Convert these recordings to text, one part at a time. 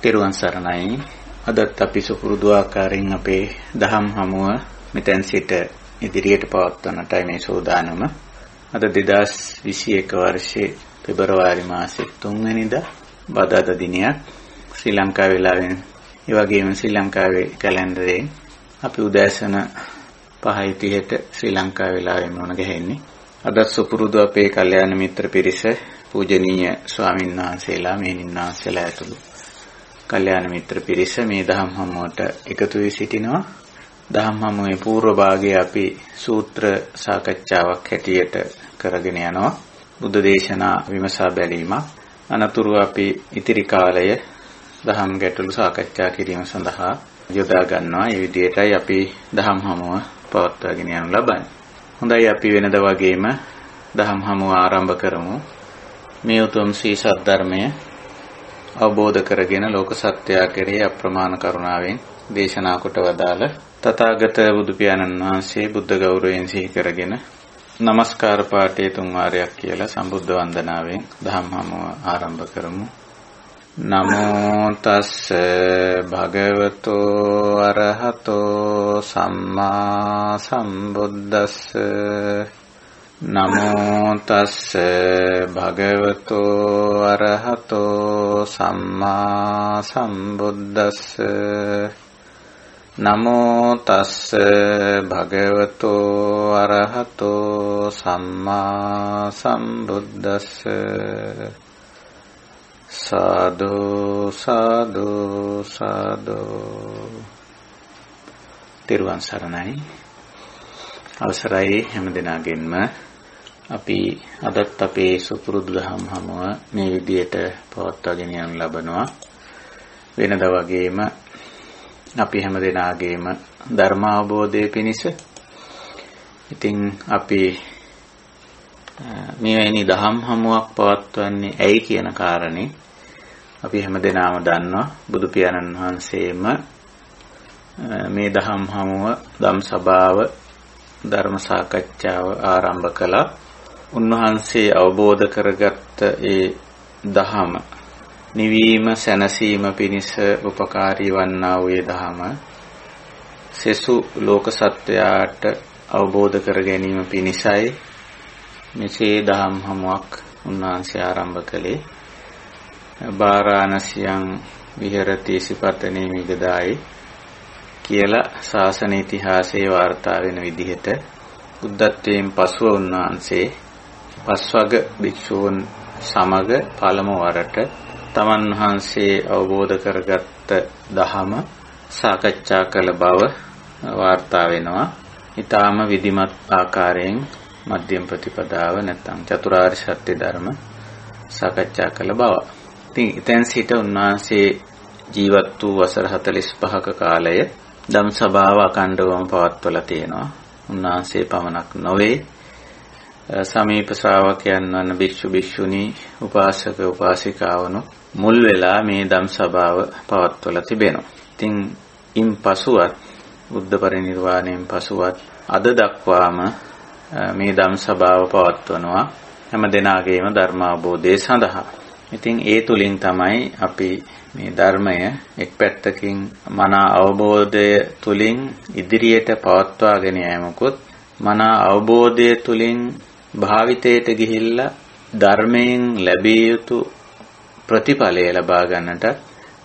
තෙරුවන් සරණයි. අදත් අපි සුපුරුදු ආකාරයෙන් අපේ දහම් හමුව මෙතෙන් සිට ඉදිරියට පවත්වන්නටයි මේ සූදානම. අද 2021 වර්ෂයේ පෙබරවාරි මාසයේ 3 වෙනිදා බදාදා දිනයක් ශ්‍රී ලංකා වේලාවෙන් ඒ වගේම ශ්‍රී ලංකාවේ කැලෙන්ඩරයෙන් අපි උදෑසන 5:30ට ශ්‍රී ලංකා වේලාවෙන් මොන ගහන්නේ. අද සුපුරුදු අපේ කල්යාණ මිත්‍ර පිරිස පූජනීය ස්වාමීන් වහන්සේලා මෙහෙණින් වහන්සේලා ඇතුළු කල්යාණ මිත්‍ර පිරිස මේ දහම් හමුවට එකතු වී සිටිනවා. දහම් හමුවේ පූර්ව භාගයේ අපි සූත්‍ර සාකච්ඡාවක් හැටියට කරගෙන යනවා. බුද්ධ දේශනා විමසා බැලීමක්. අනතුරුව අපි ඉතිරි කාලය දහම් ගැටළු සාකච්ඡා කිරීම සඳහා යොදා ගන්නවා. මේ විදිහටයි අපි දහම් හමුව පවත්වාගෙන යනු ලබන්නේ. හොඳයි, අපි වෙනද වගේම දහම් හමුව ආරම්භ කරමු. මේ උතුම් ශ්‍රී සද්ධර්මය අවබෝධ කරගෙන ලෝක සත්‍යය කෙරෙහි අප්‍රමාණ කරුණාවෙන් දේශනා කොට වදාළ තථාගත බුදු පියාණන් වහන්සේ බුද්ධ ගෞරවයෙන් සිහි කරගෙන නමස්කාර පාඨයේ 3 වාරයක් කියලා සම්බුද්ධ වන්දනාවෙන් දහම් හමුව ආරම්භ කරමු. නමෝ තස්ස භගවතෝ අරහතෝ සම්මා සම්බුද්දස්ස. නමෝ තස්ස භගවතෝ අරහතෝ සම්මා සම්බුද්දස්ස. නමෝ තස්ස භගවතෝ අරහතෝ සම්මා සම්බුද්දස්ස. සාදු සාදු සාදු. තෙරුවන් සරණයි. අවසරයි හැම දිනාගෙන්ම අපි අදත් අපේ සුපුරුදු දහම් හමුව මේ විදියට පවත්වාගෙන යනු ලබනවා. වෙනද වගේම අපි හැම දිනාගේම ධර්ම අවබෝධය පිණිස ඉතින් අපි මේවැනි දහම් හමුවක් පවත්වන්නේ ඇයි කියන කාරණේ අපි හැම දිනාම දන්නවා. බුදු පියාණන් වහන්සේම මේ දහම් හමුව ධම් සභාව ධර්ම සාකච්ඡාව ආරම්භ කළා. උන්වහන්සේ අවබෝධ කරගත්ත ඒ දහම නිවීම සැනසීම පිණිස උපකාරී වන්නා වූ දහම සෙසු ලෝක සත්වයාට අවබෝධ කර ගැනීම පිණිසයි මෙසේ දහම් හමුවක් උන්වහන්සේ ආරම්භ කළේ. බාරාණසියං විහෙරති සිපතනේ මිගදායි කියලා ශාසන ඉතිහාසයේ වාර්තා වෙන විදිහට බුද්ධත්වයෙන් පසුව උන්වහන්සේ පස්වග භික්ෂූන් සමග පළමු වරට තමන් වහන්සේ අවබෝධ කරගත්ත දහම සාකච්ඡා කළ බව වාර්තා වෙනවා. ඊටාම විධිමත් ආකාරයෙන් මධ්‍යම ප්‍රතිපදාව නැත්නම් චතුරාර්ය සත්‍ය ධර්ම සාකච්ඡා කළ බව. ඉතින් එතෙන් සිට උන්වහන්සේ ජීවත් වූ වසර 45ක කාලය ධම් සභාව අඛණ්ඩවම පවත්වලා තියෙනවා. උන්වහන්සේ පමණක් නොවේ, සමීප ශ්‍රාවකයන් වන භික්ෂු භික්ෂුණී උපාසක උපාසිකාවණු මුල් වෙලා මේ ධම් සභාව පවත්වලා තිබෙනවා. ඉතින් ඉන් පසුවත් බුද්ධ පරිනිර්වාණයෙන් පසුවත් අද දක්වාම මේ ධම් සභාව පවත්වනවා හැම දිනාගේම ධර්ම අවබෝධය සඳහා. ඉතින් ඒ තුලින් තමයි අපි මේ ධර්මය එක් පැත්තකින් මනා අවබෝධය තුලින් ඉදිරියට පවත්වාගෙන යෑමකුත්, මනා අවබෝධය තුලින් භාවිතයට ගිහිල්ලා ධර්මයෙන් ලැබිය යුතු ප්‍රතිඵලය ලබා ගන්නට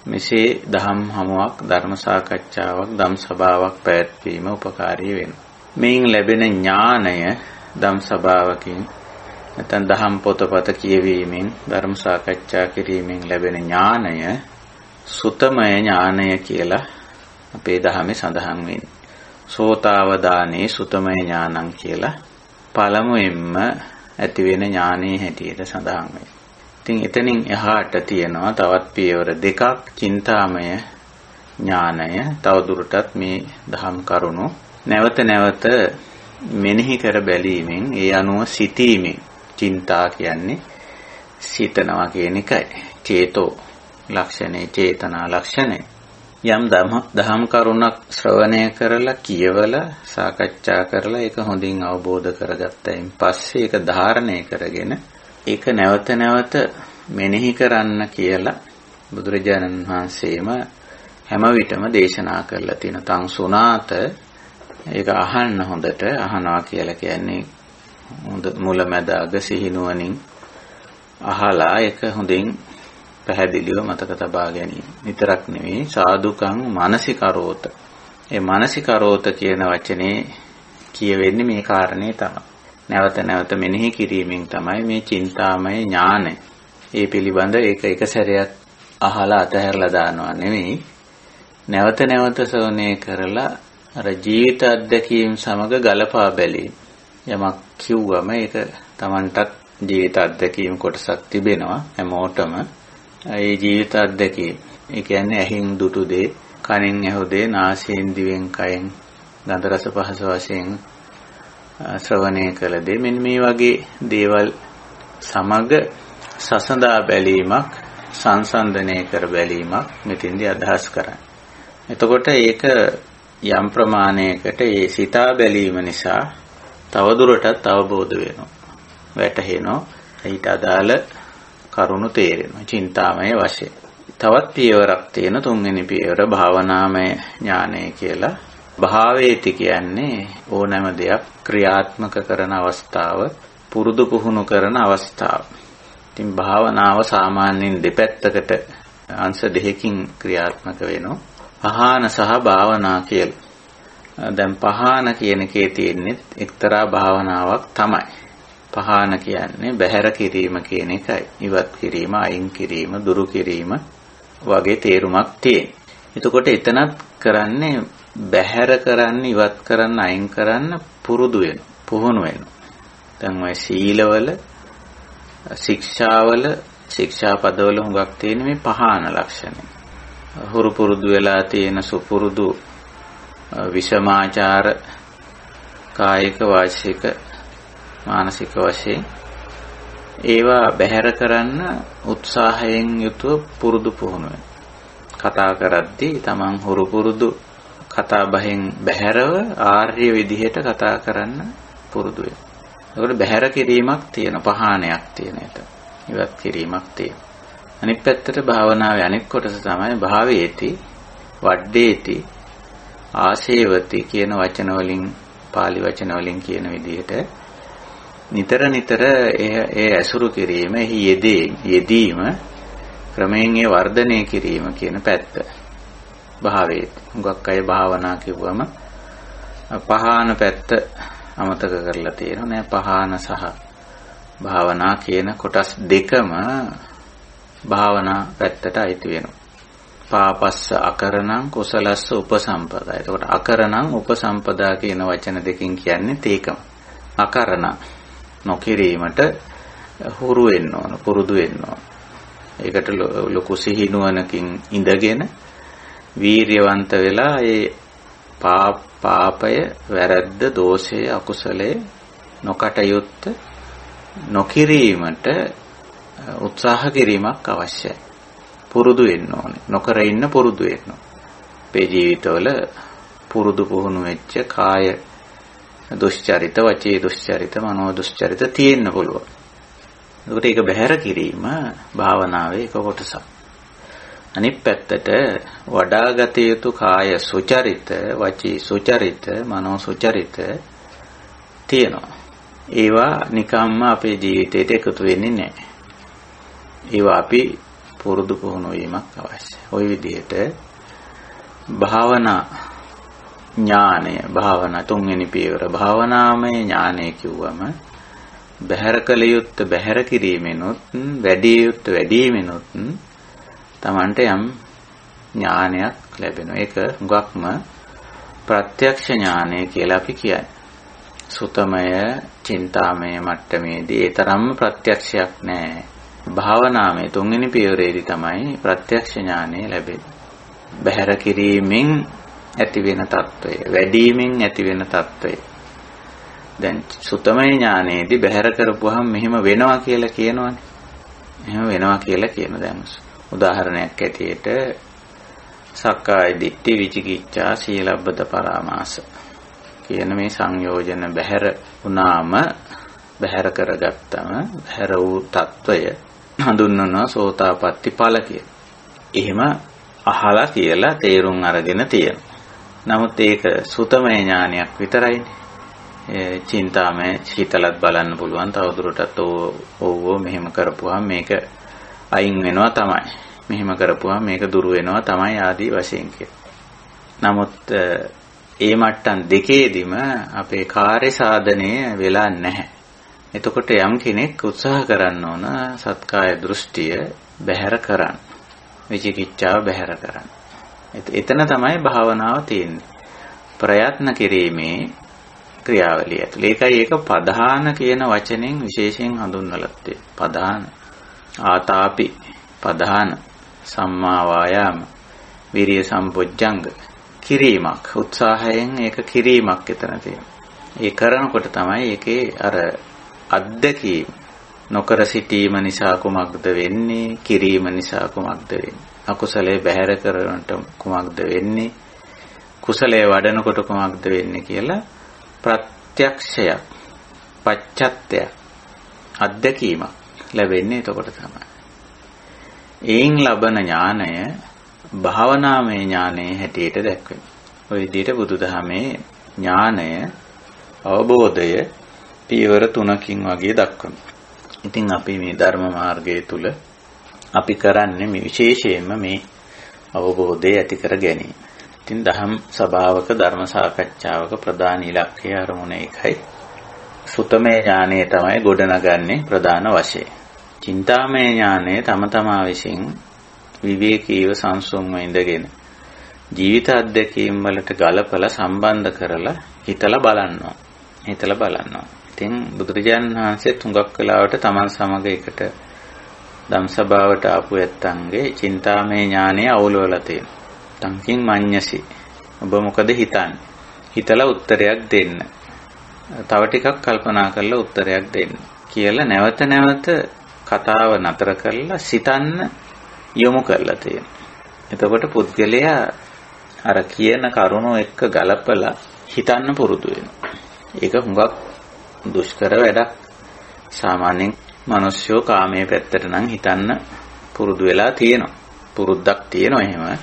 මෙසේ දහම් හමුවක්, ධර්ම සාකච්ඡාවක්, ධම් සභාවක් පැවැත්වීම උපකාරී වෙනවා. මේන් ලැබෙන ඥාණය ධම් සභාවකින් නැත්නම් දහම් පොතපත කියවීමෙන්, ධර්ම සාකච්ඡා කිරීමෙන් ලැබෙන ඥාණය සුතමය ඥානය කියලා අපේ ධර්මයේ සඳහන් වෙන්නේ. සෝතාවදානේ සුතමය ඥානං කියලා පළමුවෙන්ම ඇති වෙන ඥානයේ හැටියට සඳහන් වෙනවා. ඉතින් එතනින් එහාට තියෙනවා තවත් පියවර දෙකක්. චින්තාමය ඥානය, තවදුරටත් මේ දහම් කරුණු නැවත නැවත මෙනෙහි කර බැලීමෙන්, ඒ අනුව සිතීමෙන්. චින්තා කියන්නේ සිතනවා කියන එකයි. චේතෝ ලක්ෂණේ, චේතනා ලක්ෂණේ. යම් දහම් කරුණක් ශ්‍රවණය කරලා, කියවලා, සාකච්ඡා කරලා ඒක හොඳින් අවබෝධ කරගත්තයින් පස්සේ ඒක ධාරණය කරගෙන ඒක නැවත නැවත මෙනෙහි කරන්න කියලා බුදුරජාණන් වහන්සේම හැම විටම දේශනා කරලා තියෙන තං සුනාත ඒක අහන්න හොඳට අහනවා කියලා කියන්නේ හොඳ මුලැමැද අග සිහිනුවණින් අහලා ඒක හොඳින් පැහැදිලිව මතක තබා ගැනීම. විතරක් නෙවෙයි සාදුකං මානසිකරෝත. ඒ මානසිකරෝත කියන වචනේ කියවෙන්නේ මේ කාරණේ තමයි. නැවත නැවත මෙනෙහි කිරීමෙන් තමයි මේ චින්තාමය ඥානය. ඒ පිළිබඳ ඒක එක සැරයක් අහලා අතහැරලා දානවා නෙවෙයි. නැවත නැවත ශ්‍රවණය කරලා අර ජීවිත අත්දැකීම් සමග ගලපා බැලීම. යමක් කිව්වම ඒක Tamanටත් ජීවිත අත්දැකීම් කොටසක් තිබෙනවා හැමෝටම. ඒ ජීවිත අත්දැකීම්. ඒ කියන්නේ ඇහින් දුටු දේ, කනින් ඇහු දේ, නාසයෙන් දිවෙන් කයෙන් ගන්ධ රස පහස වශයෙන් ශ්‍රවණය කළ දේ. මෙන්න මේ වගේ දේවල් සමග සසඳා බැලීමක්, සංසන්දනය කර බැලීමක් මෙතෙන්දී අදහස් කරන්නේ. එතකොට ඒක යම් ප්‍රමාණයකට ඒ සිතා බැලීම නිසා තවදුරටත් අවබෝධ වෙනවා, වැටහෙනවා, ඊට අදාළ කරුණු තේරෙනවා චින්තාමය වශයෙන්. තවත් පියවරක් තියෙන තුන්වෙනි පියවර භාවනාමය ඥානය කියලා. භාවේති කියන්නේ ඕනෑම දෙයක් ක්‍රියාත්මක කරන අවස්ථාව, පුරුදු පුහුණු කරන අවස්ථාව. ඉතින් භාවනාව සාමාන්‍යයෙන් දෙපැත්තකට අංශ දෙකකින් ක්‍රියාත්මක වෙනවා. පහාන සහ භාවනා කියලා. දැන් පහාන කියන එකේ තියෙන්නේ එක්තරා භාවනාවක් තමයි. පහාන කියන්නේ බැහැර කිරීම කියන එකයි. ඉවත් කිරීම, අයින් කිරීම, දුරු කිරීම වගේ තේරුමක් තියෙන. එතකොට එතනත් කරන්නේ බැහැර කරන්න, ඉවත් කරන්න, අයින් කරන්න පුරුදු වෙනවා, පුහුණු වෙනවා. දැන් ඔය සීලවල, ශික්ෂාවල, ශික්ෂාපදවල හුඟක් තියෙන මේ පහාන ලක්ෂණය. හුරු පුරුදු වෙලා තියෙන සුපුරුදු විෂමාචාර කායික, වාචික, මානසික වශයෙන් ඒවා බැහැර කරන්න උත්සාහයෙන් යුතුව පුරුදු පුහුණු වෙනවා. කතා කරද්දී තමන් හුරු පුරුදු කතා බහෙන් බැහැරව ආර්ය විදිහට කතා කරන්න පුරුදු වෙනවා. ඒකට බැහැර කිරීමක් තියෙන, පහානයක් තියෙන එක. ඉවත් කිරීමක් තියෙන. අනිත් පැත්තට භාවනාවේ අනිත් කොටස තමයි භාවේති, වඩ්ඩේති, ආසේවති කියන වචන වලින්, පාලි වචන වලින් කියන විදිහට නිතර නිතර ඒ ඇසුරු කිරීම, එහි යෙදීම, ක්‍රමයෙන් ඒ වර්ධනය කිරීම කියන පැත්ත. භාවේති. හුඟක් අය භාවනා කිව්වම පහාන පැත්ත අමතක කරලා තියෙනවා. නෑ, පහාන සහ භාවනා කියන කොටස් දෙකම භාවනා පැත්තට අයිති වෙනවා. පාපස්ස අකරණං කුසලස්ස උපසම්පදා. එතකොට අකරණං උපසම්පදා කියන වචන දෙකෙන් කියන්නේ ඒකම. අකරණ නොකිරීමට හුරු වෙන්න ඕන, පුරුදු වෙන්න ඕන. ඒකට ලොකු සිහිනුවණකින් ඉඳගෙන වීරියවන්ත වෙලා ඒ පාපය, වැරද්ද, දෝෂය, අකුසලයේ නොකටයුත්ත නොකිරීමට උත්සාහ කිරීමක් අවශ්‍යයි. පුරුදු වෙන්න ඕනේ. නොකර ඉන්න පුරුදු වෙන්න ඕනේ. අපේ ජීවිතවල පුරුදු පුහුණු වෙච්ච කාය දුෂ්චරිත, වචී දුෂ්චරිත, මනෝ දුෂ්චරිත තියෙන්න පුළුවන්. ඒකට ඒක බැහැර කිරීම භාවනාවේ එක කොටසක්. අනිත් පැත්තට වඩාගත යුතු කාය සුචරිත, වචී සුචරිත, මනෝ සුචරිත තියෙනවා. ඒවා නිකම්ම අපේ ජීවිතයට එකතු වෙන්නේ නැහැ. ඒවා අපි පුරුදු පුහුණු වීමක් අවශ්‍යයි. ওই විදිහට භාවනා ඥානය, භාවනා තුන්වෙනි පියවර භාවනාමය ඥානය කිව්වම බැහැර කළ යුත්තේ බැහැර කිරීමෙනුත්, වැඩි යුත්තේ වැඩිමිනුත් Tamanට යම් ඥානයක් ලැබෙනවා. ඒක හුඟක්ම ප්‍රත්‍යක්ෂ ඥානය කියලා අපි කියන්නේ. සුතමය, චින්තාමය මට්ටමේදී ඒ තරම්ම ප්‍රත්‍යක්ෂයක් නැහැ. භාවනාමය තුන්වෙනි පියවරේදී තමයි ප්‍රත්‍යක්ෂ ඥානය ලැබෙන්නේ. බැහැර කිරීමෙන් ඇති වෙන తত্ত্বය, වැඩිමින් ඇති වෙන తত্ত্বය. දැන් සුතමය ඥානයේදී බැහැර කරපුවාම මෙහෙම වෙනවා කියලා කියනවනේ. එහෙම වෙනවා කියලා කියන දැන් උදාහරණයක් ඇටියට සක්කාය දිට්ඨි, විචිකිච්ඡා, සීලබ්බත පරාමාස කියන මේ සංයෝජන බැහැර වුණාම, බැහැර කරගත්තම බැහැර වූ తত্ত্বය හඳුන්වනවා සෝතාපට්ටි ඵල කියලා. එහෙම අහලා කියලා තේරුම් අරගෙන තියෙනවා. නමුත් ඒක සුතමේ ඥානයක් විතරයිනේ. චින්තාමය හිතලත් බලන්න පුළුවන්. තවදුරටත් ඕව මෙහෙම කරපුවාම මේක අයින් වෙනවා තමයි. මෙහෙම කරපුවාම මේක දුරු වෙනවා තමයි ආදී වශයෙන් නමුත් ඒ මට්ටම් දෙකේදීම අපේ කාර්ය සාධනය වෙලා නැහැ. එතකොට යම් කෙනෙක් උත්සාහ කරන්න ඕන සත්කාය දෘෂ්ටිය බැහැර කරන්න. විචිකිච්ඡාව බැහැර කරන්න. එතන තමයි භාවනාව තියෙන්නේ. ප්‍රයත්න කිරීමේ ක්‍රියාවලිය ඇතුළේ. ඒකයි ඒක පධාන කියන වචනෙන් විශේෂයෙන් හඳුන්වලා තියෙන්නේ. පධාන, ආතාපි, පධාන, සම්මා වායාම, විරිය සම්පොච්චංග කිරීමක්. උත්සාහයෙන් ඒක කිරීමක් එතන තියෙනවා. ඒ කරනකොට තමයි ඒකේ අර අත්දැකීම නොකර සිටීම නිසා කුමක්ද වෙන්නේ? කිරීම නිසා කුමක්ද වෙන්නේ? අකුසලයේ බැහැර කරනට කුමක්ද වෙන්නේ? කුසලයේ වඩනකොට කුමක්ද වෙන්නේ කියලා ප්‍රත්‍යක්ෂයක්, පච්චත්තයක්, අත්දැකීමක් ලැබෙන්නේ එතකොට තමයි. ඒන් ලබන ඥානය භාවනාමය ඥානයේ හැටියට දැක්වෙනවා. ඔය විදිහට බුදුදහමේ ඥානය, අවබෝධය පියවර 3කින් වගේ දක්වනවා. ඉතින් අපි මේ ධර්ම මාර්ගය තුල අපි කරන්නේ මේ විශේෂයෙන්ම මේ අවබෝධය ඇති කර ගැනීම. ඉතින් දහම් සභාවක ධර්ම සාකච්ඡාවක ප්‍රධාන ඉලක්කය අරමුණ එකයි. සුතමේ ඥානය තමයි ගොඩනගන්නේ ප්‍රධාන වශයෙන්. චින්තාමය ඥානය තම තමා විසින් විවේකීව සංසුන්ව ඉඳගෙන ජීවිත අත්දැකීම් වලට ගලපලා සම්බන්ධ කරලා හිතලා බලනවා. ඉතින් බුදුරජාණන් වහන්සේ තුඟක් වෙලාවට තමන් සමග එකට ධම්සභාවට ආපු ඇත්තන්ගේ චින්තාමය ඥානය අවුලවලා තියෙනවා. තංකින් මඤ්ඤසි. ඔබ මොකද හිතන්නේ? හිතලා උත්තරයක් දෙන්න. තව ටිකක් කල්පනා කරලා උත්තරයක් දෙන්න කියලා නැවත නැවත කතාව නතර කරලා සිතන්න යොමු කරලා තියෙනවා. එතකොට පුද්ගලයා අර කියන කරුණෝ එක්ක ගලපලා හිතන්න පුරුදු වෙනවා. ඒක හුඟක් දුෂ්කර වැඩක්. සාමාන්‍යයෙන් මිනිස්සු කාමයේ පැත්තට නම් හිතන්න පුරුදු වෙලා තියෙනවා. පුරුද්දක් තියෙනවා එහෙම.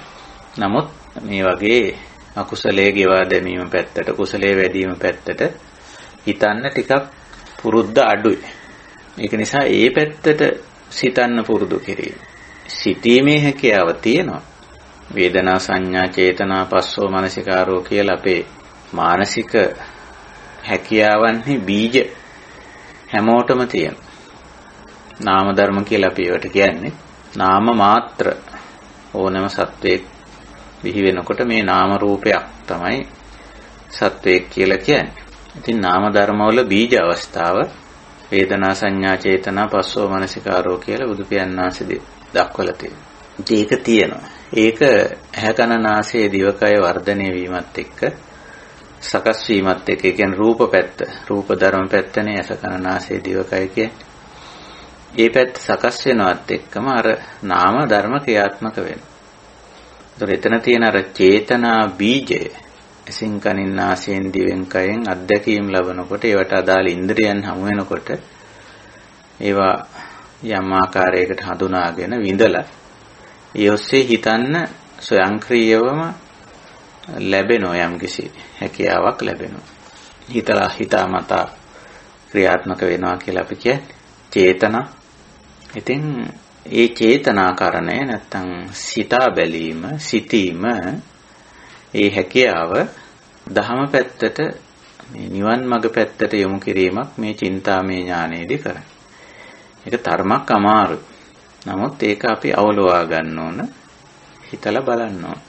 නමුත් මේ වගේ අකුසලයේ ගෙවා දැමීම පැත්තට, කුසලයේ වැඩිම පැත්තට හිතන්න ටිකක් පුරුද්ද අඩුයි. ඒක නිසා ඒ පැත්තට සිතන්න පුරුදු කිරීම. සිතීමේ හැකියාව තියෙනවා. වේදනා සංඥා චේතනා පස්සෝ මනසිකාරෝ කියලා අපේ මානසික හැකියාවන්හි බීජ හැමෝටම තියෙනවා. නාම ධර්ම කියලා අපි ඒවට කියන්නේ. නාම මාත්‍ර ඕනෑම සත්වයක් බිහි වෙනකොට මේ නාම රූපයක් තමයි සත්වයක් කියලා කියන්නේ. ඉතින් නාම ධර්මවල බීජ අවස්ථාව වේදනා සංඥා චේතනා පස්සෝ මනසිකාරෝ කියලා බුදු පියාණන් වහන්සේ දක්වලා තියෙනවා. ඒක තියෙනවා. ඒක ඇහැ කන නාසය දිවකය වර්ධනය වීමත් එක්ක සකස් වීමත් එක්ක කියන්නේ රූප පැත්ත, රූප ධර්ම පැත්තනේ ඇස කන නාසය දිවකය කියන්නේ. ඒ පැත්ත සකස් වෙනවත් එක්කම අර නාම ධර්ම ක්‍රියාත්මක වෙනවා. ඒතර එතන තියෙන අර චේතනා බීජය ඇසින් කනින් නාසයෙන් දිවෙන් කයෙන් අත්දැකීම් ලබනකොට ඒවට අදාළ ඉන්ද්‍රියන් හමු වෙනකොට ඒවා යම් ආකාරයකට හඳුනාගෙන විඳලා ඒ ඔස්සේ හිතන්න ස්වයංක්‍රීයවම ලැබෙනවා යම්කිසි හැකියාවක් ලැබෙනවා. හිතලා හිතාමතා ක්‍රියාත්මක වෙනවා කියලා අපි කියන්නේ චේතනා. ඉතින් ඒ චේතනාකරණය නැත්තම් සිතා බැලීම, සිතීම ඒ හැකියාව දහම පැත්තට මේ නිවන් මඟ පැත්තට යොමු කිරීමක් මේ චින්තාමය ඥානයේදී කරන්නේ. ඒක තරමක් අමාරුයි. නමුත් ඒක අපි අවලවා ගන්න ඕන, හිතලා බලන්න ඕන.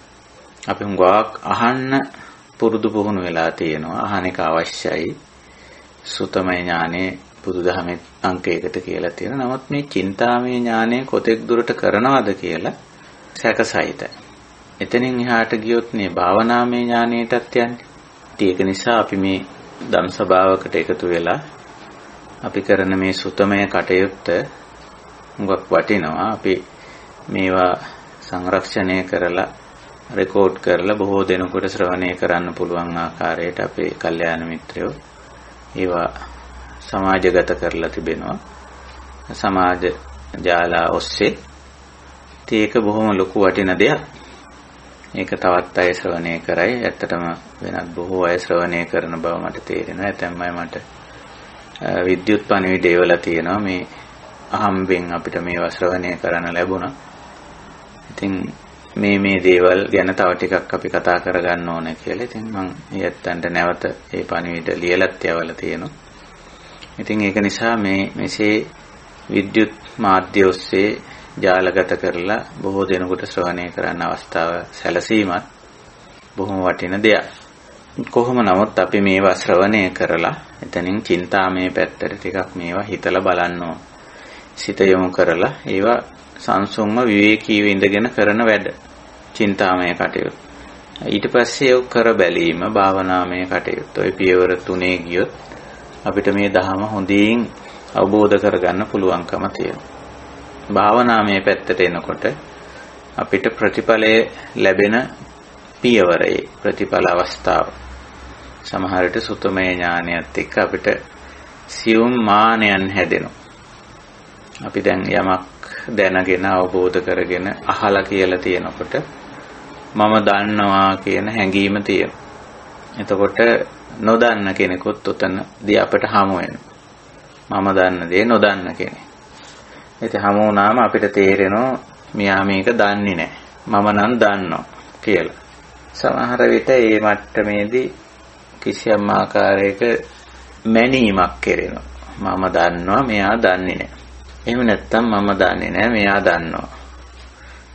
අපි හුඟක් අහන්න පුරුදු පුහුණු වෙලා තියෙනවා. අහන එක අවශ්‍යයි. සුතමය ඥානෙ බුදුදහමේ අංකයකට කියලා තියෙනවා. නමුත් මේ චින්තාමය ඥානය කොතෙක් දුරට කරනවද කියලා සැකසහිතයි. එතනින් එහාට ගියොත් මේ භාවනාමය ඥානයටත් යන්නේ. ඒක නිසා අපි මේ ධම්සභාවකට එකතු වෙලා අපි කරන මේ සුතමය කටයුත්ත හුඟක් වටිනවා. අපි මේවා සංරක්ෂණය කරලා රෙකෝඩ් කරලා බොහෝ දෙනෙකුට ශ්‍රවණය කරන්න පුළුවන් ආකාරයට අපේ කල්යාණ මිත්‍රයෝ ඒවා සමාජගත කරලා තිබෙනවා. සමාජ ජාලා ඔස්සේ ඒක බොහොම ලොකු වටින දෙයක්. ඒක තවත් අය ශ්‍රවණය කරයි. ඇත්තටම වෙනත් බොහෝ අය ශ්‍රවණය කරන බව මට තේරෙනවා. ඇතැම් අය මට විද්‍යුත් පණිවිඩය වල තියෙනවා මේ අහම්බෙන් අපිට මේවා ශ්‍රවණය කරන්න ලැබුණා. ඉතින් මේ දේවල් ගැන තව ටිකක් අපි කතා කරගන්න ඕනේ කියලා. ඉතින් මම ඊයත්තන්ට නැවත මේ පණිවිඩ ලියලත් යවලා තියෙනවා. ඉතින් ඒක නිසා මෙසේ විද්‍යුත් මාධ්‍ය ඔස්සේ ජාලගත කරලා බොහෝ දෙනෙකුට ශ්‍රවණය කරන්න අවස්ථාව සැලසීමත් බොහොම වටින දෙයක්. කොහොම නමුත් අපි මේවා ශ්‍රවණය කරලා එතනින් චින්තාමය පැත්තට ටිකක් මේවා හිතලා බලන්න ඕන. සිත යොමු කරලා ඒවා සංසුන්ව විවේකීව ඉඳගෙන කරන වැඩ චින්තාමය කටයුතු. ඊට පස්සේ ඔය කර බැලීම භාවනාමය කටයුතු. ඔය පියවර 3 ගියොත් අපිට මේ ධහම හොඳින් අවබෝධ කරගන්න පුළුවන්කම තියෙනවා. භාවනාමය පැත්තට එනකොට අපිට ප්‍රතිඵලය ලැබෙන පියවරේ ප්‍රතිඵල අවස්ථාව සමහර විට සුතමේ ඥානයත් එක්ක අපිට සියුම් මානයන් හැදෙනවා. අපි දැන් යමක් දැනගෙන අවබෝධ කරගෙන අහලා කියලා තියෙනකොට මම දන්නවා කියන හැඟීම තියෙනවා. එතකොට නොදන්න කෙනෙකුත් උතනදී අපිට හමු වෙනවා. මම දන්න දේ නොදන්න කෙනෙක්. ඉතින් හමු වුණාම අපිට තේරෙනවා මෙයා මේක දන්නේ නැහැ. මම නම් දන්නවා කියලා. සමහර විට මේ මට්ටමේදී කිසියම් ආකාරයක මැනීමක් කෙරෙනවා. මම දන්නවා මෙයා දන්නේ නැහැ. එහෙම නැත්නම් මම දන්නේ නැහැ මෙයා දන්නවා.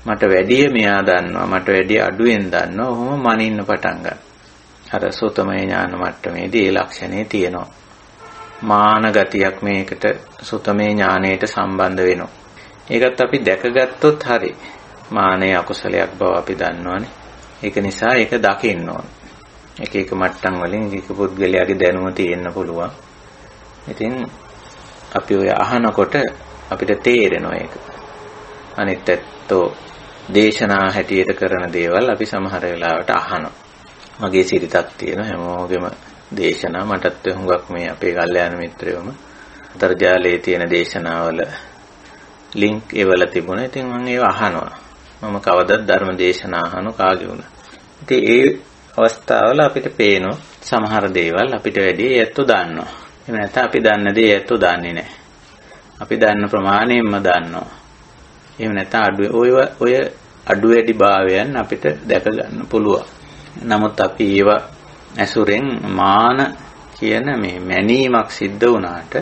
මට වැඩිය මෙයා දන්නවා. මට වැඩිය අඩුවෙන් දන්නවා. ඔහොම මනින්න පටන් ගන්නවා. අර සෝතමය ඥාන මට්ටමේදී ඒ ලක්ෂණේ තියෙනවා. මාන ගතියක් මේකට සෝතමේ ඥානයට සම්බන්ධ වෙනවා. ඒකත් අපි දැකගත්තොත් හරි. මානේ අකුසලයක් බව අපි දන්නවනේ. ඒක නිසා ඒක දකින්න ඕන. එක මට්ටම් වලින් එක පුද්ගලයාගේ දැනුම තියෙන්න පුළුවන්. ඉතින් අපි ඔය අහනකොට අපිට තේරෙනවා ඒක. අනිත් ඇත්තෝ දේශනා හැටියට කරන දේවල් අපි සමහර වෙලාවට අහනවා. මගේ සිරිතක් තියෙන හැමෝගෙම දේශනා මටත් හුඟක් මේ අපේ කල්යාණ මිත්‍රයෝම අන්තර්ජාලයේ තියෙන දේශනාවල ලින්ක් ඒවල තිබුණා. ඉතින් මම ඒව අහනවා. මම කවදත් ධර්ම දේශනා අහන කාගේ වුණා. ඉතින් ඒ අවස්ථාවල අපිට පේනවා සමහර දේවල් අපිට වැඩි ඇත්තෝ දන්නවා. එහෙම නැත්නම් අපි දන්න දේ ඇත්තෝ දන්නේ නැහැ. අපි දන්න ප්‍රමාණයෙන්ම දන්නවා. එහෙම නැත්නම් ඔය අඩු වැඩි භාවයන් අපිට දැක ගන්න පුළුවන්. නමුත් අපි ඒවා ඇසුරෙන් මාන කියන මේ මැනීමක් සිද්ධ වුණාට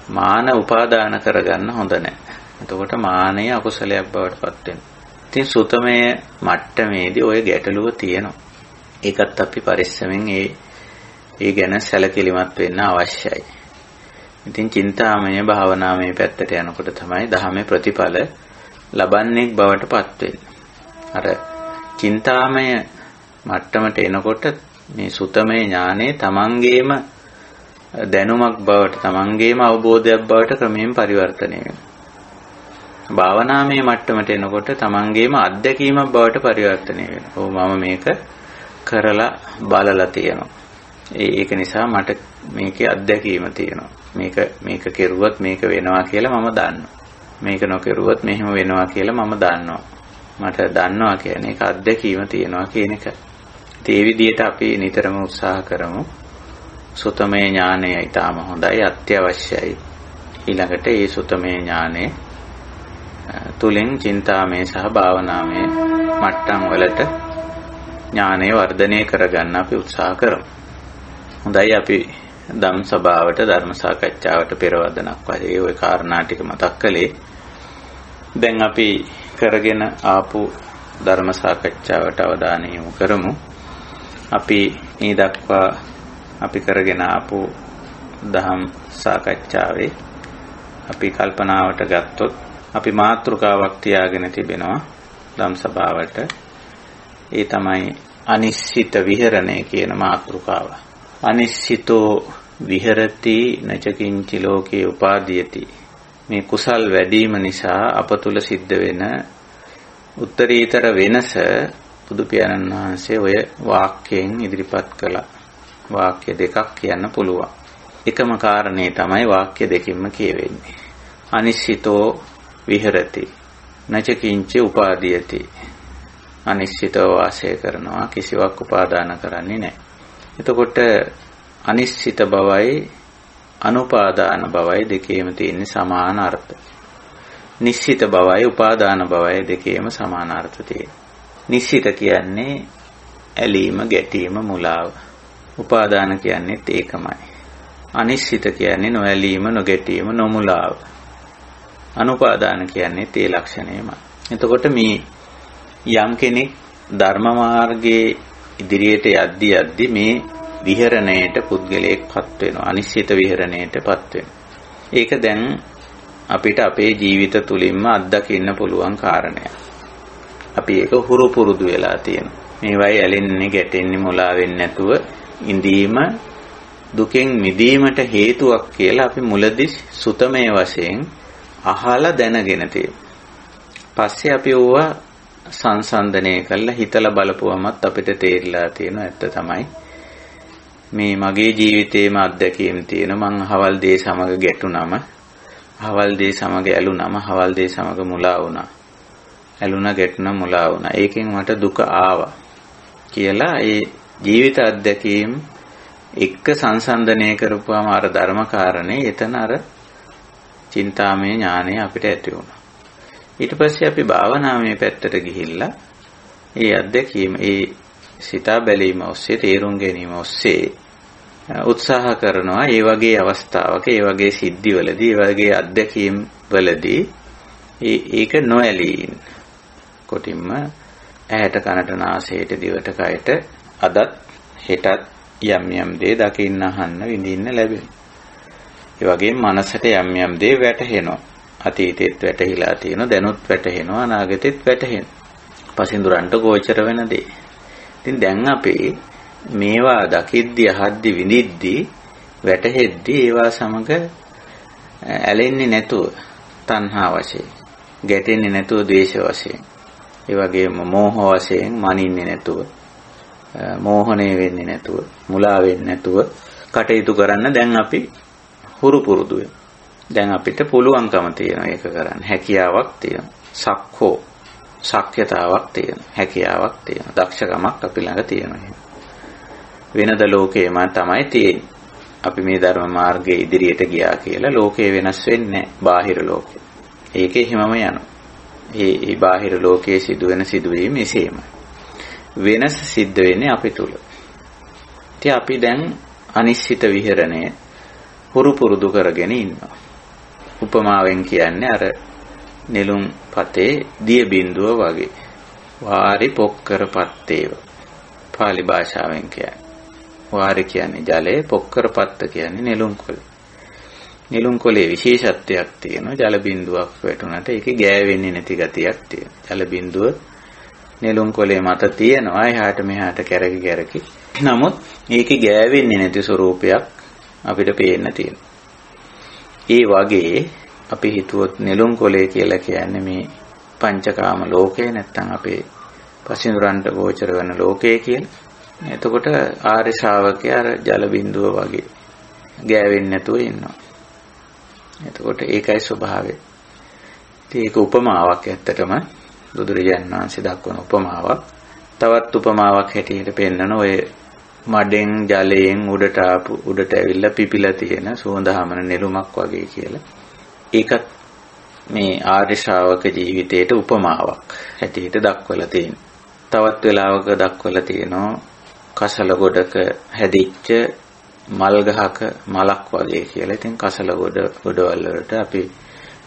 මාන උපාදාන කරගන්න හොඳ නැහැ. එතකොට මානය අකුසලයක් බවට පත් වෙනවා. ඉතින් සුතමය මට්ටමේදී ඔය ගැටලුව තියෙනවා. ඒකත් අපි පරිස්සමෙන් ඒ ගැන සැලකිලිමත් වෙන්න අවශ්‍යයි. ඉතින් චින්තාමය භාවනාමය පැත්තට යනකොට තමයි ධහමේ ප්‍රතිඵල ලබන්නේ බවට පත් වෙන්නේ. අර චින්තාමය මට්ටමට එනකොට මේ සුතමේ ඥානේ තමන්ගේම දැනුමක් බවට තමන්ගේම අවබෝධයක් බවට ක්‍රමයෙන් පරිවර්තනය වෙනවා. භාවනාමය මට්ටමට එනකොට තමන්ගේම අත්දැකීමක් බවට පරිවර්තනය වෙනවා. මම මේක කරලා බලලා තියෙනවා. ඒක නිසා මට මේකේ අත්දැකීම තියෙනවා. මේක කෙරුවොත් මේක වෙනවා කියලා මම දන්නවා. මේක නොකරුවොත් මෙහෙම වෙනවා කියලා මම දන්නවා. මට දන්නවා කියන්නේ ඒක අත්දැකීම තියෙනවා කියන එක. ඒ විදිහට අපි නිතරම උත්සාහ කරමු. සුතමේ ඥානය ඊටාම හොඳයි, අත්‍යවශ්‍යයි. ඊළඟට ඒ සුතමේ ඥානය තුලින් චින්තාමය සහ භාවනාමය මට්ටම් වලට ඥානය වර්ධනය කරගන්න අපි උත්සාහ කරමු. හොඳයි, අපි ධම් සභාවට ධර්ම සාකච්ඡාවට පෙරවදනක් වශයෙන් ওই කාරණා ටික මතක් කළේ. දැන් අපි කරගෙන ආපු ධර්ම සාකච්ඡාවට අවධානය යොමු කරමු. අපි මේ දක්වා අපි කරගෙන ආපු ධම් සාකච්ඡාවේ අපි කල්පනාවට ගත්තොත් අපි මාතෘකාවක් තියාගෙන තිබෙනවා ධම් සභාවට. ඒ තමයි අනිශ්චිත විහරණය කියන මාතෘකාව. අනිශ්චිතෝ විහෙරති නචකින්චි ලෝකේ උපාදීයති. මේ කුසල් වැඩිම නිසා අප තුල සිද්ධ වෙන උත්තරීතර වෙනස බුදු පියාණන් වහන්සේ ඔය වාක්‍යයෙන් ඉදිරිපත් කළා. වාක්‍ය දෙකක් කියන්න පුළුවන්. එකම කාරණේ තමයි වාක්‍ය දෙකින්ම කියවෙන්නේ. අනිශ්චිතෝ විහෙරති. නචකින්ච උපාදීයති. අනිශ්චිතව වාසය කරනවා, කිසිවක් උපාදාන කරන්නේ නැහැ. එතකොට අනිශ්චිත බවයි අනුපාදාන බවයි දෙකේම තියෙන සමාන අර්ථ. නිශ්චිත බවයි උපාදාන බවයි දෙකේම සමාන අර්ථ තියෙනවා. නිශ්චිත කියන්නේ ඇලීම, ගැටීම, මුලාව. උපාදාන කියන්නේත් ඒකමයි. අනිශ්චිත කියන්නේ නොඇලීම, නොගැටීම, නොමුලාව. අනුපාදාන කියන්නේත් ඒ ලක්ෂණයමයි. එතකොට මේ යම් කෙනෙක් ධර්ම මාර්ගයේ ඉදිරියට යද්දි මේ විහරණයට පුද්ගලයෙක්පත් වෙනවා. අනිශ්චිත විහරණයටපත් වෙනවා. ඒක දැන් අපිට අපේ ජීවිත තුලින්ම අත්දකින්න පුළුවන් කාරණයක්. අපි ඒක හුරු පුරුදු වෙලා තියෙනවා. මේවයි ඇලෙන්නේ, ගැටෙන්නේ, මුලා වෙන්නේ නැතුව ඉඳීම දුකෙන් මිදීමට හේතුවක් කියලා අපි මුලදී සුතමේ වශයෙන් අහලා දැනගෙන තියෙනවා. පස්සේ අපි ඕවා සංසන්දනය කරලා හිතලා බලපුවමත් අපිට තේරිලා තියෙන ඇත්ත තමයි මේ මගේ ජීවිතේම අත්දැකීම් තියෙන. මං අහවල් දේ සමග ගැටුනම, අහවල් දේ සමග ඇලුනම, අහවල් දේ සමග මුලා වුණා. ඇලුනා, ගැටුණා, මුලා වුණා. ඒකෙන් මට දුක ආවා කියලා ඒ ජීවිත අත්දැකීම් එක්ක සංසන්දනය කරපුවාම අර ධර්මකාරණේ එතන අර චින්තාමය ඥානය අපිට ඇති වුණා. ඊට පස්සේ අපි භාවනාමය පැත්තට ගිහිල්ලා ඒ අත්දැකීම, ඒ සිතා බැලීම ඔස්සේ, තේරුම් ගැනීම ඔස්සේ උත්සාහ කරනවා ඒ වගේ අවස්ථාවක, ඒ වගේ සිද්ධිවලදී, ඒ වගේ අත්දැකීම් වලදී ඒක නොඇලී ඉන්න. කොටින්ම ඇහැට, කනට, නාසයට, දිවට, කයට අදත් හෙටත් යම් දේ දකින්න, අහන්න, විඳින්න ලැබෙනවා. ඒ වගේම මනසට යම් දේ වැටහෙනවා. අතීතෙත් වැටහිලා තියෙනවා, දැනුත් වැටහෙනවා, අනාගතෙත් වැටහෙනවා. පසින්දුරන්ට ගෝචර වෙන දේ. ඉතින් දැන් අපි මේවා දකිද්දි, අහද්දි, විඳිද්දි, වැටහෙද්දි ඒවා සමග ඇලෙන්නේ නැතුව තණ්හා වශයෙන්, ගැටෙන්නේ නැතුව ද්වේෂ වශයෙන්, ඒ වගේම මෝහ වශයෙන් මනින්නේ නැතුව, මෝහණය වෙන්නේ නැතුව, මුලා වෙන්නේ නැතුව කටයුතු කරන්න දැන් අපි හුරු පුරුදු වෙනවා. දැන් අපිට පුළුවන්කම තියෙනවා ඒක කරන්න. හැකියාවක් තියෙනවා. ශක්්‍යතාවක් තියෙනවා. හැකියාවක් තියෙනවා. දක්ෂකමක් අපි ළඟ තියෙනවා. වෙනද ලෝකේම තමයි තියෙන්නේ. අපි මේ ධර්ම මාර්ගයේ ඉදිරියට ගියා කියලා ලෝකේ වෙනස් වෙන්නේ නැහැ. බාහිර ලෝකේ. ඒකේ හිමම යනවා. මේ බාහිර ලෝකයේ සිදුවෙන සිදුවීම් එසේමයි. වෙනස සිද්ධ වෙන්නේ අපි තුල. ඉතින් අපි දැන් අනිශ්චිත විහරණය හුරු පුරුදු කරගෙන ඉන්නවා. උපමාවෙන් කියන්නේ අර නෙළුම් පතේ දිය බිඳුව වගේ. වාරි පොක්කර පත්තේව. පාලි භාෂාවෙන් කියන්නේ. වාරි කියන්නේ ජලය, පොක්කර පත්ත කියන්නේ නෙළුම් කොළ. නෙළුම් කොළේ විශේෂත්වයක් තියෙනවා. ජල බිඳුවක් වැටුණාට ඒකේ ගෑවෙන්නේ නැති ගතියක් තියෙනවා. ජල බිඳුව නෙළුම් කොළේ මත තියෙනවා. එහාට මෙහාට කැරකි. නමුත් ඒකේ ගෑවෙන්නේ නැති ස්වરૂපයක් අපිට පේන්න තියෙනවා. ඒ වගේ අපි හිතුවොත් නෙළුම් කොළේ කියලා කියන්නේ මේ පංචකාම ලෝකේ, නැත්තම් අපේ පසින්දුරන්ට ගෝචර වෙන ලෝකේ කියලා. එතකොට ආර්ය ශ්‍රාවකයා අර ජල බිඳුව වගේ ගෑවෙන්නේ නැතුව ඉන්නවා. එතකොට ඒකයි ස්වභාවය. ඉතින් ඒක උපමාවක් ඇත්තටම බුදුරජාණන් වහන්සේ දක්වන උපමාවක්. තවත් උපමාවක් හැටියට පෙන්නන ඔය මඩෙන් ජලයෙන් උඩට ඇවිල්ලා පිපිලා තියෙන සුවඳ හමන නෙළුමක් වගේ කියලා. ඒකත් මේ ආර්ය ශ්‍රාවක ජීවිතයට උපමාවක් හැටියට දක්වලා තියෙනවා. තවත් වෙලාවක දක්වලා තියෙනවා කසල ගොඩක හැදිච්ච මල් ගහක මලක් වගේ කියලා. ඉතින් කසල ගොඩවල් වලට අපි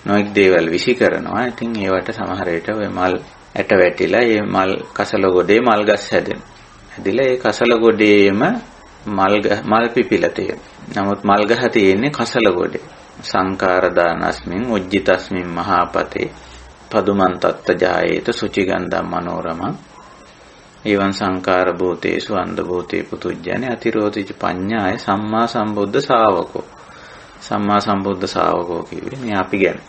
නොඑක් දේවල් විසි කරනවා. ඉතින් ඒවට සමහර විට ඔය මල් ඇට වැටිලා ඒ මල් කසල ගොඩේ මල් ගස් හැදෙනවා. හැදිලා ඒ කසල ගොඩේම මල් පිපිලා තියෙනවා. නමුත් මල් ගහ තියෙන්නේ කසල ගොඩේ. සංකාර දානස්මින් උජ්ජිතස්මින් මහාපතේ පදුමන් තත්ත ජායේත සුචිගන්ධම් මනෝරමං එවං සංකාර භූතේසු අන්ධ භූතේ පුතුජ්ජනේ අතිරෝධිච පඤ්ඤාය සම්මා සම්බුද්ධ ශාවකෝ. සම්මා සම්බුද්ධ ශාවකෝ කියන්නේ මේ අපි ගැන.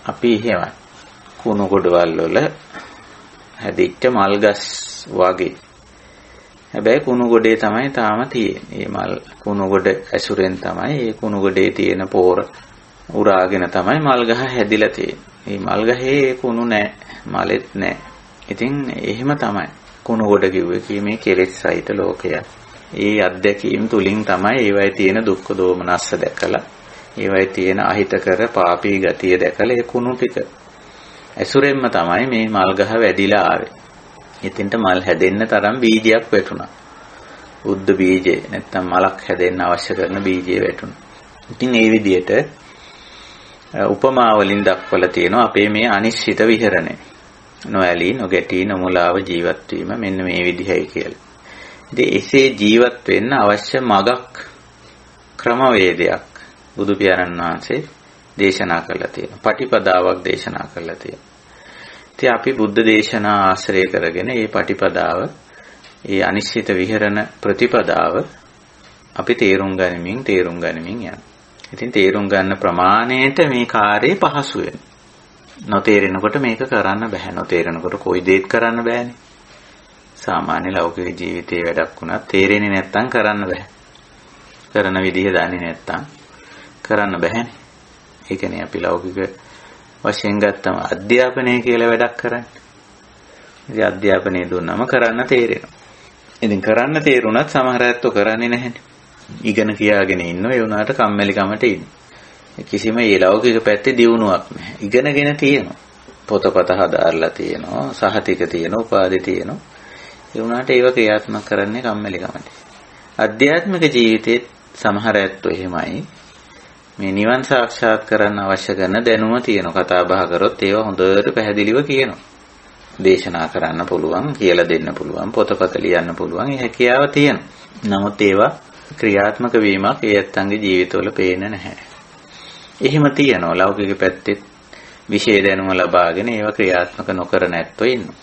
අපි එහෙමයි කුණු ගොඩවල් වල හැදිච්ච මල් ගස් වගේ. හැබැයි කුණු ගොඩේ තමයි තාම තියෙන්නේ. මේ මල් කුණු ගොඩ ඇසුරෙන් තමයි මේ කුණු ගොඩේ තියෙන පෝර උරාගෙන තමයි මල් ගහ හැදිලා තියෙන්නේ. මේ මල් ගහේ කුණු නැහැ, මලෙත් නැහැ. ඉතින් එහෙම තමයි. කුණු ගොඩ කිව්වේ කීමේ කෙලෙස් සහිත ලෝකයක්. ඒ අත්දැකීම් තුලින් තමයි ඒවයි තියෙන දුක්ඛ දෝමනස්ස දැකලා, ඒවයි තියෙන අහිතකර පාපී ගතිය දැකලා ඒ කුණු ටික ඇසුරෙන්ම තමයි මේ මල් ගහ වැඩිලා ආවේ. ඉතින්ට මල් හැදෙන්න තරම් බීජයක් වැටුණා. බුද්ධ බීජය නැත්තම් මලක් හැදෙන්න අවශ්‍ය කරන බීජය වැටුණා. ඉතින් මේ විදිහට උපමා වලින් දක්වලා තියෙනවා අපේ මේ අනිශ්චිත විහරණය. නොඇලී නොගැටී නොමුලාව ජීවත් වීම මෙන්න මේ විදිහයි කියලා. ඉතින් එසේ ජීවත් වෙන්න අවශ්‍ය මගක් ක්‍රමවේදයක් බුදු පියාණන් වහන්සේ දේශනා කළා තියෙනවා. පටිපදාවක් දේශනා කළා තියෙනවා. ඉතින් අපි බුද්ධ දේශනා ආශ්‍රය කරගෙන මේ පටිපදාව, මේ අනිශ්චිත විහරණ ප්‍රතිපදාව අපි තේරුම් ගනිමින් යනවා. ඉතින් තේරුම් ගන්න ප්‍රමාණයට මේ කාර්යය පහසු වෙනවා. නොතේරෙනකොට මේක කරන්න බෑ. නොතේරෙනකොට කොයි දෙයක් කරන්න බෑනේ. සාමාන්‍ය ලෞකික ජීවිතයේ වැඩක් වුණත් තේරෙන්නේ නැත්තම් කරන්න බෑ. කරන විදිහ දන්නේ නැත්තම් කරන්න බෑනේ. ඒකනේ අපි ලෞකික වශයෙන් ගත්තම අධ්‍යාපනය කියලා වැඩක් කරන්නේ. ඉතින් අධ්‍යාපනය දුන්නම කරන්න තේරෙනවා. ඉතින් කරන්න තේරුණත් සමහර අයත් කරන්නේ නැහැනේ. ඉගෙන කියාගෙන ඉන්නෝ ඒ උනාට කම්මැලිකමට ඉන්නේ. කිසිම ඒ ලෞකික පැත්තේ දියුණුවක් නැහැ. ඉගෙනගෙන තියෙනවා. පොතපත හදාarලා තියෙනවා, සහතික තියෙනවා, උපාධි තියෙනවා. ඒ උනාට ඒව ක්‍රියාත්මක කරන්නේ කම්මැලිකමට. අධ්‍යාත්මික ජීවිතේ සමහර අයත් එහෙමයි. මේ නිවන් සාක්ෂාත් කරන්න අවශ්‍ය කරන දැනුම තියෙනවා. කතා බහ කරොත් ඒවා හොඳට පැහැදිලිව කියනවා. දේශනා කරන්න පුළුවන්, කියලා දෙන්න පුළුවන්, පොතපත ලියන්න පුළුවන්. ඒ හැකියාව තියෙනවා. නමුත් ඒවා ක්‍රියාත්මක වීමක් ඒ ඇත්තන්ගේ ජීවිතවල පේන්නේ නැහැ. එහෙම තියෙනවා ලෞකික පැත්තේ විශේෂ දැනුම ලබාගෙන ඒවා ක්‍රියාත්මක නොකරන ඇත්තෝ ඉන්නවා.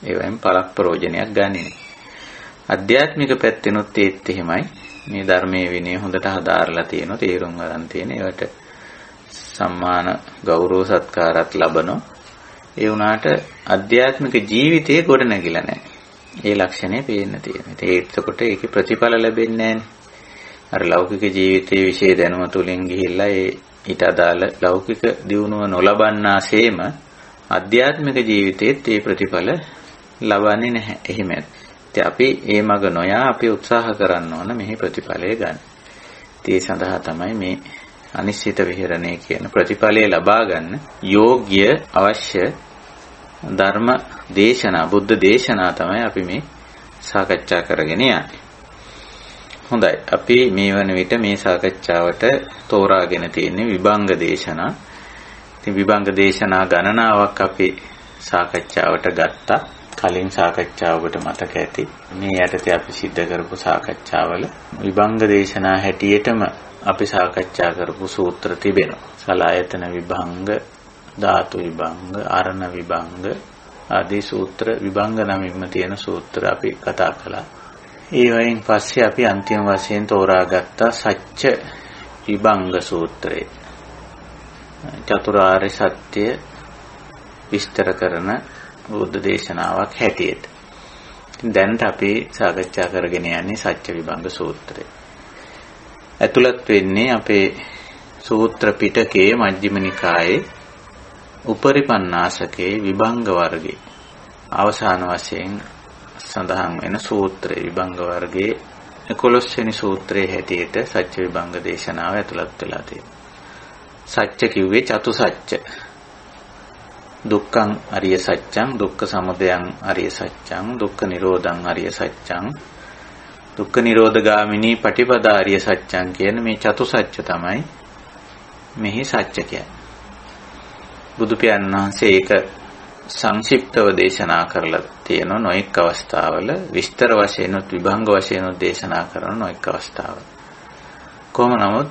ඒවෙන් පළක් ප්‍රයෝජනයක් ගන්නෙ නෑ. අධ්‍යාත්මික පැත්තෙනොත් ඒත් එහෙමයි. මේ ධර්මයේ විනය හොඳට හදාarලා තියෙනවා, තේරුම් ගන්න තියෙන. ඒවට සම්මාන ගෞරව සත්කාරات ලබනවා. ඒ වුණාට අධ්‍යාත්මික ජීවිතයේ ගොඩ නැගිලා නැහැ. ඒ ලක්ෂණය පේන්න තියෙනවා. ඒකකොට ඒකේ ප්‍රතිඵල ලැබෙන්නේ නැහැනේ. අර ලෞකික ජීවිතයේ විශේෂ දැනුම තුලින් ගිහිල්ලා ඒ ඊට අදාළ ලෞකික දියුණුව නොලබන්නාseම අධ්‍යාත්මික ජීවිතයේත් ඒ ප්‍රතිඵල ලබන්නේ නැහැ. එහෙමයි. ඉතින් අපි මේ මඟ නොයා අපි උත්සාහ කරන්න ඕන මෙහි ප්‍රතිඵලය ගන්න. ඒ සඳහා තමයි මේ අනිශ්චිත විහරණය කියන ප්‍රතිඵලය ලබා ගන්න යෝග්‍ය අවශ්‍ය ධර්ම දේශනා, බුද්ධ දේශනා තමයි අපි මේ සාකච්ඡා කරගෙන යන්නේ. හොඳයි. අපි මේ වන විට මේ සාකච්ඡාවට තෝරාගෙන තියෙන්නේ විභංග දේශනා. ඉතින් විභංග දේශනා ගණනාවක් අපි සාකච්ඡාවට ගත්තා. කලින් සාකච්ඡාවකට මතක ඇති. මේ යටතේ අපි සිද්ධ කරපු සාකච්ඡාවල විභංග දේශනා හැටියටම අපි සාකච්ඡා කරපු සූත්‍ර තිබෙනවා. සලායතන විභංග, ධාතු විභංග, අරණ විභංග ආදී සූත්‍ර විභංග නමින්ම තියෙන සූත්‍ර අපි කතා කළා. ඒ වයින් පස්සේ අපි අන්තිම වශයෙන් තෝරාගත්ත සත්‍ය විභංග සූත්‍රය. චතුරාර්ය සත්‍ය විස්තර කරන බුද්ධ දේශනාවක් හැටියට. දැන් අපි සාකච්ඡා කරගෙන යන්නේ සත්‍ය විභංග සූත්‍රය. ඇතුළත් වෙන්නේ අපේ සූත්‍ර පිටකයේ මජ්ක්‍ධිම නිකායේ උපරිපන්නාසකේ විභංග වර්ගයේ අවසාන වශයෙන් සඳහන් වෙන සූත්‍රය. විභංග වර්ගයේ 11 වෙනි සූත්‍රයේ හැටියට සත්‍ය විභංග දේශනාව ඇතුළත් වෙලා තියෙනවා. සත්‍ය කිව්වේ චතුසත්‍ය. දුක්ඛං අරිය සත්‍යං, දුක්ඛ සමුදයං අරිය සත්‍යං, දුක්ඛ නිරෝධං අරිය සත්‍යං, දුක්ඛ නිරෝධගාමිනී පටිපදා අරිය සත්‍යං කියන මේ චතුසත්‍ය තමයි මෙහි සත්‍ය කියන්නේ. බුදු පියාණන් වහන්සේ ඒක සංක්ෂිප්තව දේශනා කරලා තියෙන නොඑක් අවස්ථාවල, විස්තර වශයෙන්ුත් විභංග වශයෙන්ුත් දේශනා කරන නොඑක් අවස්ථාවල. කොහොම නමුත්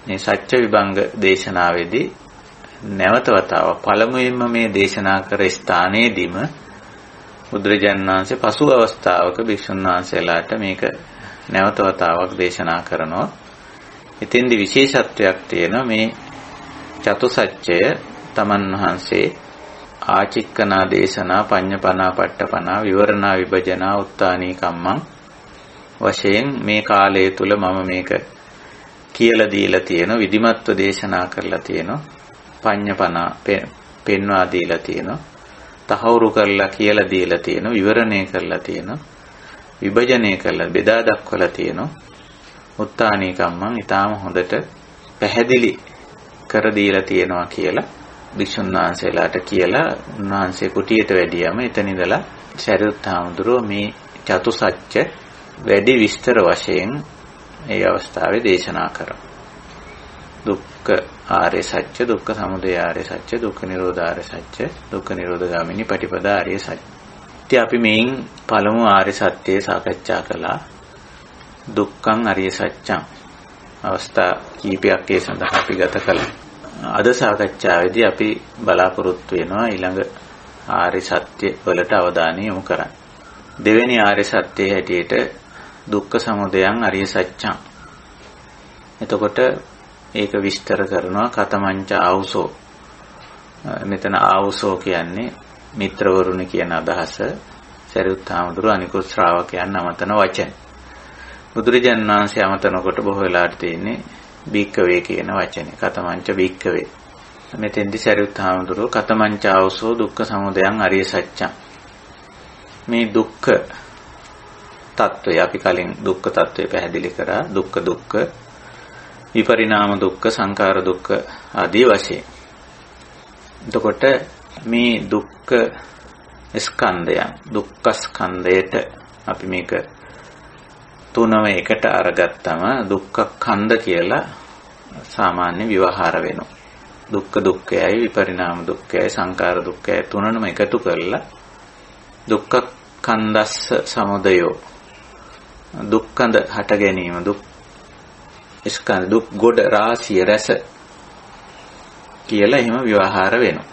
මේ සත්‍ය විභංග දේශනාවේදී නැවත වතාවක් පළමුවෙන්ම මේ දේශනා කර ස්ථානයේදීම බුදුරජාණන් වහන්සේ පසු අවස්ථාවක භික්ෂුන් වහන්සේලාට මේක නැවත වතාවක් දේශනා කරනවා. එතෙන්දි විශේෂත්වයක් තියෙනවා. මේ චතුසත්‍යය තමන් වහන්සේ ආචික්කනා දේශනා, පඤ්ඤපනා, පට්ඨපනා, විවරණා, විභජනා, උත්තානී කම්මං වශයෙන් මේ කාලය තුල මම මේක කියලා දීලා තියෙනවා. විධිමත්ව දේශනා කරලා තියෙනවා. පඤ්ඤපනා පෙන්වා දීලා තියෙනවා. තහවුරු කරලා කියලා දීලා තියෙනවා. විවරණය කරලා තියෙනවා. විභජනය කරලා බෙදා දක්වලා තියෙනවා. උත්තානී කම්මං ඊටාම හොඳට පැහැදිලි කර දීලා තියෙනවා කියලා භික්ෂුන් වහන්සේලාට කියලා උන්වහන්සේ කුටියට වැඩියම එතන ඉඳලා සරියුත් හාමුදුරුවෝ මේ චතුසත්‍ය වැඩි විස්තර වශයෙන් ඒ අවස්ථාවේ දේශනා කරා. දුක්ඛ ආර්ය සත්‍ය, දුක්ඛ සමුදය ආර්ය සත්‍ය, දුක්ඛ නිරෝධ ආර්ය සත්‍ය, දුක්ඛ නිරෝධ ගාමිනී පටිපදා ආර්ය සත්‍ය. ඉතින් අපි මේන් පළමු ආර්ය සත්‍යය සාකච්ඡා කළා. දුක්ඛං ආර්ය සත්‍යං අවස්ථා කීපයක් ඒ සඳහා අපි ගත කළා. අද සාකච්ඡාවේදී අපි බලාපොරොත්තු වෙනවා ඊළඟ ආර්ය සත්‍ය වලට අවධානය යොමු කරන්න. දෙවෙනි ආර්ය සත්‍යයේ හැටියට දුක්ඛ සමුදයං ආර්ය සත්‍යං. එතකොට ඒක විස්තර කරනවා කතමංච ආවුසෝ. මෙතන ආවුසෝ කියන්නේ මිත්‍රවරුනි කියන අදහස. සරියුත් හාමුදුරුවෝ අනිකුත් ශ්‍රාවකයන් අමතන වචන. බුදුරජාණන් වහන්සේ අමතනකොට බොහෝ වෙලාවට තියෙන්නේ භික්ඛවේ කියන වචනේ. කතමංච භික්ඛවේ. මෙතෙන්දි සරියුත් හාමුදුරුවෝ කතමංච ආවුසෝ දුක්ඛ සමුදයං ආර්ය සත්‍යං. මේ දුක්ඛ తত্ত্বය අපි කලින් දුක්ඛ తত্ত্বය පැහැදිලි කරා. දුක්ඛ විපරිණාම දුක්ඛ සංඛාර දුක්ඛ ආදී වශයෙන්. එතකොට මේ දුක්ඛ ස්කන්ධයන් දුක්ඛ ස්කන්ධයට අපි මේක තුනම එකට අරගත්තම දුක්ඛ ඛණ්ඩ කියලා සාමාන්‍ය විවහාර වෙනවා. දුක්ඛ දුක්ඛයයි විපරිණාම දුක්ඛයයි සංඛාර දුක්ඛයයි තුනම එකතු කරලා දුක්ඛ ඛණ්ඩස්ස සමුදයෝ දුක්ඛඳ හට ගැනීම දුක් ස්කන්ධ දුක් ගොඩ රාශිය රැස කියලා එහෙම විවහාර වෙනවා.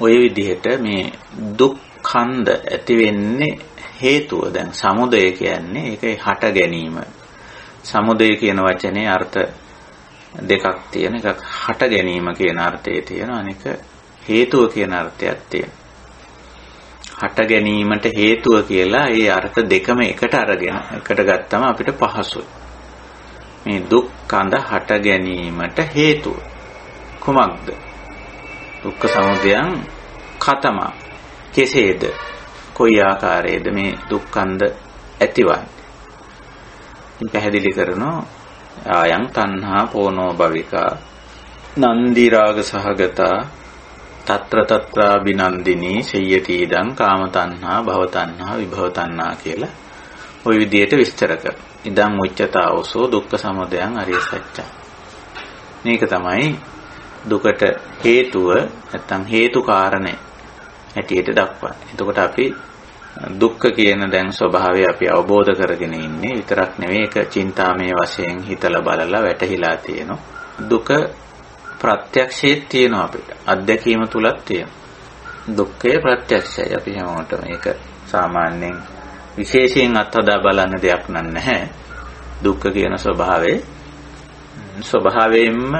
ওই විදිහට මේ දුක්ඛන්ද ඇති වෙන්නේ හේතුව. දැන් සමුදය කියන්නේ ඒකේ හට ගැනීම. සමුදය කියන වචනේ අර්ථ දෙකක් තියෙන. එකක් හට ගැනීම කියන අර්ථය තියෙනවා. අනික හේතුව කියන අර්ථයක් තියෙනවා. හට ගැනීමට හේතුව කියලා ඒ අර්ථ දෙකම එකට අරගෙන එකට ගත්තම අපිට පහසුයි. මේ දුක් කඳ හට ගැනීමට හේතුව කුමක්ද? දුක්ඛ සමුදයං කතම කෙසේද? කොයි ආකාරයේද මේ දුක්ඛන්ද ඇතිවන්නේ? පැහැදිලි කරනවා ආයං තණ්හා පෝනෝ භවිකා නන්දි රාග සහගතා తත්‍ර తත්‍රා බිනන්දිනී සය්‍යති ඉදං කාම තණ්හා භව තණ්හා විභව තණ්හා කියලා ওই විදිහට විස්තර කරනවා. ඉදං උච්චතාවසෝ දුක්ඛ සමුදයං ආර්ය සත්‍යං. මේක තමයි දුකට හේතුව නැත්නම් හේතු කාරණේ හැටියට දක්වන්නේ. එතකොට අපි දුක්ඛ කියන දැන් ස්වභාවය අපි අවබෝධ කරගෙන ඉන්නේ. විතරක් නෙවෙයි ඒක චින්තාමය වශයෙන් හිතලා බලලා වැටහිලා තියෙනවා. දුක ප්‍රත්‍යක්ෂයේ තියෙනවා අපිට. අත්දැකීම තුලක් තියෙනවා. දුක්ඛය ප්‍රත්‍යක්ෂයි. අපි හැමෝටම මේක සාමාන්‍යයෙන් විශේෂයෙන් අත්හදා බලන්න දෙයක් නැහැ. දුක්ඛ කියන ස්වභාවයෙන්ම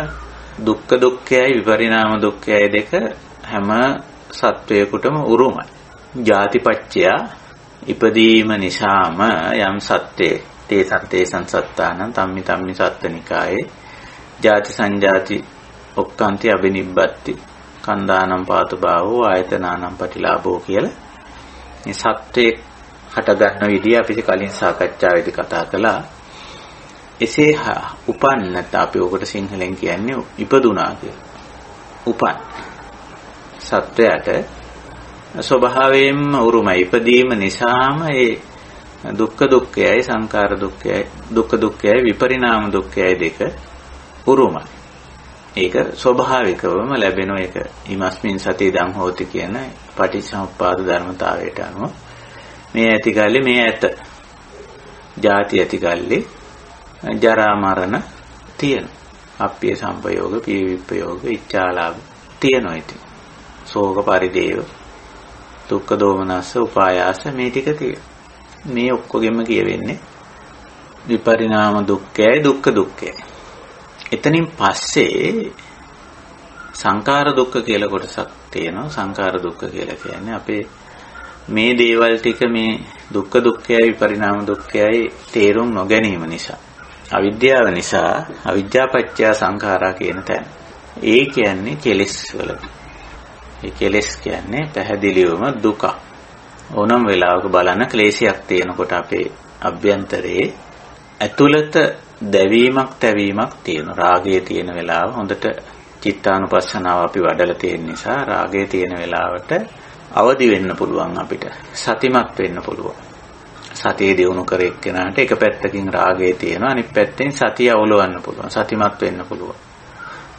දුක්ඛ දුක්ඛයයි විපරිණාම දුක්ඛයයි දෙක හැම සත්වයකටම උරුමයි. ජාතිපච්චය ඉපදීම නිසාම යම් සත්‍යේ තේ සත්තේ සංසත්තානං තම්මි තම්මි සත්තනිකායේ ජාති සංජාති ඔක්කාන්ති අබිනිබ්බත්ති කන්දානම් පාතු භාවෝ ආයතනානම් පටිලාභෝ කියලා මේ සත්‍යේ හට ගන්න විදිය අපි කලින් සාකච්ඡාවේදී කතා කළා. එසේ උපන්නත අපි ඔකට සිංහලෙන් කියන්නේ ඉපදුනා කියලා. උපන් සත්‍යයට ස්වභාවයෙන්ම උරුමයි. ඉපදීම නිසාම ඒ දුක්ඛ දුක්ඛයයි සංඛාර දුක්ඛයයි දුක්ඛ දුක්ඛයයි විපරිණාම දුක්ඛයයි දෙක උරුමයි. ඒක ස්වභාවිකවම ලැබෙන එක ීමස්මින් සති දං හෝති කියන පටිච්චසමුප්පාද ධර්මතාවයට අනුව මේ ඇතිකල්ලි මේ ඇත. ජාති ඇතිකල්ලි ජරා මරණ තියෙනවා. අප්පිය සම්පයෝග පිය විප්පයෝග ඉච්ඡාලාභ තියෙනවා. ඉතින් ශෝක පරිදේව දුක්ඛ දෝමනස්ස උපායාස මේ ටික තියෙනවා. මේ ඔක්කොගෙම කියවෙන්නේ විපරිණාම දුක්ඛයයි දුක්ඛ දුක්ඛයයි. එතනින් පස්සේ සංඛාර දුක්ඛ කියලා කොටසක් තියෙනවා. සංඛාර දුක්ඛ කියලා කියන්නේ අපේ මේ දේවල් ටික මේ දුක්ඛ දුක්ඛයයි විපරිණාම දුක්ඛයයි තේරුම් නොගැනීම නිසා අවිද්‍යාව නිසා අවිජ්ජාපච්චය සංඛාරා කියන තැන. ඒ කියන්නේ කෙලෙස් වල ඒ කෙලෙස් කියන්නේ පැහැදිලිවම දුක. ඕනම වෙලාවක බලන ක්ලේශයක් තියෙනකොට අපේ අභ්‍යන්තරයේ ඇතුළත දැවීමක් තැවීමක් තියෙන. රාගයේ තියෙන වෙලාව හොඳට චිත්තානුපස්සනාව අපි වඩලා තියෙන නිසා රාගයේ තියෙන වෙලාවට අවදි වෙන්න පුළුවන් අපිට. සතිමත් වෙන්න පුළුවන්. සතිය දියුණු කර එක්කෙනාට එක පැත්තකින් රාගය තියෙනවා අනිත් පැත්තෙන් සතිය අවලවන්න පුළුවන්. සතිමත් වෙන්න පුළුවන්.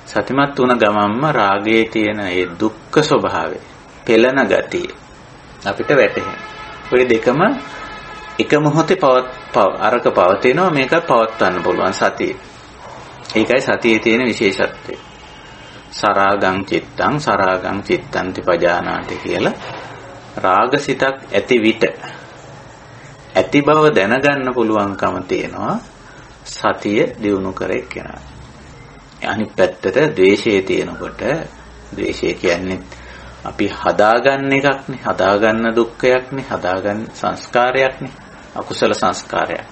සතිමත් වුණ ගමන්ම රාගයේ තියෙන ඒ දුක්ඛ ස්වභාවය, පෙළෙන ගතිය අපිට වැටහෙනවා. ඔය දෙකම එක මොහොතේ අරක පවතිනවා මේක පවත්වන්න පුළුවන් සතිය. ඒකයි සතියේ තියෙන විශේෂත්වය. සරාගං චිත්තං සරාගං චිත්තන්ති පජානාති කියලා රාගසිතක් ඇති විට ඇති බව දැනගන්න පුළුවන්කම තියෙනවා සතිය දියුණු කරේ කෙනා. අනිත් පැත්තට ද්වේෂය තියෙනකොට ද්වේෂය කියන්නේ අපි හදාගන්න එකක්නේ, හදාගන්න දුක්ඛයක්නේ, හදාගන්න සංස්කාරයක්නේ, අකුසල සංස්කාරයක්,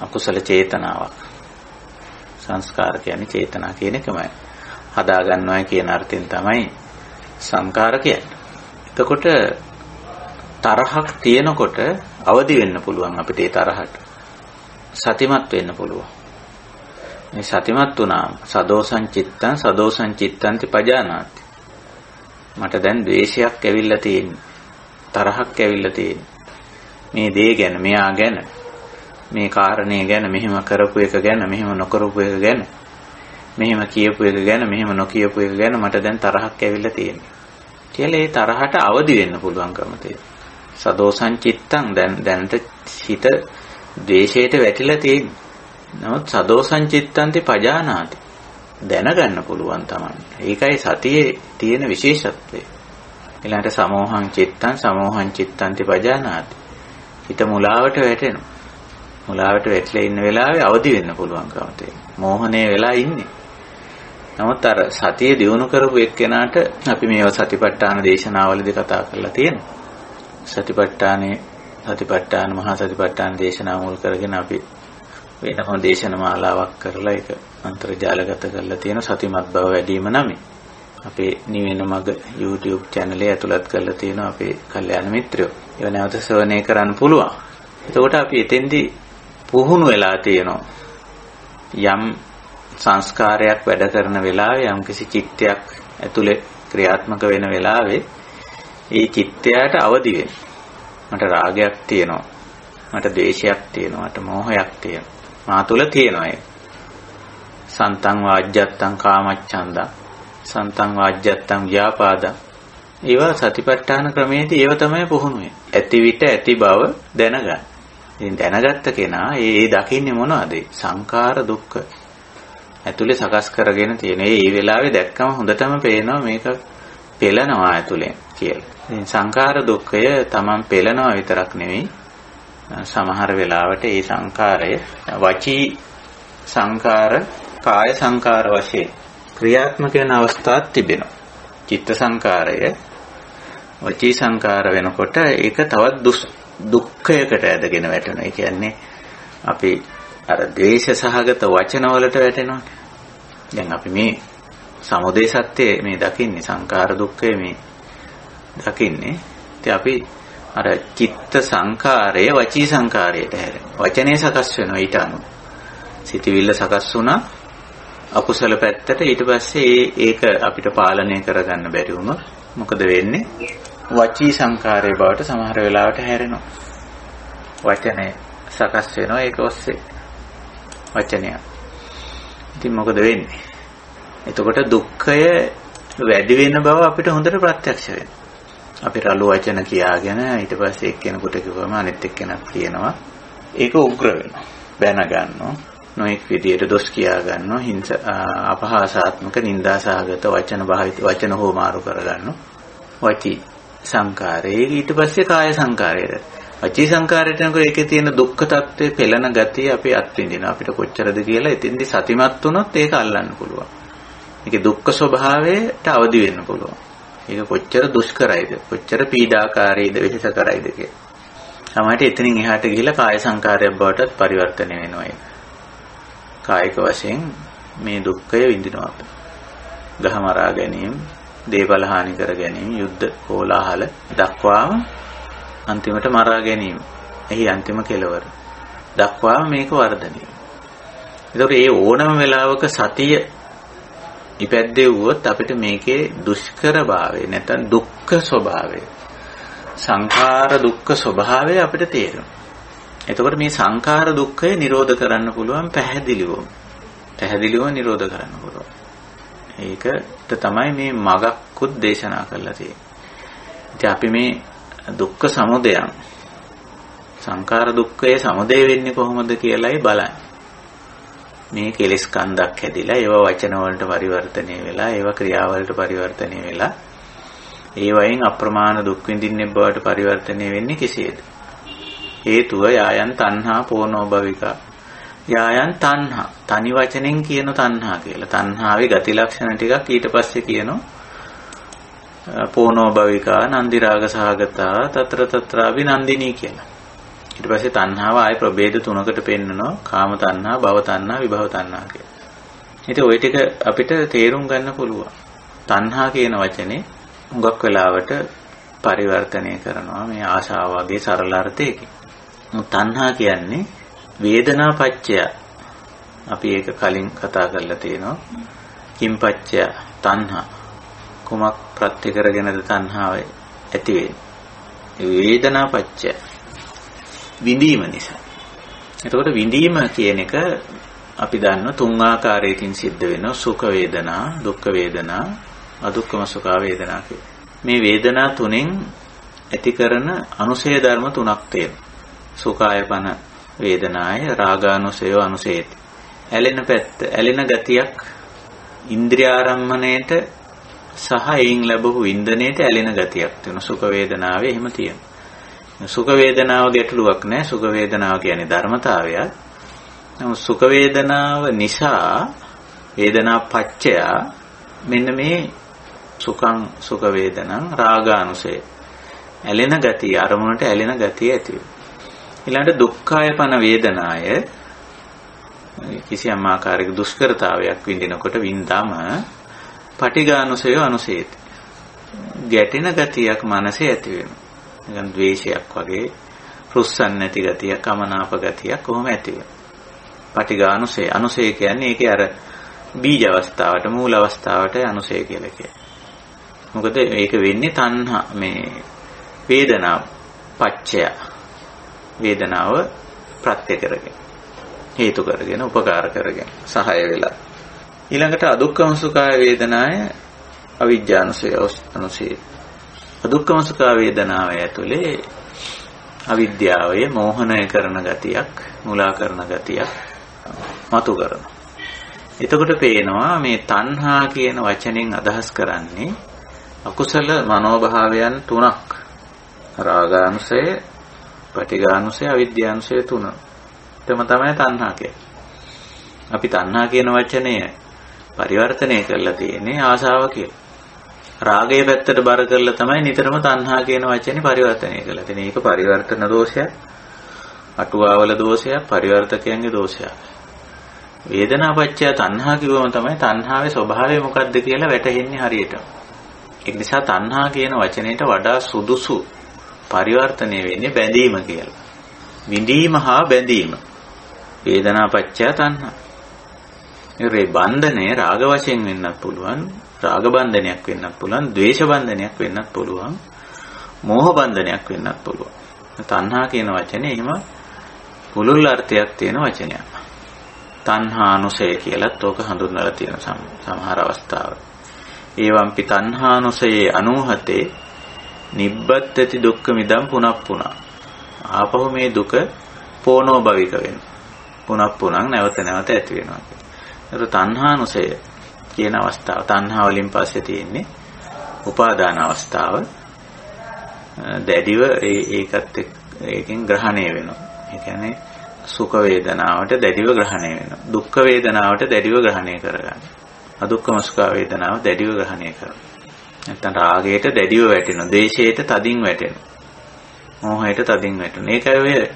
අකුසල චේතනාවක්. සංස්කාර කියන්නේ චේතනා කියන එකමයි. හදාගන්නවා කියන අර්ථයෙන් තමයි සංකාර කියන්නේ. එතකොට තරහක් තියෙනකොට අවදි වෙන්න පුළුවන් අපිට ඒ තරහට. සතිමත් වෙන්න පුළුවන්. මේ සතිමත් වුණාම සදෝසං චිත්තං සදෝසං චිත්තන්ති පජානාති. මට දැන් ද්වේෂයක් ඇවිල්ලා තියෙන්නේ. තරහක් ඇවිල්ලා තියෙන්නේ. මේ දේ ගැන, මෙයා ගැන, මේ කාරණේ ගැන, මෙහෙම කරපු එක ගැන, මෙහෙම නොකරපු එක ගැන, මෙහෙම කියපු එක ගැන, මෙහෙම නොකියපු එක ගැන මට දැන් තරහක් ඇවිල්ලා තියෙන්නේ. කියලා ඒ තරහට අවදි වෙන්න පුළුවන්කම තියෙනවා. සදෝසං චිත්තං දැනට හිත ද්වේෂයට වැටිලා තියෙන්නේ. නමුත් සදෝසං චිත්තන්ති පජානාති. දැනගන්න පුළුවන් තමයි. ඒකයි සතියේ තියෙන විශේෂත්වය. ඊළඟට සමෝහං චිත්තං සමෝහං චිත්තන්ති පජානාති. හිත මුලාවට වැටෙනවා. මුලාවට වැටලා ඉන්න වෙලාවේ අවදි වෙන්න පුළුවන්කම තියෙනවා. මෝහණය වෙලා ඉන්නේ. නමුත් අර සතිය දියුණු කරපු එක්කෙනාට අපි මේවා සතිපට්ඨාන දේශනාවලදී කතා කරලා තියෙනවා. සතිපට්ඨාන මහා සතිපට්ඨාන දේශනාව මුල් කරගෙන අපි වෙනම දේශන මාලාවක් කරලා ඒක අන්තර්ජාලගත කරලා තියෙන සතිමත් බව වැඩිම නමයි. අපේ නිවෙන මග YouTube channel එක ඇතුළත් කරලා තියෙනවා අපේ කල්යාණ මිත්‍රයෝ. ඒව නැවත ශ්‍රවණය කරන්න පුළුවන්. එතකොට අපි එතෙන්දී පුහුණු වෙලා තියෙනවා. යම් සංස්කාරයක් වැඩ කරන වෙලාවේ යම් කිසි චිත්තයක් ඇතුලේ ක්‍රියාත්මක වෙන වෙලාවේ ඒ චිත්තයට අවදි වෙන්න. මට රාගයක් තියෙනවා. මට ද්වේෂයක් තියෙනවා. මට මෝහයක් තියෙනවා. මා තුල තියෙනවා ඒක. සන්තං වාජ්ජත්තං කාමච්ඡන්දං සන්තං වාජ්ජත්තං ව්‍යාපාදං. ඒවා සතිපට්ඨාන ක්‍රමයේදී ඒව තමයි පුහුණුවේ. ඇති විට ඇති බව දැනගන්න. ඉතින් දැනගත්ත කෙනා ඒ දකින්නේ මොනවද? සංඛාර දුක්ඛ. ඇතුලේ සකස් කරගෙන තියෙන. ඒ වෙලාවේ දැක්කම හොඳටම පේනවා මේක පෙළනවා ඇතුලෙන් කියලා. ඉතින් සංඛාර දුක්ඛය තමන් පෙළනවා විතරක් නෙවෙයි සමහර වෙලාවට ඒ සංඛාරය වචී සංඛාර, කාය සංඛාර වශයෙන් ක්‍රියාත්මක වෙන අවස්ථාවක් තිබෙනවා. චිත්ත සංඛාරය වචී සංඛාර වෙනකොට ඒක තවත් දුක්ඛයකට ඇදගෙන වැටෙනවා. ඒ කියන්නේ අපි අර ද්වේෂ සහගත වචන වලට වැටෙනවා. දැන් අපි මේ සමුදය සත්‍යය මේ දකින්නේ සංඛාර දුක්ඛය මේ දකින්නේ. ඉතින් අපි අර චිත්ත සංඛාරය වචී සංඛාරයට හැරෙනවා. වචනේ සකස් වෙනවා ඊට අනුව. සිතවිල්ල සකස් වුණා අකුසල පැත්තට ඊට පස්සේ ඒක අපිට පාලනය කරගන්න බැරි වුණොත් මොකද වෙන්නේ? වචී සංඛාරයේ බවට සමහර වෙලාවට හැරෙනවා. වචනේ සකස් වෙනවා ඒක ඔස්සේ. වචනය. ඉතින් මොකද වෙන්නේ? එතකොට දුක්ඛය වැඩි වෙන බව අපිට හොඳට ප්‍රත්‍යක්ෂ වෙනවා. අපි රළු වචන කියාගෙන ඊට පස්සේ එක්කෙනෙකුට කිව්වම අනිත් එක්කෙනෙක් කියනවා. ඒක උග්‍ර වෙනවා. බැන ගන්නවා. නොඑක් විදියට දොස් කියා ගන්නවා. අපහාසාත්මක නිന്ദාසහගත වචන හෝමාරු කර ගන්නවා. වචී සංකාරේ ඊට පස්සේ කාය සංකාරයට. වචී සංකාරයට නේද ඒකේ තියෙන දුක්ඛ తත්වයේ පෙළෙන ගතිය අපි අත්විඳිනවා. අපිට කොච්චරද කියලා එතෙන්දි සතිමත් වුණොත් ඒක අල්ලන්න පුළුවන්. ඒකේ දුක්ඛ ස්වභාවයට අවදි වෙන්න පුළුවන්. ඒක කොච්චර දුෂ්කරයිද, කොච්චර පීඩාකාරීද, වෙහෙස කරයිද කියලා. සමහරට එතනින් එහාට ගිහිලා කාය සංකාරයක් බවටත් පරිවර්තනය වෙනවා ඒක. කායික වශයෙන් මේ දුක්ඛය විඳිනවා අපි. ගහමරා ගැනීම, දේපල හානි කර ගැනීම, යුද්ධ කෝලාහල දක්වාම අන්තිමට මරා ගැනීම. එහි අන්තිම කෙලවර දක්වාම මේක වර්ධනය. ඒතකොට මේ ඕනම වෙලාවක සතිය ඉපැද්දෙව්වොත් අපිට මේකේ දුෂ්කරභාවය නැත්නම් දුක්ඛ ස්වභාවය, සංඛාර දුක්ඛ ස්වභාවය අපිට තේරෙනවා. එතකොට මේ සංඛාර දුක්ඛය නිරෝධ කරන්න පුළුවන් පැහැදිලිවම නිරෝධ කරන්න පුළුවන්. ඒකට තමයි මේ මගක්කුත් දේශනා කරලා තියෙන්නේ. ඉතින් අපි මේ දුක්ඛ සමුදයන්, සංඛාර දුක්ඛයේ සමුදය වෙන්නේ කොහොමද කියලායි බලන්නේ. මේ කෙලෙස් කන්දක් හැදිලා ඒවා වචන වලට පරිවර්තනය වෙලා ඒවා ක්‍රියා වලට පරිවර්තනය වෙලා ඒ වයින් අප්‍රමාණ දුක් විඳින්නේ බවට පරිවර්තනය වෙන්නේ කෙසේද? හේතුව යායන් තණ්හා පෝනෝ භවිකා. යායන් තණ්හා තනි වචනෙන් කියන තණ්හා කියලා. තණ්හාවේ ගති ලක්ෂණ ටිකක් ඊට පස්සේ කියනවා පෝනෝ භවිකා නන්දි රාග සහගතා తත්‍ර తත්‍ර අභිනන්දිනී කියලා. ඊට පස්සේ තණ්හාව ආයේ ප්‍රභේද තුනකට පෙන්නනවා. කාම තණ්හා, භව තණ්හා, විභව තණ්හා කියලා. ඉතින් ওই ටික අපිට තේරුම් ගන්න පුළුවන්. තණ්හා කියන වචනේ හුඟක් වෙලාවට පරිවර්තනය කරනවා මේ ආශාව වගේ සරල අර්ථයකින්. තණ්හා කියන්නේ වේදනා පච්චය. අපි ඒක කලින් කතා කරලා තියෙනවා. කිම් පච්චය තණ්හා. කුමක් ප්‍රත්‍ය කරගෙනද තණ්හාව ඇති වෙන්නේ? වේදනා පච්චය. විඳීම නිසා. එතකොට විඳීම කියන එක අපි දන්නවා තුන් ආකාරයකින් සිද්ධ වෙනවා. සුඛ වේදනා, දුක්ඛ වේදනා, අදුක්ඛම සුඛ වේදනා කියලා. මේ වේදනා තුනෙන් ඇති කරන අනුසය ධර්ම තුනක් තියෙනවා. සුඛායපන වේදනාය, රාගානුසය අනුසයති. ඇලෙන පැත්ත, ඇලෙන ගතියක් ඉන්ද්‍රියාරම්මණයට සහ එයින් ලැබපු වින්දනයේට ඇලෙන ගතියක් තියෙනවා. සුඛ වේදනාවේ එහෙම තියෙනවා. සුඛ වේදනාව ගැටලුවක් නෑ. සුඛ වේදනාව කියන්නේ ධර්මතාවයක්. නමුත් සුඛ වේදනාව නිසා වේදනා පච්චය මෙන්න මේ සුඛං සුඛ වේදනං රාගානුසය ඇලෙන ගතිය, අරමුණට ඇලෙන ගතිය ඇති වෙනවා. ඊළඟට දුක්ඛායපන වේදනාය කිසියම් ආකාරයක දුෂ්කරතාවයක් විඳිනකොට වින්දාම පටිඝානුසය අනුසේති. ගැටෙන ගතියක් මනසේ ඇති වෙනවා. නිකන් ද්වේෂයක් වගේ රුස්සන් නැති ගතියක්, අමනාප ගතියක් කොහොම ඇති වෙනවා. පටිඝානුසය. අනුසය කියන්නේ ඒකේ අර බීජ අවස්ථාවට, මූල අවස්ථාවට අනුසය කියලා කියන්නේ. මොකද ඒක වෙන්නේ තණ්හා මේ වේදනාව පච්චය. වේදනාව ප්‍රත්‍ය කරගෙන, හේතු කරගෙන, උපකාර කරගෙන, සහාය වෙලා. ඊළඟට අදුක්ඛම සුඛාය වේදනාය අවිජ්ජානුසය අනුසය. අදුක්ඛම සුඛ වේදනාව ඇතුලේ අවිද්‍යාවය මෝහනය කරන ගතියක්, මුලා කරන ගතියක් මතු කරනවා. එතකොට පේනවා මේ තණ්හා කියන වචනෙන් අදහස් කරන්නේ අකුසල මනෝභාවයන් තුනක්. රාගානුසය, පටිඝානුසය, අවිද්‍යානුසය තුන. එතම තමයි තණ්හා කියන්නේ. අපි තණ්හා කියන වචනය පරිවර්තනය කරලා තියෙන්නේ ආශාව කියලා. රාගයේ පැත්තට බර කරලා තමයි නිතරම තණ්හා කියන වචනේ පරිවර්තනය කරලා තියෙන්නේ. ඒක පරිවර්තන දෝෂයක්, අටුවාවල දෝෂයක්, පරිවර්තකයන්ගේ දෝෂයක්. වේදනාපච්චය තණ්හා කිව්වම තමයි තණ්හාවේ ස්වභාවය මොකක්ද කියලා වැටහෙන්නේ හරියටම. ඒ නිසා තණ්හා කියන වචනයට වඩා සුදුසු පරිවර්තනය වෙන්නේ බැඳීම කියලා. විඳීම හා බැඳීම. වේදනාපච්චය තණ්හා. ඒ බන්ධනේ රාග වශයෙන් වෙන්නත් පුළුවන්, රාග බන්ධනයක් වෙන්නත් පුළුවන්, ද්වේෂ බන්ධනයක් වෙන්නත් පුළුවන්, මෝහ බන්ධනයක් වෙන්නත් පුළුවන්. තණ්හා කියන වචනේ එහෙම පුළුල් අර්ථයක් තියෙන වචනයක්. තණ්හානුසය කියලත් ඕක හඳුන්වලා තියෙන සමහර අවස්ථාවල. ඒවම්පි තණ්හානුසයේ අනුහතේ නිබ්බත්තති දුක්ඛ මිදම් පුනප්පුනා. ආපහු මේ දුක පෝනෝ භවික වෙනවා. පුනප්පුනං නැවත නැවත ඇති වෙනවා. ඒක තණ්හානුසය කියන අවස්ථාව. තණ්හා වලින් පස්සේ තියෙන්නේ උපාදාන අවස්ථාව. දැඩිව ඒකෙන් ග්‍රහණය වෙනවා. ඒ කියන්නේ සුඛ වේදනාවට දැඩිව ග්‍රහණය වෙනවා. දුක්ඛ වේදනාවට දැඩිව ග්‍රහණය කරගන්න. අදුක්ඛම සුඛ වේදනාව දැඩිව ග්‍රහණය කරනවා. නැත්නම් රාගයට දැඩිව වැටෙනවා. ද්වේෂයට තදින් වැටෙනවා. මෝහයට තදින් වැටෙනවා. ඒකයි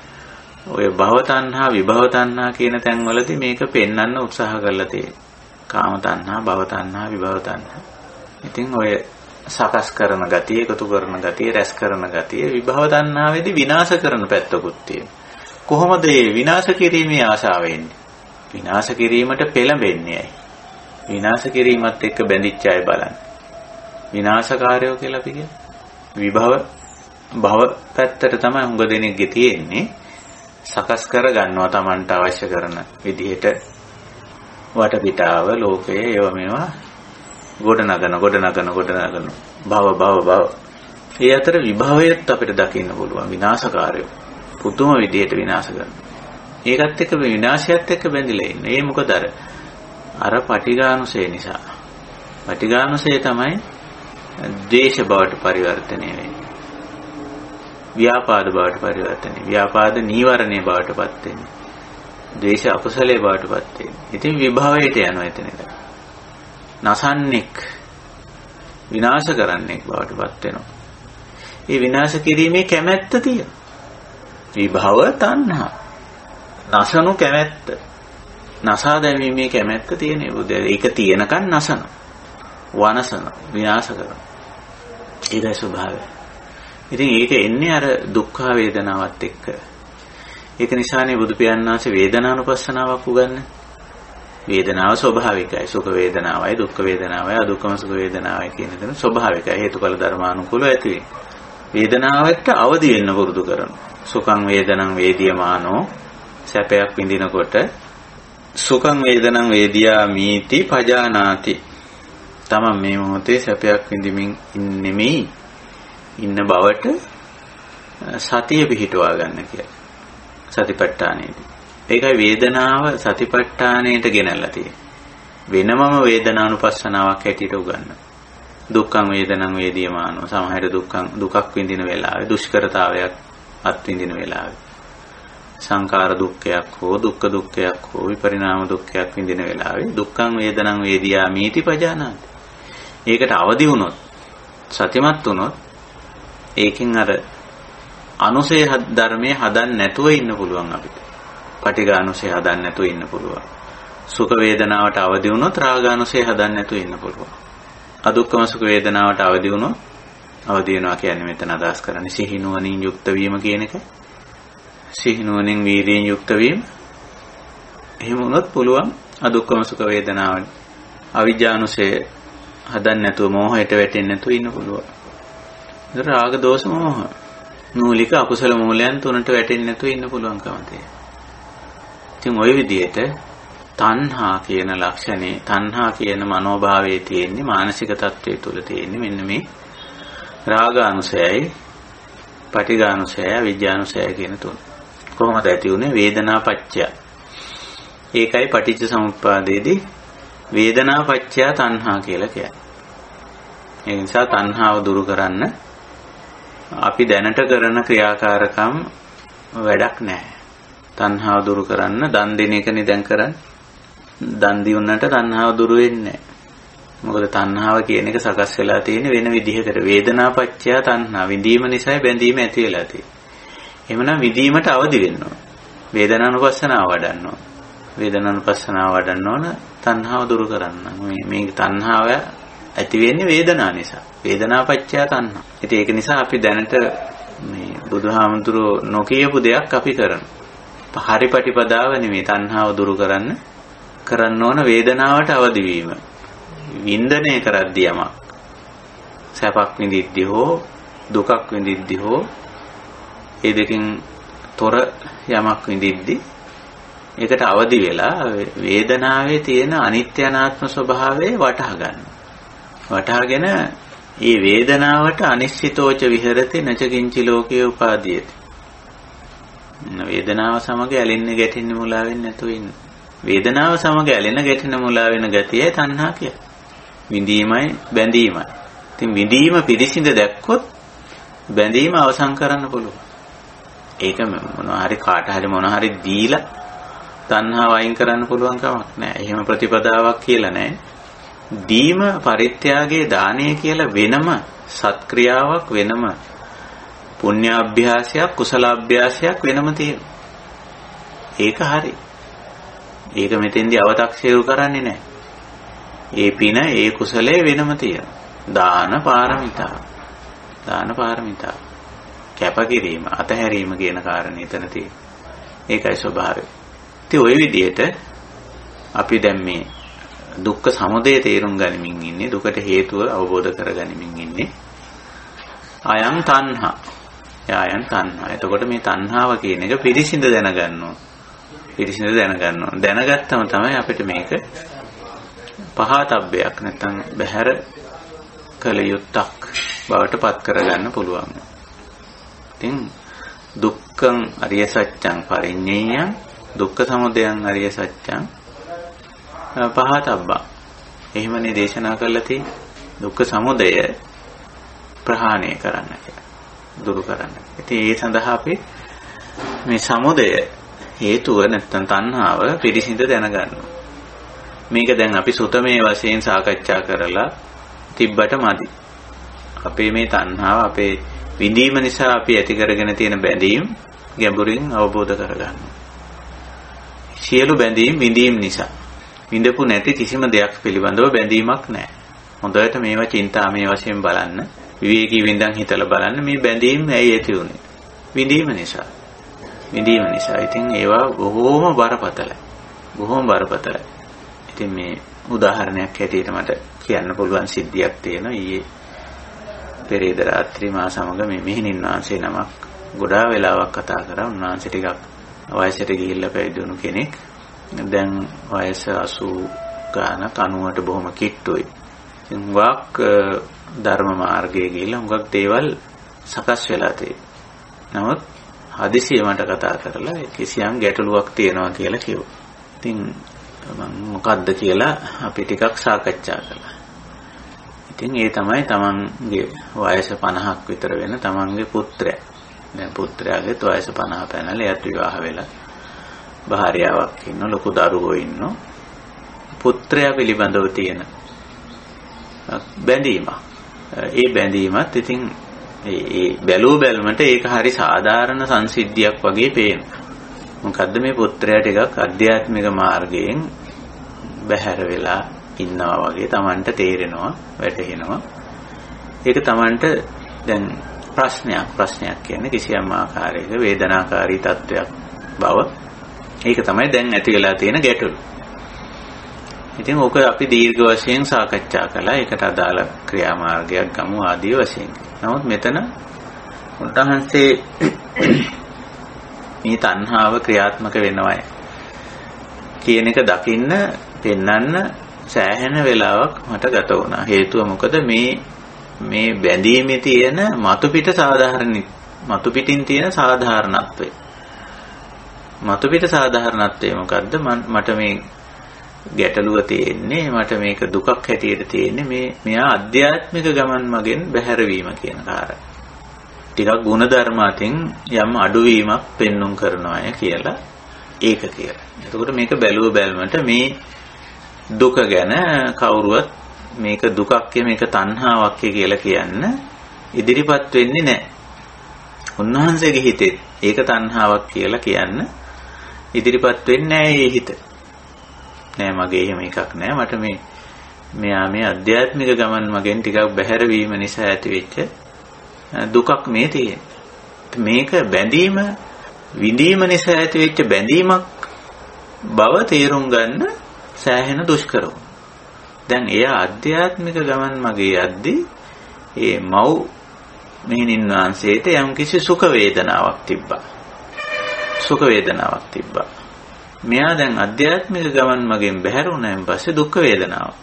ඔය භව තණ්හා, විභව තණ්හා කියන තැන්වලදී මේක පෙන්වන්න උත්සාහ කරලා තියෙන්නේ. කාම තණ්හා, භව තණ්හා, විභව තණ්හා. ඉතින් ඔය සකස් කරන ගතිය, එකතු කරන ගතිය, රැස් කරන ගතිය විභව තණ්හාවේදී විනාශ කරන පැත්තකුත් තියෙනවා. කොහොමද මේ විනාශ කිරීමේ ආශාව එන්නේ? විනාශ කිරීමට පෙළඹෙන්නේ ඇයි? විනාශ කිරීමත් එක්ක බැඳිච්ච අය බලන්න. විනාශකාරයෝ කියලා අපි කියන්නේ. විභව භව පැත්තට තමයි හුඟ දෙනෙක්ගේ තියෙන්නේ. සකස් කර ගන්නවා Tamanට අවශ්‍ය කරන විදිහට වටපිටාව, ලෝකය, ඒව මේවා ගොඩනගන භව. ඒ අතර විභවයත් අපිට දකින්න පුළුවන් විනාශකාරයෝ. පුදුම විදිහට විනාශ කරනවා. ඒකත් එක්ක විනාශයත් එක්ක බැඳිලා ඉන්නේ. ඒ මොකද අර පටිඝානුසය නිසා. පටිඝානුසය තමයි ද්වේෂ බවට පරිවර්තනය වෙන්නේ. ව්‍යාපාද බවට පරිවර්තනය. ව්‍යාපාද නීවරණේ බවට පත් වෙන්නේ. ද්වේෂ අකුසලයේ බවට පත් වෙන්නේ. ඉතින් විභවයට යනවා එතනද. නසන්නෙක් විනාශ කරන්නෙක් බවට පත් වෙනවා. මේ විනාශ කිරීමේ කැමැත්ත තියෙනවා. විභව තණ්හා. නසනු කැමැත්ත. නසා දැමීමේ කැමැත්ත තියෙන ඒක තියෙනකන් නසන. වනසන විනාශ කරන. ඒකයි ස්වභාවය. ඉතින් ඒක එන්නේ අර දුක්ඛ වේදනාවත් එක්ක. ඒක නිසානේ බුදු පියාණන් වහන්සේ වේදනානුපස්සනාවක් උගන්වන්නේ. වේදනාව ස්වභාවිකයි. සුඛ වේදනාවයි දුක්ඛ වේදනාවයි අදුක්ඛම සුඛ වේදනාවයි කියන දේ ස්වභාවිකයි. හේතුඵල ධර්මානුකූලව ඇති වෙන්නේ. වේදනාවට අවදි වෙන්න පුරුදු කරනවා. සුඛං වේදනං වේදියමානෝ සැපයක් විඳිනකොට සුඛං වේදනං වේදියා මීති පජානාති. තමන් මේ මොහොතේ සැපයක් විඳින්මින් ඉන්නෙමි ඉන්න බවට සතිය පිහිටුවා ගන්න කියලා. සතිපට්ඨානෙදී. ඒකයි වේදනාව සතිපට්ඨානෙට ගෙනල්ලා තියෙන්නේ. වෙනමම වේදනානුපස්සනාවක් හැටියට උගන්වනවා. දුක්ඛං වේදනං වේදියමානෝ සමහර දුකක් විඳින වෙලාවේ දුෂ්කරතාවයක් අත්විඳින වෙලාවේ සංකාර දුක්ඛයක් හෝ දුක්ඛ දුක්ඛයක් හෝ විපරිණාම දුක්ඛයක් විඳින වෙලාවේ දුක්ඛං වේදනං වේදියා මීති පජානාති. ඒකට අවදි වුණොත් සතිමත් වුණොත් ඒකෙන් අර අනුසය ධර්මයේ හදන්න නැතුව ඉන්න පුළුවන් අපිට. පටිඝානුසය හදන්න නැතුව ඉන්න පුළුවන්. සුඛ වේදනාවට අවදි වුණොත් රාගානුසය හදන්න නැතුව ඉන්න පුළුවන්. අදුක්ඛම සුඛ වේදනාවට අවදි වුණොත් අවදි වෙනවා කියන්නේ මෙතන අදහස් කරන්නේ සිහිනුවණින් යුක්ත වීම කියන එක. සිහිනුවණින් වීර්යයෙන් යුක්ත වීම. එහෙම වුණොත් පුළුවන් අදුක්ඛම සුඛ වේදනාවට අවිජ්ජානුසය හදන්න නැතුව මෝහයට වැටෙන්නේ නැතුව ඉන්න පුළුවන්. ඒක රාග දෝෂ මෝහ මූලික අකුසල මූලයන් තුනට වැටෙන්නේ නැතුව ඉන්න පුළුවන්කම තියෙනවා. ඉතින් ওই විදිහට තණ්හා කියන ලක්ෂණේ තණ්හා කියන මනෝභාවයේ තියෙන්නේ මානසික තත්වයේ තුල තියෙන්නේ මෙන්න මේ රාගානුසයයි පටිඝානුසයයි විඥානුසයයි කියන තුන. කොහොමද ඇති උනේ? වේදනාපච්චය. ඒකයි පටිච්ච සමුප්පාදයේදී වේදනාපච්චය තණ්හා කියලා කියන්නේ. ඒ නිසා තණ්හාව දුරු කරන්න අපි දැනට කරන ක්‍රියාකාරකම් වැඩක් නැහැ. තණ්හාව දුරු කරන්න දන් දෙන එකනේ දැන් කරන්නේ. දන් දිනුනට තණ්හාව දුරු වෙන්නේ නැහැ. මොකද තණ්හාව කියන එක සකස් වෙලා තියෙන වෙන විදිහකට. වේදනාපච්චය තණ්හා. විඳීම නිසා බැඳීම ඇති වෙලා තියෙන්නේ. එහෙමනම් විඳීමට අවදි වෙන්න ඕන. වේදනානුපස්සනාව වඩන්න ඕන. වේදනානුපස්සනාව වඩන්න ඕන තණ්හාව දුරු කරන්න. මේ තණ්හාව ඇති වෙන්නේ වේදනාව නිසා. වේදනාපච්චය තණ්හා. ඉතින් ඒක නිසා අපි දැනට මේ බුදුහාමුදුරුවෝ නොකියපු දෙයක් අපි කරනවා. හරි ප්‍රතිපදාව නෙමෙයි තණ්හාව දුරු කරන්න ඕන වේදනාවට අවදි වීම. වින්දනය කරද්දී යමක් සැපක් විඳිද්දී හෝ දුකක් විඳිද්දී හෝ ඒ දෙකෙන් තොර යමක් විඳිද්දී ඒකට අවදි වෙලා වේදනාවේ තියෙන අනිත්‍ය අනාත්ම ස්වභාවය වටහා ගන්න. වටහාගෙන මේ වේදනාවට අනිශ්චිතෝච විහෙරති නච කිංචි ලෝකේ උපාදීයති. වේදනාව සමග ඇලෙන්නේ ගැටෙන්නේ මුලා වෙන්නේ නැතුව ඉන්න. වේදනාව සමග ඇලෙන ගැටෙන මුලා වෙන ගතියයි තණ්හා කියන්නේ. විඳීමයි බැඳීමයි. ඉතින් විඳීම පිරිසිඳ දැක්කොත් බැඳීම අවසන් කරන්න පුළුවන්. ඒක මොනවා හරි කාට හරි මොනවා හරි දීලා තණ්හාව අයින් කරන්න පුළුවන් කමක් නැහැ. එහෙම ප්‍රතිපදාවක් කියලා නැහැ. දීම පරිත්‍යාගයේ දානය කියලා වෙනම සත්ක්‍රියාවක් වෙනම පුණ්‍යාභ්‍යාසයක් කුසලාභ්‍යාසයක් වෙනම තියෙනවා. ඒක හරි. ඒක මෙතෙන්දී අව탁සේරු කරන්නේ නැහැ. ඒ පින ඒ කුසලයේ වෙනම තියෙනවා. දාන පාරමිතාව. කැපකිරීම, අතහැරීම කියන කාරණේ එතන තියෙනවා. ඒකයි ස්වභාවය. ඉතින් ওই විදිහට අපි දැන් මේ දුක්ඛ සමුදය තේරුම් ගනිමින් ඉන්නේ, දුකට හේතුව අවබෝධ කරගනිමින් ඉන්නේ. අයං තණ්හා. එතකොට මේ තණ්හාව කියන එක පිරිසිඳ දැනගන්න ඕන. දැනගත්තම තමයි අපිට මේක පහතබ්බයක් නැත්නම් බහැර කළ යුත්තක් බවට පත් කරගන්න පුළුවන්. ඉතින් දුක්ඛං අරිය සත්‍යං පරිඤ්ඤයං දුක්ඛ සමුදයං අරිය සත්‍යං පහතබ්බා. එහෙමනේ දේශනා කරලා තියෙන්නේ. දුක්ඛ සමුදය ප්‍රහාණය කරන්න කියලා. දුරු කරන්න. ඉතින් ඒ සඳහා අපි මේ සමුදය හේතුව නැත්නම් තණ්හාව පිරිසිඳ දැනගන්නවා. මේක දැන් අපි සුතමේ වශයෙන් සාකච්ඡා කරලා තිබ්බට මදි. අපේ මේ තණ්හාව අපේ විඳීම නිසා අපි ඇති කරගෙන තියෙන බැඳීම් ගැඹුරින් අවබෝධ කරගන්න. සියලු බැඳීම් විඳීම් නිසා. විඳපු නැති කිසිම දෙයක් පිළිබඳව බැඳීමක් නැහැ. හොඳට මේවා චින්තාමය වශයෙන් බලන්න. විවේකී විඳන් හිතලා බලන්න මේ බැඳීම් ඇයි ඇති වුනේ? විඳීම නිසා. ඉතින් ඒවා බොහෝම බරපතලයි. ඉතින් මේ උදාහරණයක් හැටියට මට කියන්න පුළුවන් සිද්ධියක් තියෙනවා. ඊයේ පෙරේද රාත්‍රී මා සමග මේ මෙහෙණින් වහන්සේ නමක් ගොඩාක් වෙලාවක් කතා කරා. උන්වහන්සේ ටිකක් වයසට ගිහිල්ලා පැවිදුණු කෙනෙක්. දැන් වයස 80 ගානක් 90ට බොහොම කිට්ටුයි. ඉතින් වාක් ධර්ම මාර්ගයේ ගිහිල්ලා හුඟක් දේවල් සකස් වෙලා තියෙනවා. නමුත් හදිසියෙ මට කතා කරලා කිසියම් ගැටලුවක් තියෙනවා කියලා කිව්වා. ඉතින් මම මොකද්ද කියලා අපි ටිකක් සාකච්ඡා කළා. ඉතින් ඒ තමයි තමන්ගේ වයස 50ක් විතර වෙන තමන්ගේ පුත්‍රයා. දැන් පුත්‍රයාගේ වයස 50 පැනලා එයාට විවාහ වෙලා භාර්යාවක් ඉන්න ලොකු දරුවෝ ඉන්නවා. පුත්‍රයා පිළිබඳව තියෙන බැඳීමක්. ඒ බැඳීමත් ඉතින් ඒ බැලුමට ඒක හරි සාධාරණ සංසිද්ධියක් වගේ පේනවා. මොකද්ද මේ පුත්‍රයා ටිකක් ආධ්‍යාත්මික මාර්ගයෙන් බැහැර වෙලා ඉන්නවා වගේ Tamanට තේරෙනවා, වැටහෙනවා. ඒක Tamanට දැන් ප්‍රශ්නයක් කියන්නේ කිසියම් ආකාරයක වේදනාකාරී තත්වයක් බව. ඒක තමයි දැන් ඇති වෙලා තියෙන ගැටලුව. ඉතින් ඕක අපි දීර්ඝ වශයෙන් සාකච්ඡා කළා. ඒකට අදාළ ක්‍රියාමාර්ගයක් ගමු ආදී වශයෙන්. නමුත් මෙතන උන්වහන්සේ මේ තණ්හාව ක්‍රියාත්මක වෙනවයි කියන එක දකින්න පෙන්වන්න සෑහෙන වෙලාවක් මට ගත වුණා. හේතුව මොකද මේ බැඳීමේ තියෙන මතු පිටින් තියෙන සාධාරණත්වය. මොකද්ද? මට මේ ගැටලුව තියෙන්නේ, මට මේක දුකක් හැටියට තියෙන්නේ මෙයා ආධ්‍යාත්මික ගමන් මගෙන් බැහැරවීම කියන කාරණා. ටිකක් ගුණධර්ම අතින් යම් අඩුවීමක් පෙන්눔 කරනවා කියලා ඒක කියලා. එතකොට මේක බැලුමට මේ දුක ගැන කවුරුවත් මේක දුකක් මේක තණ්හාවක් කියලා කියන්න ඉදිරිපත් වෙන්නේ නැහැ. උන්වහන්සේගේ හිතේ ඒක තණ්හාවක් කියලා කියන්න ඉදිරිපත් වෙන්නේ නැහැ ඒ හිත. නෑ මගේ එහෙම එකක් නෑ. මට මෙයා මේ ආධ්‍යාත්මික ගමන් මගෙන් ටිකක් බැහැර වීම නිසා ඇතිවෙච්ච දුකක් මේ තියෙන්නේ. මේක බැඳීම විඳීම නිසා ඇතිවෙච්ච බැඳීමක් බව තේරුම් ගන්න සෑහෙන දුෂ්කර වුණා. දැන් එයා ආධ්‍යාත්මික ගමන් මගේ යද්දී ඒ මව් මෙහෙණින් වහන්සේට යම්කිසි සුඛ වේදනාවක් තිබ්බා. මෙයා දැන් ආධ්‍යාත්මික ගමන් මගෙන් බැහැර වුණාන් පස්සේ දුක් වේදනාවක්.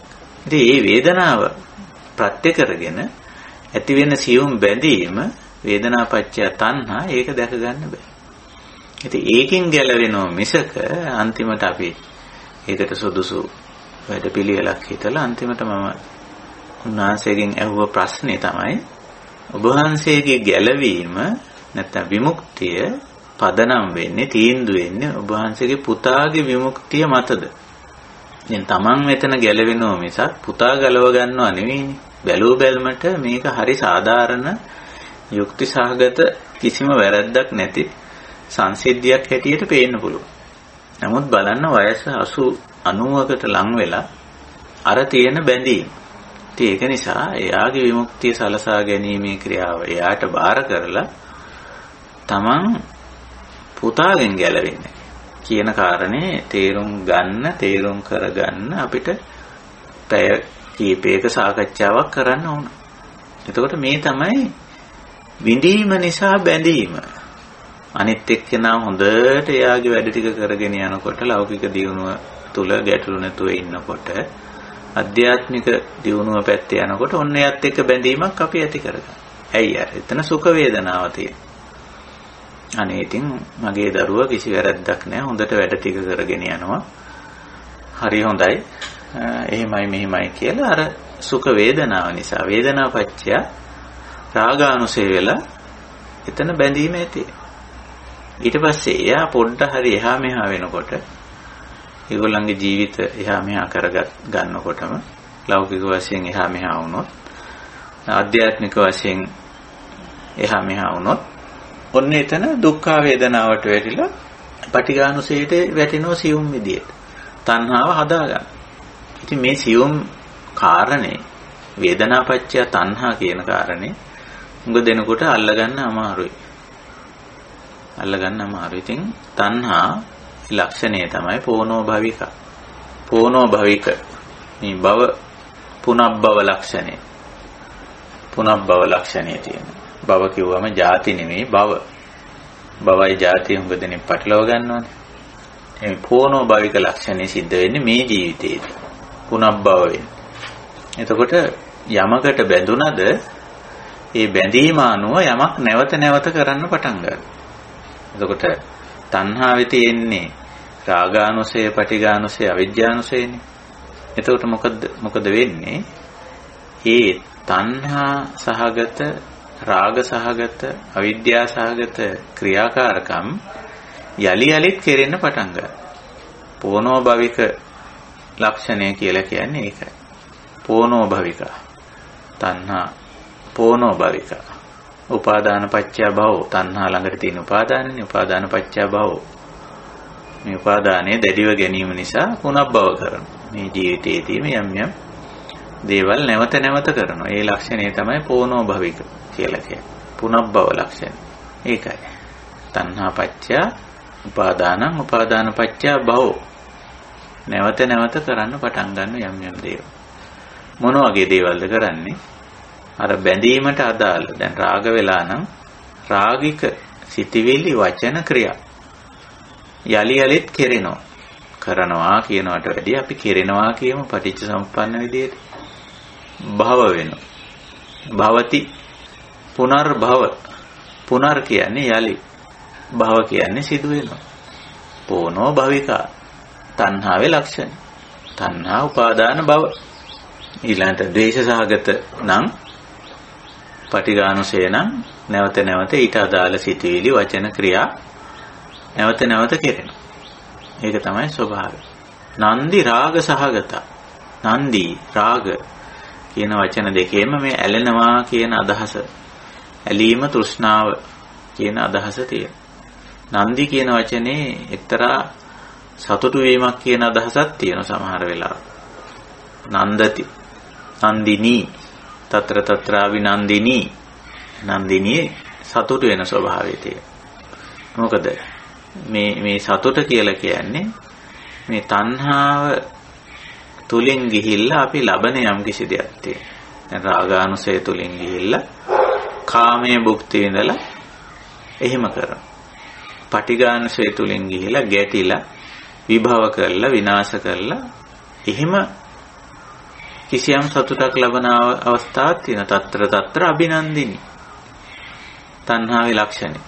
ඉතින් මේ වේදනාව ප්‍රත්‍ය කරගෙන ඇති වෙන සියුම් බැඳීම වේදනාපච්චය තණ්හා ඒක දැක ගන්න බෑ. ඉතින් ඒකෙන් ගැලවෙනව මිසක අන්තිමට අපි ඒකට සුදුසු වැඩපිළිවෙලක් හිතලා අන්තිමට මම උන්වහන්සේගෙන් අහුව ප්‍රශ්නේ තමයි ඔබ වහන්සේගේ ගැලවීම නැත්නම් විමුක්තිය පදනම් වෙන්නේ තීන්දුව වෙන්නේ ඔබ වහන්සේගේ පුතාගේ විමුක්තිය මතද? දැන් තමන් මෙතන ගැලවෙනව මිසක් පුතා ගලව ගන්නව නෙවෙයිනේ. බැලුමට මේක හරි සාධාරණ යුක්ති සහගත කිසිම වැරැද්දක් නැති සංසිද්ධියක් හැටියට පේන්න පුළුවන්. නමුත් බලන්න වයස 80 90කට ලං වෙලා අර තියෙන බැඳීම ඒක නිසා එයාගේ විමුක්තිය සලසා ගැනීමේ ක්‍රියාව එයාට බාර කරලා තමන් පුතාගෙන් ගැලවෙන්නේ කියන කාරණේ තේරුම් කරගන්න අපිට පැය කීපයක සාකච්ඡාවක් කරන්න ඕන. එතකොට මේ තමයි විඳීම නිසා බැඳීම. අනිත් එක්කෙනා හොඳට එයාගේ වැඩ ටික කරගෙන යනකොට ලෞකික දියුණුව තුල ගැටලු නැතුව ඉන්නකොට අධ්‍යාත්මික දියුණුව පැත්තේ යනකොට ඔන්න එයත් එක්ක බැඳීමක් අපි ඇති කරගන්නවා. ඇයි අර එතන සුඛ වේදනාව තියෙනවා. අනේ ඉතින් මගේ දරුවා කිසි වැරැද්දක් නැහැ. හොඳට වැඩ ටික කරගෙන යනවා. හරි හොඳයි. එහෙමයි මෙහෙමයි කියලා අර සුඛ වේදනාව නිසා වේදනාපච්චය රාගානුසය වෙලා එතන බැඳීම ඇති. ඊට පස්සේ එයා පොඩ්ඩ හරි එහා මෙහා වෙනකොට ඒගොල්ලන්ගේ ජීවිත එහා මෙහා ගන්නකොටම ලෞකික වශයෙන් එහා මෙහා වුණොත් ආධ්‍යාත්මික වශයෙන් එහා මෙහා වුණොත් ඔන්න එතන දුක්ඛ වේදනාවට වැටිලා පටිඝානුසයට වැටෙනවා සියුම් විදියට. තණ්හාව හදාගන්න. ඉතින් මේ සියුම් කාරණේ වේදනාපච්චය තණ්හා කියන කාරණේ උඟ දෙනකොට අල්ලගන්න අමාරුයි. ඉතින් තණ්හා ලක්ෂණය තමයි පෝනෝ භවික. පෝනෝ භවික මේ භව පුනබ්බව ලක්ෂණය. පුනබ්බව ලක්ෂණය තියෙනවා. භව කිව්වම ಜಾති නෙමෙයි භව. භවයි ಜಾති උඟ දෙනෙක් පටලව ගන්නවානේ. මේ පෝනෝ භවික ලක්ෂණය සිද්ධ වෙන්නේ මේ ජීවිතේදී. පුනබ්බව වෙන්නේ. එතකොට යමකට බැඳුනද ඒ බැඳීම අනුව යමක් නැවත නැවත කරන්න පටන් ගන්නවා. එතකොට තණ්හාවේ තියෙන්නේ රාගානුසය, පටිඝානුසය, අවිජ්ජානුසයනේ. එතකොට මොකද වෙන්නේ? ඒ තණ්හා සහගත, රාග සහගත, අවිද්‍යා සහගත ක්‍රියාකාරකම් යලි යලිත් කෙරෙන්න පටන් ගන්නවා. පෝනෝ භවික ලක්ෂණය කියලා කියන්නේ ඒකයි. පෝනෝ භවික තණ්හා පෝනෝ භවික උපාදාන පත්‍ය භව තණ්හා ළඟට තියෙන උපාදානනේ උපාදාන පත්‍ය භව මේ උපාදානයේ දැඩිව ගැනීම නිසා පුනබ්බව කරනවා. මේ ජීවිතයේදී යම් යම් දේවල් නැවත නැවත කරනවා. ඒ ලක්ෂණය තමයි පෝනෝ භවික කියලා කියන්නේ. පුනබ්බව ලක්ෂණය. ඒකයි. තණ්හා පත්‍ය උපාදානං උපාදාන පත්‍ය භව නැවත නැවත කරන්න පටන් ගන්න යම් යම් දේවල්. මොන වගේ දේවල්ද කරන්නේ? අර බැඳීමට අදාළ දැන් රාග වෙලා නම් රාගික සිටිවිලි වචන ක්‍රියා යලි යලිත් කරනවා කියනවට වැඩිය අපි කෙරෙනවා කියමු පටිච්ච සමුප්පන්න විදියට. භව වෙනවා. භවති පුනර්භව. පුනර් කියන්නේ යලි. භව කියන්නේ සිදු වෙනවා. පෝනෝ භවිකා තණ්හාවේ ලක්ෂණ. තණ්හා උපාදාන භව. ඊළඟට ද්වේෂ සහගත නම් පටිඝානුසය නම් නැවත නැවත ඊට අදාළ සිතුවිලි වචන ක්‍රියා නැවත නැවත කෙරෙනවා. ඒක තමයි ස්වභාවය. නන්දි රාග සහගත. නන්දි රාග කියන වචන දෙකේම මේ ඇලෙනවා කියන අදහස, ඇලීම තෘෂ්ණාව කියන අදහස තියෙනවා. නන්දි කියන වචනේ එක්තරා සතුටු වීමක් කියන අදහසක් තියෙනවා සමහර වෙලාවට. නන්දති නන්දිනී తත්‍ර තත්‍රාවිනන්දිනී නන්දිනී සතුට වෙන ස්වභාවය තියෙනවා. මොකද මේ සතුට කියලා කියන්නේ මේ තණ්හාව තුලින් ගිහිල්ලා අපි ලබන යම් කිසි දෙයක් තියෙනවා. දැන් රාගානුසය තුලින් ගිහිල්ලා කාමයේ භුක්ති විඳලා එහෙම කරනවා. පටිඝානුසය තුලින් ගිහිල්ලා ගැටිලා විභව කරලා විනාශ කරලා එහෙම කිසියම් සතුටක් ලබන අවස්ථාවක් තියෙන. తත්‍ර తත්‍ර අභිනන්දිනි තණ්හාවේ ලක්ෂණය.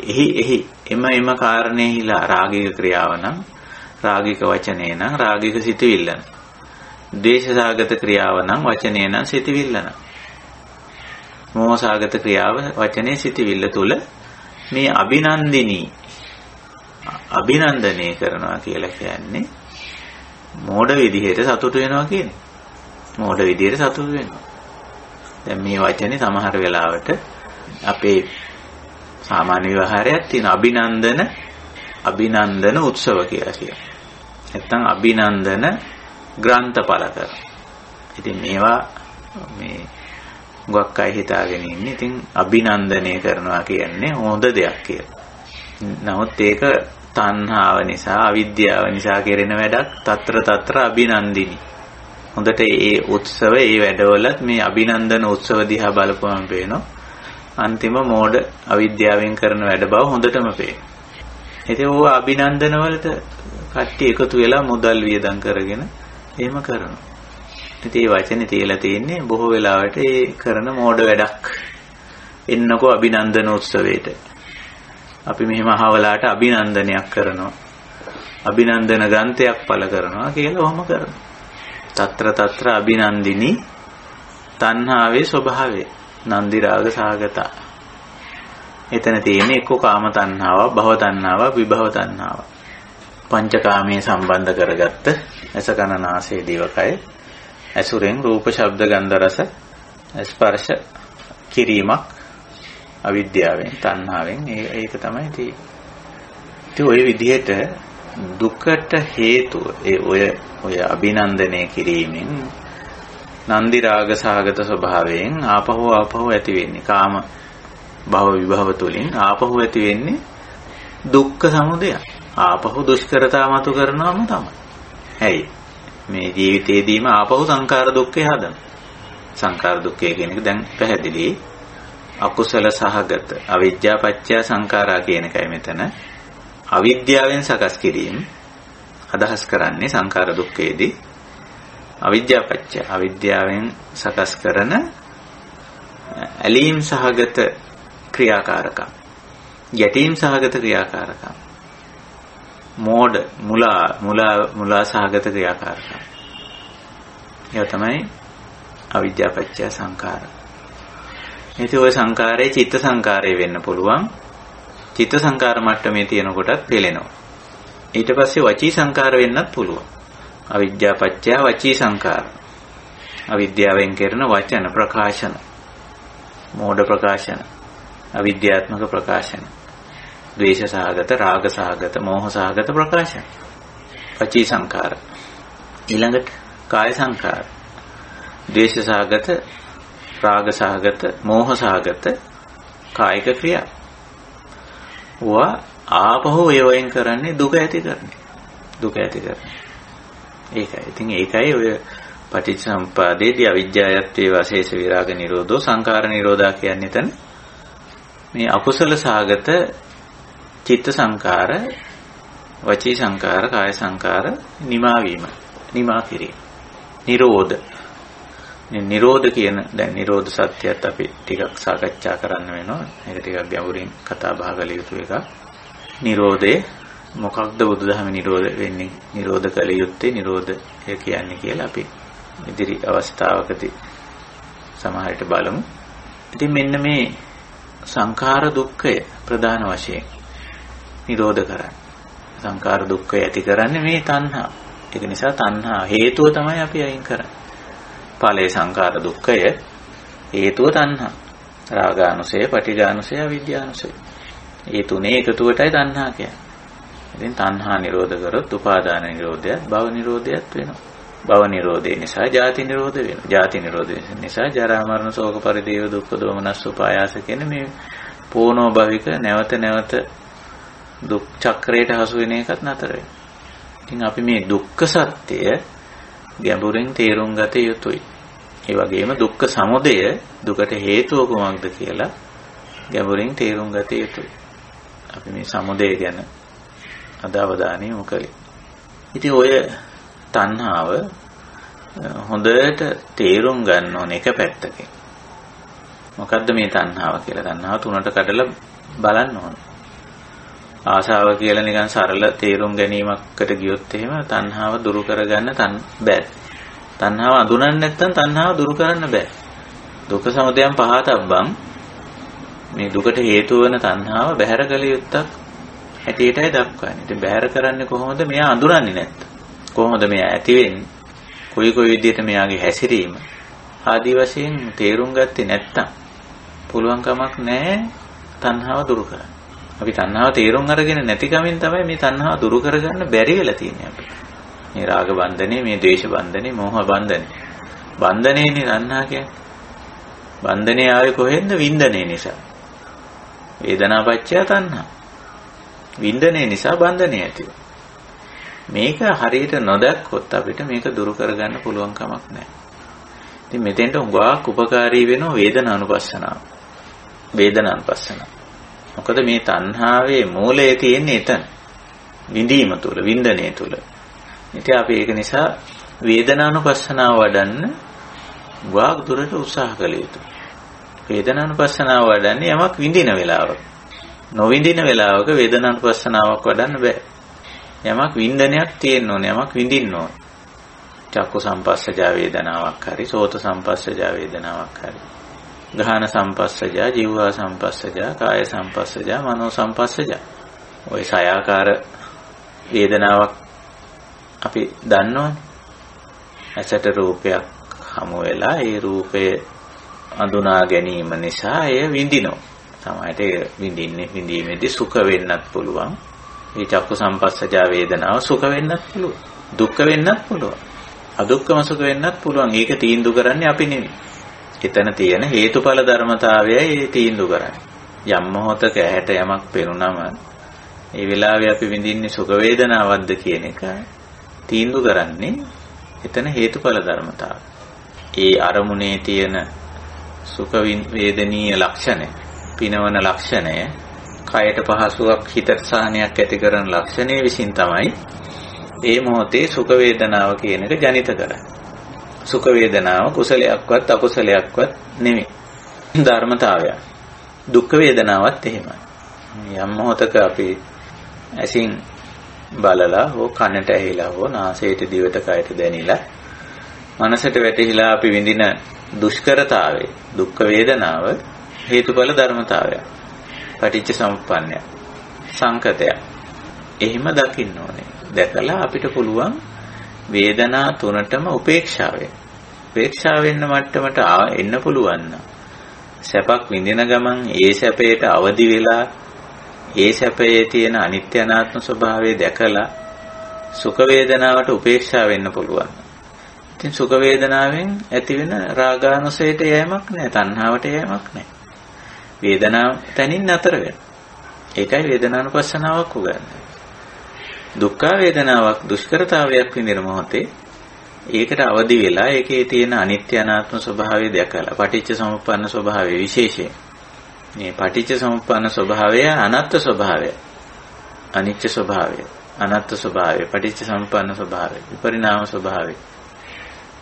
එහි එම කාරණේහිලා රාගික ක්‍රියාව නම් රාගික වචනේ නම් රාගික සිතවිල්ල නම් ද්වේෂසාගත ක්‍රියාව නම් වචනේ නම් සිතවිල්ල නම් මෝහසාගත ක්‍රියාව වචනේ සිතවිල්ල තුල මේ අභිනන්දනය කරනවා කියලා කියන්නේ මෝඩ විදිහට සතුටු වෙනවා කියන්නේ. මෝඩ විදිහට සතුටු වෙනවා. දැන් මේ වචනේ සමහර වෙලාවට අපේ සාමාන්‍ය විවහාරයක් තියෙන අභිනන්දන උත්සව කියලා කියනවා. නැත්තම් අභිනන්දන ග්‍රන්ථ පළ කරනවා. ඉතින් මේවා මේ ගොක්ක අය හිතාගෙන ඉන්නේ ඉතින් අභිනන්දනය කරනවා කියන්නේ හොඳ දෙයක් කියලා. නමුත් ඒක තණ්හාව නිසා අවිද්‍යාව නිසා කෙරෙන වැඩක්. తත්‍ර අභිනන්දිනි. හොඳට ඒ උත්සව ඒ වැඩවලත් මේ අභිනන්දන උත්සව දිහා බලපුවම පේනවා අන්තිම මෝඩ අවිද්‍යාවෙන් කරන වැඩ බව හොඳටම පේනවා. ඉතින් ඕවා අභිනන්දන වලට කට්ටිය එකතු වෙලා මුදල් වියදම් කරගෙන එහෙම කරනවා. ඉතින් මේ වචනේ තියලා තියෙන්නේ බොහෝ වෙලාවට ඒ කරන මෝඩ වැඩක්. එන්නකෝ අභිනන්දන උත්සවයට. අපි මෙහෙම අහවලාට අභිනන්දනයක් කරනවා. අභිනන්දන ග්‍රන්ථයක් පළ කරනවා කියලා ඔහොම කරනවා. తත්‍ර අභිනන්දිනි තණ්හාවේ ස්වභාවය. නන්දි රාග සාගත. එතන තියෙන්නේ එක්ක කාම තණ්හාව, භව තණ්හාව, විභව තණ්හාව. පංචකාමයේ සම්බන්ධ කරගත්ත ඇස කන නාසය දිවකය ඇසුරෙන් රූප ශබ්ද ගන්ධ රස ස්පර්ශ කිරීමක් අවිද්‍යාවෙන් තණ්හාවෙන් ඒක තමයි තියෙන්නේ. ඉතින් ওই විදිහට දුකට හේතුව ඔය අභිනන්දනය කිරීමෙන් නන්දි රාග සාගත ස්වභාවයෙන් ආපහු ඇති වෙන්නේ කාම භව විභව තුලින් ආපහු ඇති වෙන්නේ දුක්ඛ සමුදය. ආපහු දුෂ්කරතා මතු කරනවම තමයි. ඇයි මේ ජීවිතේදීම ආපහු සංඛාර දුක්ඛය හදන. සංඛාර දුක්ඛය කියන එක දැන් පැහැදිලි. අකුසල සහගත අවිද්‍යා පත්‍ය සංඛාරා කියන එකයි මෙතන. අවිද්‍යාවෙන් සකස් කිරීම අදහස් කරන්නේ සංඛාර දුක්ඛයේදී අවිද්‍යා පත්‍ය අවිද්‍යාවෙන් සකස් කරන ඇලීම් සහගත ක්‍රියාකාරකම් යැටීම් සහගත ක්‍රියාකාරකම් මෝඩ මුලා සහගත ක්‍රියාකාරකම් ඒ තමයි අවිද්‍යා පත්‍ය සංඛාර. ඉතින් ওই සංඛාරයේ චිත්ත සංඛාරය වෙන්න පුළුවන්. චිත්ත සංඛාර මට්ටමේ තියෙන කොටත් පෙළෙනවා. ඊට පස්සේ වචී සංඛාර වෙන්නත් පුළුවන්. අවිද්‍යා පත්‍ය වචී සංඛාර. අවිද්‍යාවෙන් කරන වචන ප්‍රකාශන, මෝඩ ප්‍රකාශන, අවිද්‍යාත්මක ප්‍රකාශන, ද්වේෂ සහගත, රාග සහගත, මෝහ සහගත ප්‍රකාශන. වචී සංඛාර. ඊළඟට කාය සංඛාර. ද්වේෂ සහගත, රාග සහගත, මෝහ සහගත කායික ක්‍රියා. ආපහු ඒවෙන් කරන්නේ දුක ඇති කරන්නේ. දුක ඇති කරන්නේ. ඒකයි. ඉතින් ඒකයි ඔය පටිච්චසමුප්පාදයේදී අවිජ්ජායත්වේ වාසේස විරාග නිරෝධෝ සංඛාර නිරෝධා කියන්නේ එතන මේ අකුසල සහගත චිත්ත සංඛාර, වචී සංඛාර, කාය සංඛාර නිමා වීම, නිමා කිරීම. නිරෝධ. නිරෝධ කියන දැන් නිරෝධ සත්‍යයත් අපි ටිකක් සාකච්ඡා කරන්න වෙනවා. ඒක ටිකක් ගැඹුරින් කතා බහ කළ යුතු එකක්. නිරෝධය මොකක්ද බුදුදහමේ නිරෝධ වෙන්නේ? නිරෝධ කළ යුත්තේ නිරෝධය කියන්නේ කියලා අපි ඉදිරි අවස්ථාවකදී සමහරට බලමු. ඉතින් මෙන්න මේ සංඛාර දුක්ඛය ප්‍රධාන වශයෙන් නිරෝධ කරන්නේ. සංඛාර දුක්ඛය ඇති කරන්නේ මේ තණ්හා. ඒක නිසා තණ්හා හේතුව තමයි අපි අයින් කරන්නේ. ඵලේ සංඛාර දුක්ඛය හේතුව තණ්හා. රාගානුසය, පටිඝානුසය, අවිද්‍යානුසය. මේ තුනේ එකතුවටයි තණ්හා කියන්නේ. ඉතින් තණ්හා නිරෝධ කරොත් උපාදාන නිරෝධයත්, භව නිරෝධයත් වෙනවා. භව නිරෝධය නිසා ජාති නිරෝධ වෙනවා. ජාති නිරෝධය නිසා ජරා මරණ ශෝක පරිදේව දුක්ඛ දෝමනස් උපායාස කියන මේ පෝනෝ භවික නැවත දුක් චක්‍රයට හසු වෙන එකත් නතර වෙනවා. ඉතින් අපි මේ දුක්ඛ සත්‍යය ගැඹුරින් තේරුම් ගත යුතුයි. ඒ වගේම දුක්ඛ සමුදය දුකට හේතුව කොහොමද කියලා ගැඹුරින් තේරුම් ගත යුතුයි. අපි මේ සමුදය ගැන අද අවධානය යොමු කළේ. ඉතින් ඔය තණ්හාව හොඳට තේරුම් ගන්න ඕන එක පැත්තකින්. මොකද්ද මේ තණ්හාව කියලා? තණ්හාව තුනට කඩලා බලන්න ඕන. ආශාව කියලා නිකන් සරල තේරුම් ගැනීමකට ගියොත් එහෙම තණ්හාව දුරු කරගන්න බෑ. තණ්හාව අඳුනන්නේ නැත්නම් තණ්හාව දුරු කරන්න බෑ. දුක්ඛ සමුදයන් පහතබ්බන් මේ දුකට හේතු වෙන තණ්හාව බැහැර කළ යුත්තක් ඇටියටයි දක්වන්නේ. ඉතින් බැහැර කරන්නේ කොහොමද? මෙයා අඳුරන්නේ නැත්නම්. කොහොමද මෙයා ඇති වෙන්නේ? කොයි විදිහට මෙයාගේ හැසිරීම ආදී වශයෙන් තේරුම් ගත්තේ නැත්නම් පුළුවන් කමක් නැහැ තණ්හාව දුරු කරන්න. අපි තණ්හාව තේරුම් අරගෙන නැති කමින් තමයි මේ තණ්හාව දුරු කරගන්න බැරි වෙලා තියෙන්නේ අපිට. මේ රාග බන්ධනේ, මේ ද්වේෂ බන්ධනේ, මෝහ බන්ධනේ. බන්ධනේනේ තණ්හා කියන්නේ. බන්ධනේ ආවේ කොහෙන්ද? වින්දනේ නිසා. වේදනාපච්චය තණ්හා. වින්දනේ නිසා බන්ධනේ ඇති වෙනවා. මේක හරියට නොදැක්කොත් අපිට මේක දුරු කරගන්න පුළුවන් කමක් නැහැ. ඉතින් මෙතෙන්ට උගාක් උපකාරී වෙනවා වේදනානුපස්සනාව. වේදනානුපස්සනාව. මොකද මේ තණ්හාවේ මූලය තියෙන්නේ එතන. විඳීම තුල, වින්දනයේ තුල. ඉතින් අපි ඒක නිසා වේදනානුපස්සනාව වඩන්න උගාක් දුරට උත්සාහ කළ යුතුයි. වේදනානුපස්සනාව වඩන්නේ යමක් විඳින වෙලාවක. නොවිඳින වෙලාවක වේදනානුපස්සනාවක් වඩන්න බෑ. යමක් වින්දනයක් තියෙන්න ඕනේ, යමක් විඳින්න ඕනේ. චක්කු සම්පස්සජා වේදනාවක් හරි, සෝත සම්පස්සජා වේදනාවක් හරි. ගාහන සම්පස්සජා, ජීවහා සම්පස්සජා, කාය සම්පස්සජා, මනෝ සම්පස්සජා. ওই සයාකාර වේදනාවක් අපි දන්නවනේ. ඇසට රූපයක් හමු වෙලා ඒ රූපය අඳුනා ගැනීම නිසා එය විඳිනවා. සමහරට ඒ විඳීමේදී සුඛ වෙන්නත් පුළුවන්. මේ චක්කු සම්පස්සජා වේදනාව සුඛ වෙන්නත් පුළුවන්. දුක්ඛ වෙන්නත් පුළුවන්. අදුක්ඛම සුඛ වෙන්නත් පුළුවන්. ඒක තීන්දුව කරන්නේ අපි නෙමෙයි. එතන තියෙන හේතුඵල ධර්මතාවයයි ඒ තීන්දුව කරන්නේ. යම් මොහොතක ඇහැට යමක් පෙනුනම ඒ වෙලාවේ අපි විඳින්නේ සුඛ වේදනාවක්ද කියන එක තීන්දුව කරන්නේ එතන හේතුඵල ධර්මතාවය. ඒ අරමුණේ තියෙන සුඛ වේදනීය ලක්ෂණය, පිනවන ලක්ෂණය, කයට පහසුවක්, හිතට සහනයක් ඇති කරන ලක්ෂණය විසින් තමයි ඒ මොහොතේ සුඛ වේදනාව කියන එක ජනිත කරන්නේ. සුඛ වේදනාව කුසලයක්වත් අකුසලයක්වත් නෙමෙයි. ධර්මතාවය. දුක්ඛ වේදනාවත් එහෙමයි. යම් මොහොතක අපි ඇසින් බලලා හෝ කනට ඇහිලා හෝ නාසයට දිවට කයට දැනිලා මනසට වැටහිලා අපි විඳින දුෂ්කරතාවේ දුක්ඛ වේදනාව හේතුඵල ධර්මතාවය. පටිච්ච සමුප්පන්නය. සංකතය. එහෙම දකින්න ඕනේ. දැකලා අපිට පුළුවන් වේදනා තුනටම උපේක්ෂාවෙන්. උපේක්ෂා වෙන්න මට්ටමට එන්න පුළුවන් නම් සැපක් විඳින ගමන් ඒ සැපයට අවදි වෙලා ඒ සැපයේ තියෙන අනිත්‍ය අනාත්ම ස්වභාවය දැකලා සුඛ වේදනාවට උපේක්ෂා වෙන්න පුළුවන්. ඉතින් සුඛ වේදනාවෙන් ඇතිවෙන රාගානුසයට යෑමක් නැහැ, තණ්හාවට යෑමක් නැහැ. වේදනාව තනින් නතර වෙනවා. ඒකයි වේදනානුපස්සනාවක් උගන්වන්නේ. දුක්ඛ වේදනාවක් දුෂ්කරතාවයක් විඳින මොහොතේ ඒකට අවදි වෙලා ඒකේ තියෙන අනිත්‍ය අනාත්ම ස්වභාවය දැකලා පටිච්ච සමුප්පන්න ස්වභාවය විශේෂයෙන් මේ පටිච්ච සමුප්පන්න ස්වභාවය අනාත්ම ස්වභාවය අනිත්‍ය ස්වභාවය අනාත්ම ස්වභාවය පටිච්ච සමුප්පන්න ස්වභාවය විපරිණාම ස්වභාවය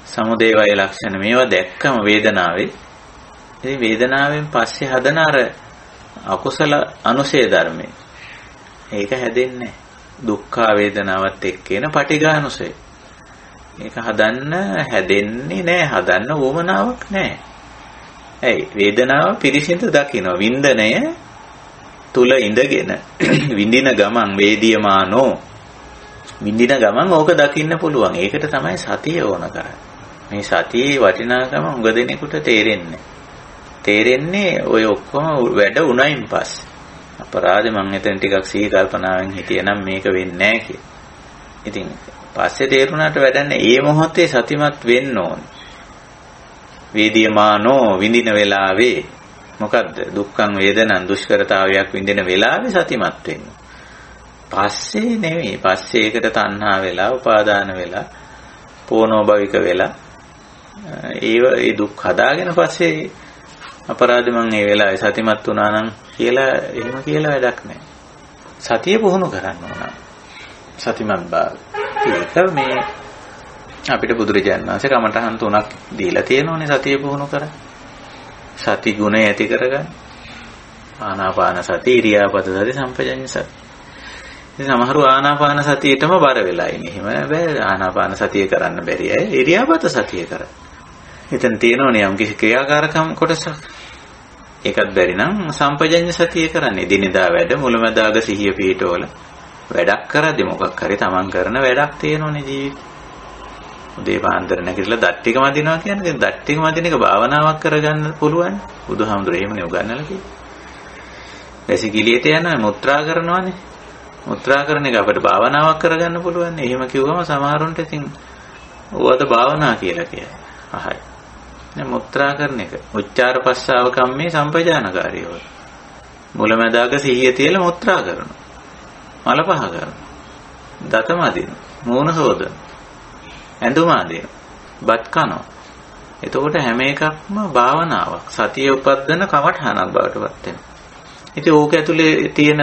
සමුදය වය ලක්ෂණ මේවා දැක්කම වේදනාවේ ඉතින් වේදනාවෙන් පස්සේ හදන අර අකුසල අනුසය ධර්මයේ ඒක හැදෙන්නේ දුක්ඛ වේදනාවත් එක්කේන පටිඝානුසය. මේක හදන්න හැදෙන්නේ නැහැ, හදන්න උවමනාවක් නැහැ. ඇයි? වේදනාව පිරිසිදු දකින්න වින්දනය තුල ඉඳගෙන විඳින ගමන් වේදියමානෝ විඳින ගමන් ඕක දකින්න පුළුවන්. ඒකට තමයි සතිය ඕන කරන්නේ. මේ සතියේ වටිනාකම උඟ දෙනෙකුට තේරෙන්නේ ඔය ඔක්කොම වැඩ උණයින් පස්සේ. අපරාධ මං එතන ටිකක් සිහි කල්පනාවෙන් හිටියනම් මේක වෙන්නේ නැහැ කියලා. ඉතින් පස්සේ තේරුණාට වැඩන්නේ ඒ මොහොතේ සතිමත් වෙන්න ඕනේ. වේදියමානෝ විඳින වෙලාවේ මොකද්ද? දුක්ඛං වේදනං දුෂ්කරතාවයක් විඳින වෙලාවේ සතිමත් වෙන්න. පස්සේ නෙමෙයි. පස්සේ ඒකට තණ්හා වෙලා, උපාදාන වෙලා, පෝනෝභවික වෙලා ඒ දුක් හදාගෙන පස්සේ අපරාධ මං මේ වෙලාවේ සතිමත් වුණා නම් කියලා එහෙම කියලා වැඩක් නැහැ. සතිය පුහුණු කරන්න ඕන. සතිමත් භාවය. ඒක මේ අපිට බුදුරජාණන් වහන්සේ කමඨහන් තුනක් දීලා තියෙනෝනේ සතිය පුහුණු කරා. සති ගුණය ඇති කරගන්න. ආනාපාන සති, ඉරියාපත සති, සම්පජඤ්ඤ සති. ඉතින් සමහරව ආනාපාන සතියේටම බර වෙලා ඉන්නේ. එහෙම බෑ. ආනාපාන සතිය කරන්න බැරි අය ඉරියාපත සතිය කරා. එතන තියෙනෝනේ යම් කිසි ක්‍රියාකාරකම් කොටසක්. ඒකත් බැරි නම් සම්පජඤ්ඤ සතිය කරන්නේ. දිනදා වැඩ මුලමදාග සිහිය පිහිටවල වැඩක් කරද්දී මොකක් හරි තමන් කරන වැඩක් තියෙනෝනේ ජීවිතේ. උදේ පාන්දර නැගිටලා දත් ටික මදිනවා කියන්නේ දත් ටික මදින එක භාවනාවක් කරගන්න පුළුවන්. බුදුහාමුදුරේ එහෙමනේ උගන්වලා කිව්වේ. වැසිකිළියට යනවා මුත්‍රා කරනවානේ. මුත්‍රා කරන එක අපිට භාවනාවක් කරගන්න පුළුවන්. එහෙම කිව්වම සමහරුන්ට ඉතින් ඕවද භාවනා කියලා කියයි. පහයි. දැන් මුත්‍රා කරන එක. උච්චාර පස්සාව කම්මේ සම්පජානකාරීව. මුලැමැදාක සිහිය තියලා මුත්‍රා කරනවා. මල පහ කරනවා. දතම අදිනවා. මූණ හොදනවා. ඇඳුම අදිනවා. බත් කනවා. එතකොට හැම එකක්ම භාවනාවක්. සතිය උපද්දන කමඨහනක් බවට පත් වෙනවා. ඉතින් ඕක ඇතුලේ තියෙන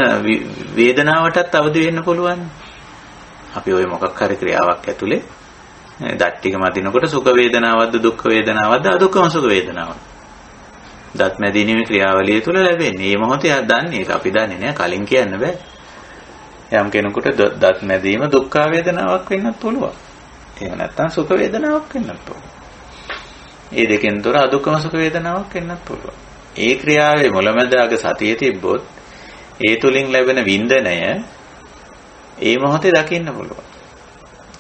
වේදනාවටත් අවදි වෙන්න පුළුවන්. අපි ওই මොකක් හරි ක්‍රියාවක් ඇතුලේ දත් ටික මදිනකොට සුඛ වේදනාවක්ද දුක්ඛ වේදනාවක්ද අදුක්ඛම සුඛ වේදනාවක්ද? දත් මැදීමේ ක්‍රියාවලිය තුල ලැබෙන්නේ. මේ මොහොතේ දන්නේ ඒක අපි දන්නේ නැහැ. කලින් කියන්න බෑ. යම් කෙනෙකුට දත් මැදීම දුක්ඛ වේදනාවක් වෙන්නත් පුළුවන්. එහෙම නැත්නම් සුඛ වේදනාවක් වෙන්නත් පුළුවන්. මේ දෙකෙන් තොර අදුක්ඛම සුඛ වේදනාවක් වෙන්නත් පුළුවන්. ඒ ක්‍රියාවේ මුලැමැදාක සතිය තිබ්බොත් ඒ තුලින් ලැබෙන වින්දනය ඒ මොහොතේ දකින්න පුළුවන්.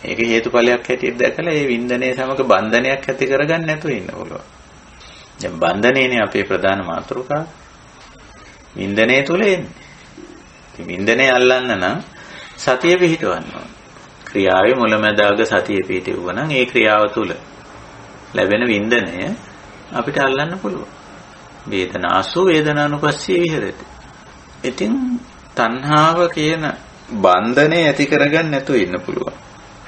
ඒක හේතුඵලයක් හැටියට දැකලා ඒ වින්දනයේ සමග බන්ධනයක් ඇති කරගන්න නැතුව ඉන්න පුළුවන්. දැන් බන්ධනේනේ අපේ ප්‍රධාන මාතෘකාව. වින්දනයේ තුල එන්නේ. ඉතින් වින්දනය අල්ලන්න නම් සතිය පිහිටවන්න ඕන. ක්‍රියාවේ මුලැමැදාක සතිය පිහිටුවා නම් ඒ ක්‍රියාව තුල ලැබෙන වින්දනය අපිට අල්ලන්න පුළුවන්. වේදනාසු වේදනානුපස්සී විහෙරති. ඉතින් තණ්හාව කියන බන්ධනය ඇති කරගන්න නැතුව ඉන්න පුළුවන්.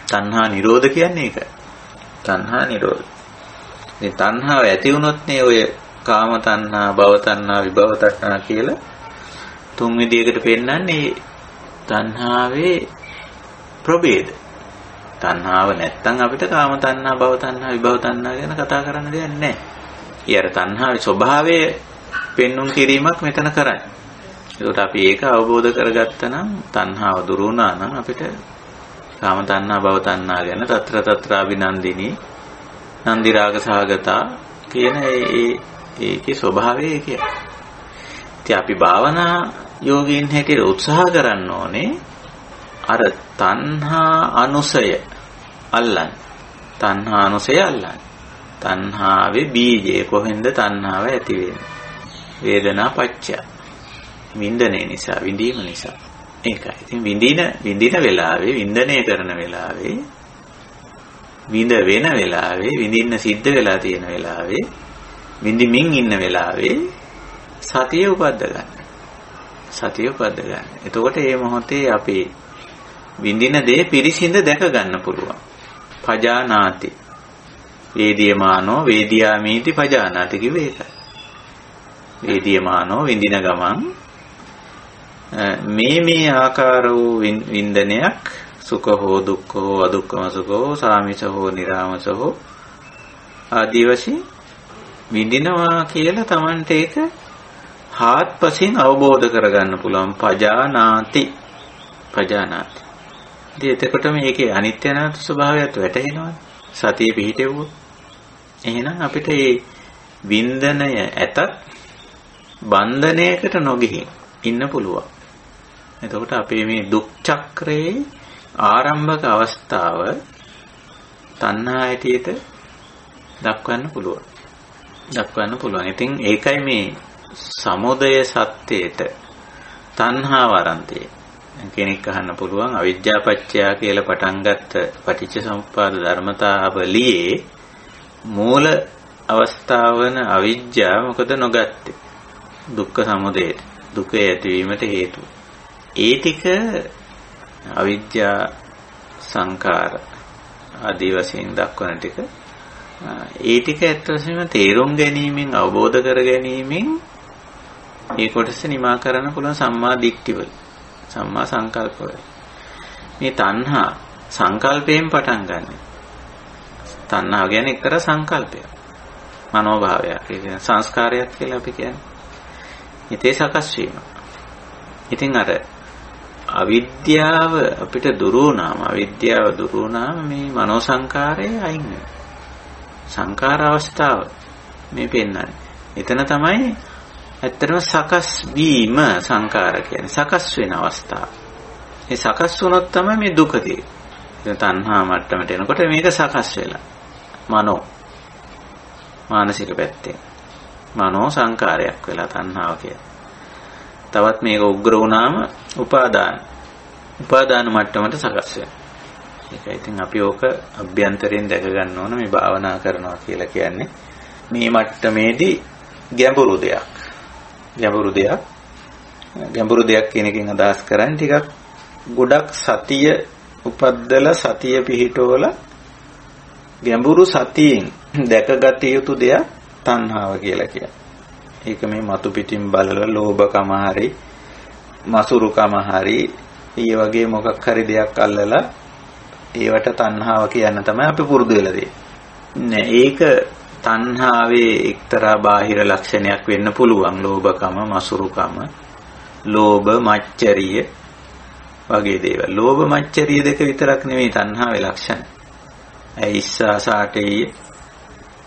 තණ්හා නිරෝධ කියන්නේ ඒකයි. තණ්හා නිරෝධ. ඉතින් තණ්හාව ඇති වුණොත් නේ ඔය කාම තණ්හා, භව තණ්හා, විභව තණ්හා කියලා තුන් විදියකට පෙන්නන්නේ තණ්හාවේ ප්‍රභේද. තණ්හාව නැත්තම් අපිට කාම තණ්හා, භව තණ්හා, විභව තණ්හා ගැන කතා කරන්න දෙයක් නැහැ. ඊයර තණ්හාවේ ස්වභාවය පෙන්눔 කිරීමක් මෙතන කරන්නේ. ඒකට අපි ඒක අවබෝධ කරගත්තා නම් තණ්හාව දුරු වුණා නම් අපිට කාම තණ්හා, භව තණ්හා ගැන తත්‍ර తත්‍රාభిනන්දිනී, නන්දි රාග සහගතා කියන ඒකේ ස්වභාවය ඒකයි. ඉතින් අපි භාවනා යෝගීන් හැටියට උත්සාහ කරන්න ඕනේ අර තණ්හා අනුසය අල්ලන්න. තණ්හා අනුසය අල්ලන්න. තණ්හාවේ බීජය කොහෙන්ද තණ්හාව ඇති වෙන්නේ? වේදනා පච්චය. වින්දනයේ නිසා, විඳීම නිසා. ඒකයි. ඉතින් විඳින වෙලාවේ, වින්දනය කරන වෙලාවේ, විඳ වෙන වෙලාවේ, විඳින්න සිද්ධ වෙලා තියෙන වෙලාවේ, විඳිමින් ඉන්න වෙලාවේ සතිය උපද්ද ගන්න. සතිය උපද්ද ගන්න. එතකොට මේ මොහොතේ අපි විඳින දේ පිරිසිඳ දැක ගන්න පුළුවන්. පජානාති. වේදියමානෝ වේදියාමීති පජානාති කිව්වේ ඒකයි. වේදියමානෝ විඳින ගමන් මේ ආකාර වූ වින්දනයක් සුඛ හෝ දුක්ඛ හෝ අදුක්ඛම සුඛ හෝ සාමිස හෝ නිරාමස හෝ ආදී වශයෙන් විඳිනවා කියලා Tamante ඒක හාත්පසින් අවබෝධ කරගන්න පුළුවන්. පජානාති. පජානාති. ඉතින් එතකොට මේකේ අනිත්‍ය අනාත්ම ස්වභාවයත් වැටහෙනවා. සතිය පිහිටෙවුවොත්. එහෙනම් අපිට මේ වින්දනය ඇතත් බන්ධනයකට නොගිහින් ඉන්න පුළුවන්. එතකොට අපේ මේ දුක් චක්‍රයේ ආරම්භක අවස්ථාව තණ්හා ඇටියට දක්වන්න පුළුවන්. දක්වන්න පුළුවන්. ඉතින් ඒකයි මේ සමුදය සත්‍යයට තණ්හාව ආරන්තේ. කෙනෙක් අහන්න පුළුවන් අවිජ්ජාපච්චය කියලා පටන් ගත්ත පටිච්ච සමුප්පාද ධර්මතාවලියේ මූල අවස්ථාව වන අවිජ්ජා මොකද නොගත්තේ? දුක්ඛ සමුදයට. දුක ඇතිවීමට හේතුව. ඒ ටික අවිජ්ජා සංකාර ආදී වශයෙන් දක්වන ටික ඒ ටික ඇත්ත වශයෙන්ම තේරුම් ගැනීමෙන් අවබෝධ කර ගැනීමෙන් ඒ කොටස නිමා කරන්න පුළුවන් සම්මා දිට්ඨිවල සම්මා සංකල්පවල. මේ තණ්හා සංකල්පයෙන් පටන් ගන්න. තණ්හාව කියන්නේ එක්තරා සංකල්පයක්. මනෝභාවයක්. ඒ කියන්නේ සංස්කාරයක් කියලා අපි කියන්නේ. හිතේ සකස් වීම. ඉතින් අර අවිද්‍යාව අපිට දුරු වුණාම මේ මනෝ සංකාරය අයින් වෙනවා. සංකාර අවස්ථාව මේ පෙන්නන්නේ. එතන තමයි ඇත්තටම සකස් වීම සංකාර කියන්නේ. සකස් වෙන අවස්ථාව. මේ සකස් වුණොත් තමයි මේ දුක තියෙන්නේ. තණ්හා මට්ටමට එනකොට මේක සකස් වෙලා. මානසික පැත්තෙන්. මනෝ සංකාරයක් වෙලා තණ්හාව කියන්නේ. තවත් මේක උග්‍ර වුණාම උපාදාන මට්ටමට සකස් වෙනවා. ඒකයි ඉතින් අපි ඕක අභ්‍යන්තරයෙන් දැක ගන්න ඕන මේ භාවනා කරනවා කියලා කියන්නේ මේ මට්ටමේදී ගැඹුරු දෙයක්. ගැඹුරු දෙයක් කියන එකෙන් අදහස් කරන්නේ ටිකක් ගොඩක් සතිය උපද්දලා සතිය පිහිටවල ගැඹුරු සතියෙන් දැකගත යුතු දෙයක් තණ්හාව කියලා කියන්නේ. ඒක මේ මතු පිටින් බලලා ලෝභකම හරි මසුරුකම හරි ඊ වගේ මොකක් හරි දෙයක් අල්ලලා ඒවට තණ්හාව කියන්න තමයි අපි පුරුදු වෙලා තියෙන්නේ. ඒක තණ්හාවේ එක්තරා බාහිර ලක්ෂණයක් වෙන්න පුළුවන්. ලෝභකම, මසුරුකම, ලෝභ, මච්චරිය වගේ දේවල්. ලෝභ, මච්චරිය දෙක විතරක් නෙවෙයි තණ්හාවේ ලක්ෂණ. ඉස්සා, සාටේය,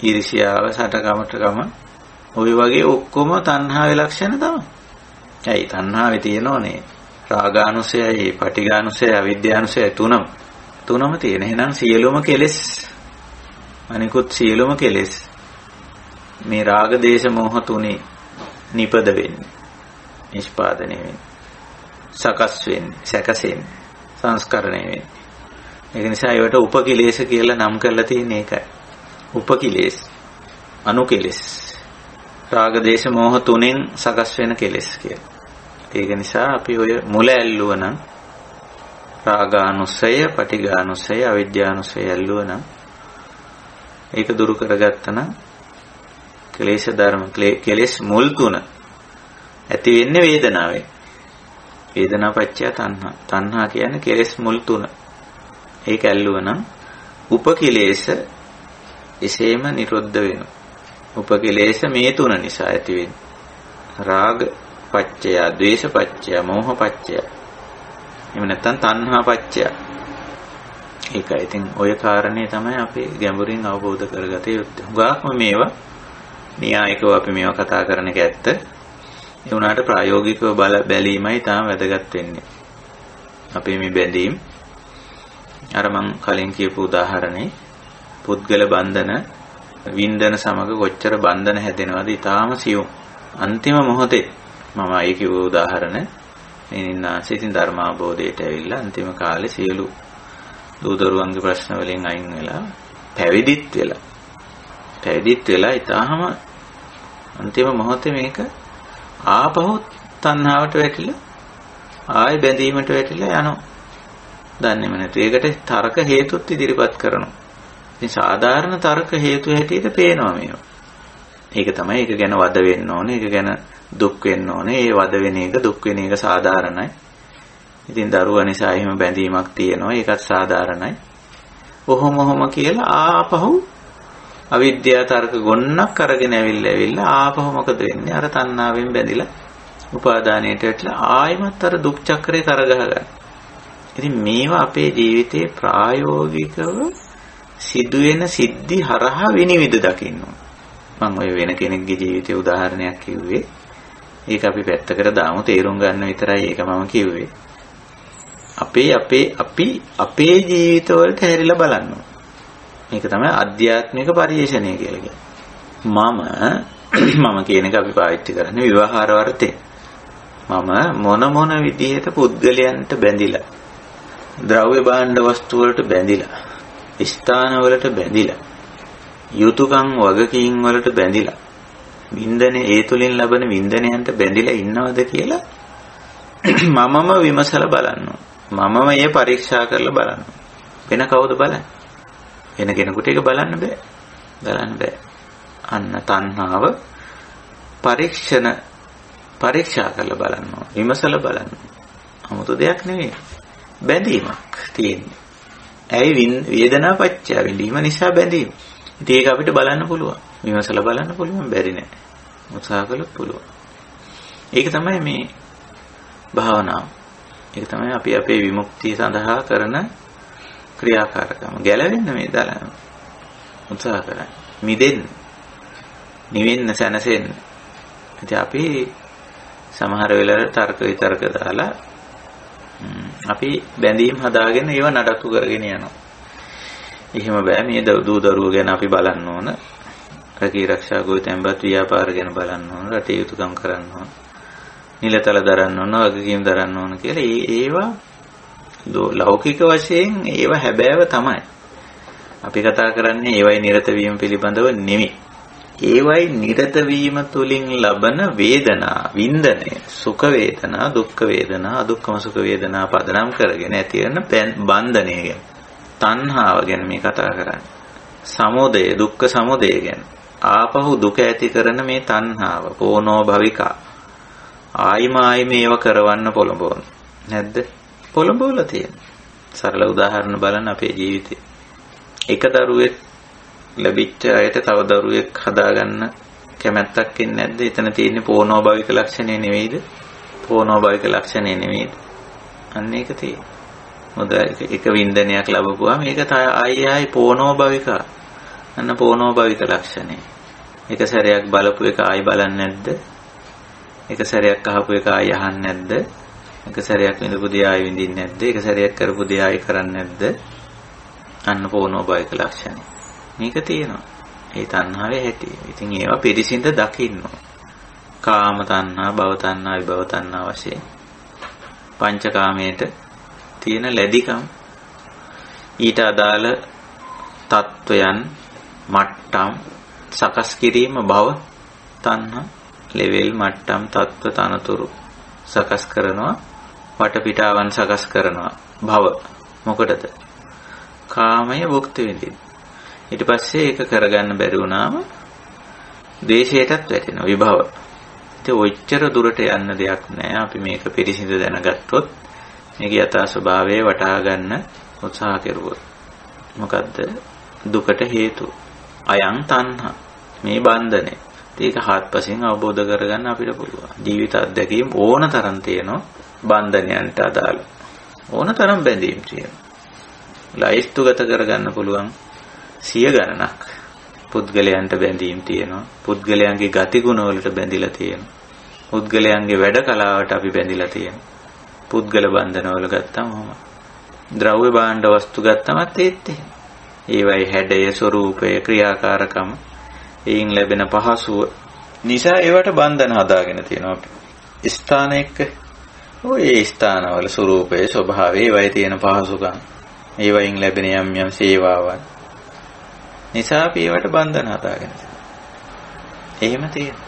ඊර්ෂ්‍යාව, සටකමටකම ඔය වගේ ඔක්කොම තණ්හාවේ ලක්ෂණ තමයි. ඇයි තණ්හාවේ තියෙනෝනේ රාගානුසයයි, පටිඝානුසයයි, අවිද්‍යානුසයයි තුනම තියෙන. එහෙනම් සියලුම කෙලෙස් අනිකුත් සියලුම කෙලෙස් මේ රාග දේශ මොහ තුනේ නිපද වෙන්නේ, නිෂ්පාදනය වෙන්නේ, සකස් වෙන්නේ, සැකසෙන්නේ, සංස්කරණය වෙන්නේ. ඒක නිසා ඒවට උපකිලේශ කියලා නම් කරලා තියෙන එකයි. උපකිලේශ, අනුකෙලෙස්, රාග දේශ මොහ තුනෙන් සකස් වෙන කෙලෙස් කියලා. ඒක නිසා අපි ඔය මුල ඇල්ලුවනම් රාගානුසය, පටිඝානුසය, අවිද්‍යානුසය ඇල්ලුවනම් ඒක දුරු කරගත්තනම් ක්ලේශ ධර්ම කෙලෙස් මුල් තුන ඇති වෙන්නේ වේදනාවෙන්. වේදනා පත්‍ය තණ්හා. තණ්හා කියන්නේ කෙලෙස් මුල් තුන. ඒක ඇල්ලුවනම් උපකිලේශ එසේම නිරුද්ධ වෙනවා. උපකිලේශ මේ තුන නිසා ඇති වෙන්නේ. රාග පත්‍ය, ද්වේෂ පත්‍ය, මෝහ පත්‍ය. එහෙම නැත්නම් තණ්හා පත්‍ය. ඒකයි. ඉතින් ඔය කාරණේ තමයි අපි ගැඹුරින් අවබෝධ කරගත යුත්තේ. හුඟක්ම මේවා න්‍යායිකව අපි මේවා කතා කරන එක ඇත්ත. ඒ වුණාට ප්‍රායෝගිකව බැලීමයි තාම වැදගත් වෙන්නේ. අපේ මේ බැඳීම් අර මං කලින් කියපු උදාහරණේ පුද්ගල බන්ධන වින්දන සමග කොච්චර බන්ධන හැදෙනවද? ඊටාම සියුම්. අන්තිම මොහොතේ මම අය කිව්ව උදාහරණ ඉතින් ධර්මාබෝධයට ඇවිල්ලා අන්තිම කාලේ සියලු දූදරුවන්ගේ ප්‍රශ්න වලින් අයින් වෙලා පැවිදිත් වෙලා ඊටාම අන්තිම මොහොතේ මේක ආපහු තණ්හාවට වැටිලා ආයි බැඳීමට වැටිලා යනවා. දන්නේම නැතු. ඒකට තර්ක හේතුත් ඉදිරිපත් කරනවා. ඉතින් සාධාරණ තර්ක හේතු හැටියට පේනවා මේවා. ඒක තමයි ඒක ගැන වද වෙන්න ඕනේ. ඒක ගැන දුක් වෙන්න ඕනේ. ඒ වද වෙන එක දුක් වෙන එක සාධාරණයි. ඉතින් දරුවා නිසා එහෙම බැඳීමක් තියෙනවා. ඒකත් සාධාරණයි. ඔහොම කියලා ආපහු අවිද්‍යාව තර්ක ගොන්නක් අරගෙන ඇවිල්ලා ආපහු මොකද වෙන්නේ? අර තණ්හාවෙන් බැඳිලා උපාදානයට වැටලා ආයෙමත් අර දුක් චක්‍රේ කරගහ ගන්න. ඉතින් මේවා අපේ ජීවිතේ ප්‍රායෝගිකව සිදුවෙන සිද්ධි හරහා විනිවිද දකින්න ඕන. මම ඔය වෙන කෙනෙක්ගේ ජීවිතේ උදාහරණයක් කිව්වේ. ඒක අපි පැත්තකට දාමු, තේරුම් ගන්න විතරයි ඒක මම කිව්වේ. අපේ ජීවිතවලට හැරිලා බලන්න ඕන. මේක තමයි අධ්‍යාත්මික පරිශ්‍රණය කියලා කියන්නේ. මම කියන එක අපි පාවිච්චි කරන්නේ විවහාර වර්ථේ. මම මොන විදිහට පුද්ගලයන්ට බැඳිලා, ද්‍රව්‍ය භාණ්ඩ වස්තු වලට බැඳිලා, ස්ථාන වලට බැඳිලා, යුතුයකම් වගකීම් වලට බැඳිලා, වින්දනේ ඒ තුලින් ලබන වින්දනයන්ට බැඳිලා ඉන්නවද කියලා මමම විමසලා බලන්න ඕන. මමම ඒ පරීක්ෂා කරලා බලන්න. වෙන කවුද බලන්නේ? වෙන කෙනෙකුට ඒක බලන්න බෑ. අන්න තණ්හාව පරීක්ෂා කරලා බලන්න ඕන. විමසලා බලන්න. 아무තු දෙයක් නෙවෙයි. බැඳීමක් තියෙන්නේ. ඇයි වේදනා පත්‍ය විඳීම නිසා බැඳීම. ඉතින් ඒක අපිට බලන්න පුළුවන්. විමසලා බලන්න පුළුවන්, බැරි නෑ. උත්සාහ කළොත් පුළුවන්. ඒක තමයි මේ භාවනාව. ඒක තමයි අපි අපේ විමුක්තිය සඳහා කරන ක්‍රියාකාරකම. ගැලවෙන්න මේ දාලා උත්සාහ කරන්නේ. මිදෙන්න, නිවෙන්න, සැනසෙන්න. ඉතින් අපි සමහර වෙලාවට තර්ක විතර්ක දාලා අපි බැඳීම් හදාගෙන ඒව නඩත්තු කරගෙන යනවා. එහෙම බෑ. මේ දූ දරුවෝ ගැන අපි බලන්න ඕන. රැකී ආරක්ෂා ගොවිතැන්පත් ව්‍යාපාර ගැන බලන්න ඕන. රටේ යුතුයකම් කරන්න ඕන. නිලතල දරන්න ඕන, වගකීම් දරන්න ඕන කියලා ඒවා ලෞකික වශයෙන් ඒව හැබෑව තමයි. අපි කතා කරන්නේ ඒවයි නිරත වීම පිළිබඳව නෙමෙයි. ඒවයි නිරත වීම තුලින් ලබන වේදනා, වින්දනය, සුඛ වේදනා, දුක්ඛ වේදනා, අදුක්ඛම සුඛ වේදනා පදනම් කරගෙන ඇති වෙන බන්ධනය ගැන. තණ්හාව ගැන මේ කතා කරන්නේ. සමුදය, දුක්ඛ සමුදය ගැන. ආපහු දුක ඇති කරන මේ තණ්හාව, පෝනෝ භවිකා. ආයිම ඒව කරවන්න පොළඹවන. නැද්ද? පොළඹවලා තියෙනවා. සරල උදාහරණ බලන්න අපේ ජීවිතේ. එක දරුවෙක් ලැබිච්ච අයට තව දරුවෙක් හදාගන්න කැමැත්තක් ඉන්නේ නැද්ද? එතන තියෙන්නේ පෝනෝ භවික ලක්ෂණය නෙවෙයිද? පෝනෝ භවික ලක්ෂණය නෙවෙයිද? අන්න ඒක තියෙන්නේ. මොකද එක වින්දනයක් ලැබුවා මේක ආයි පෝනෝ භවික. අන්න පෝනෝ භවික ලක්ෂණය. එක සැරයක් බලපු එක ආයි බලන්නේ නැද්ද? එක සැරයක් අහපු එක ආයි අහන්නේ නැද්ද? එක සැරයක් විඳපු දේ ආයි විඳින්නේ නැද්ද? එක සැරයක් කරපු දේ ආයි කරන්නේ නැද්ද? අන්න පෝනෝ භවික ලක්ෂණය. මේක තියෙනවා. ඒ තණ්හාවේ හැටි. ඉතින් ඒවා පිරිසිඳ දකින්න. කාම තණ්හා, භව තණ්හා, විභව තණ්හා වශයෙන් පංචකාමයට තියෙන ලැබිකම් ඊට අදාළ තත්වයන් මට්ටම් සකස් කිරීම භව තණ්හා ලෙවල් මට්ටම් තත්ව තනතුරු සකස් කරනවා වටපිටාවන් සකස් කරනවා භව මොකටද කාමය භුක්ති විඳින්න ඊට පස්සේ ඒක කරගන්න බැරි වුණාම දේශයටත් වැටෙනවා විභව ඉතින් ඔච්චර දුරට යන්න දෙයක් නැහැ අපි මේක පිරිසිදු දැනගත්තොත් මේක යථා ස්වභාවය වටහා ගන්න උත්සාහ කෙරුවොත් මොකද්ද දුකට හේතු අයං තණ්හා මේ බන්ධනය ඒක හත්පසින් අවබෝධ කරගන්න අපිට පුළුවන් ජීවිත අත්දැකීම් ඕන තරම් තියෙනවා බන්ධනයන්ට අදාළ ඕන තරම් බැඳීම් තියෙනවා ලයිස්තුගත කරගන්න පුළුවන් සිය ගණනක් පුද්ගලයන්ට බැඳීම් තියෙනවා පුද්ගලයන්ගේ ගතිගුණ වලට බැඳිලා තියෙනවා පුද්ගලයන්ගේ වැඩ කලාවට අපි බැඳිලා තියෙනවා පුද්ගල බන්ධන වල ගත්තම ඔහොම ද්‍රව්‍ය භාණ්ඩ වස්තු ගත්තමත් ඒත් එහෙම ඒවයි හැඩය ස්වરૂපය ක්‍රියාකාරකම එයින් ලැබෙන පහසුව නිසා ඒවට බන්ධන හදාගෙන තියෙනවා අපි ස්ථාන එක්ක ඔය ස්ථානවල ස්වરૂපයේ ස්වභාවය ඒවයි තියෙන පහසුකම් ඒවයින් ලැබෙන යම් යම් සේවාවන් නිසා අපි ඒවට බන්ධන හදාගෙන එහෙම තියෙන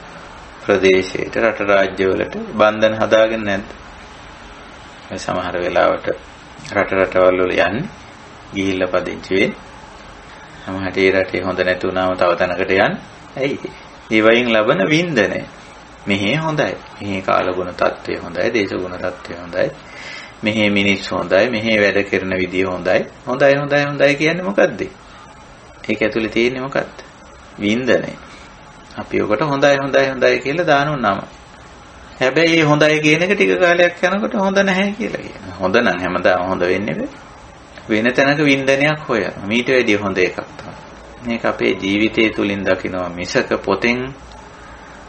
ප්‍රදේශයට රට රාජ්‍යවලට බන්ධන හදාගෙන නැද්ද මේ සමහර වෙලාවට රටවල් වල යන්නේ ගිහිල්ලා පදිංචි වෙන්නේ සමහරට ඒ රටේ හොඳ නැති වුණාම තව තැනකට යන්නේ ඇයි ඒ වයින් ලබන වින්දනය මෙහි හොඳයි මෙහි කාලගුණ තත්ත්වය හොඳයි දේශගුණ තත්ත්වය හොඳයි මෙහි මිනිස්සු හොඳයි මෙහි වැඩ කරන විදිය හොඳයි කියන්නේ මොකද්ද ඒක ඇතුලේ තියෙන්නේ මොකද්ද වින්දනය අපි ඔකට හොඳයි කියලා දානු නම හැබැයි මේ හොඳයි කියන එක ටික කාලයක් යනකොට හොඳ නැහැ කියලා කියනවා. හොඳ නම් හැමදාම හොඳ වෙන්නේ වෙන තැනක වින්දනයක් හොයනවා. මීට වැඩිය හොඳ එකක් තමයි. මේක අපේ ජීවිතය තුලින් දකිනවා මිසක පොතෙන්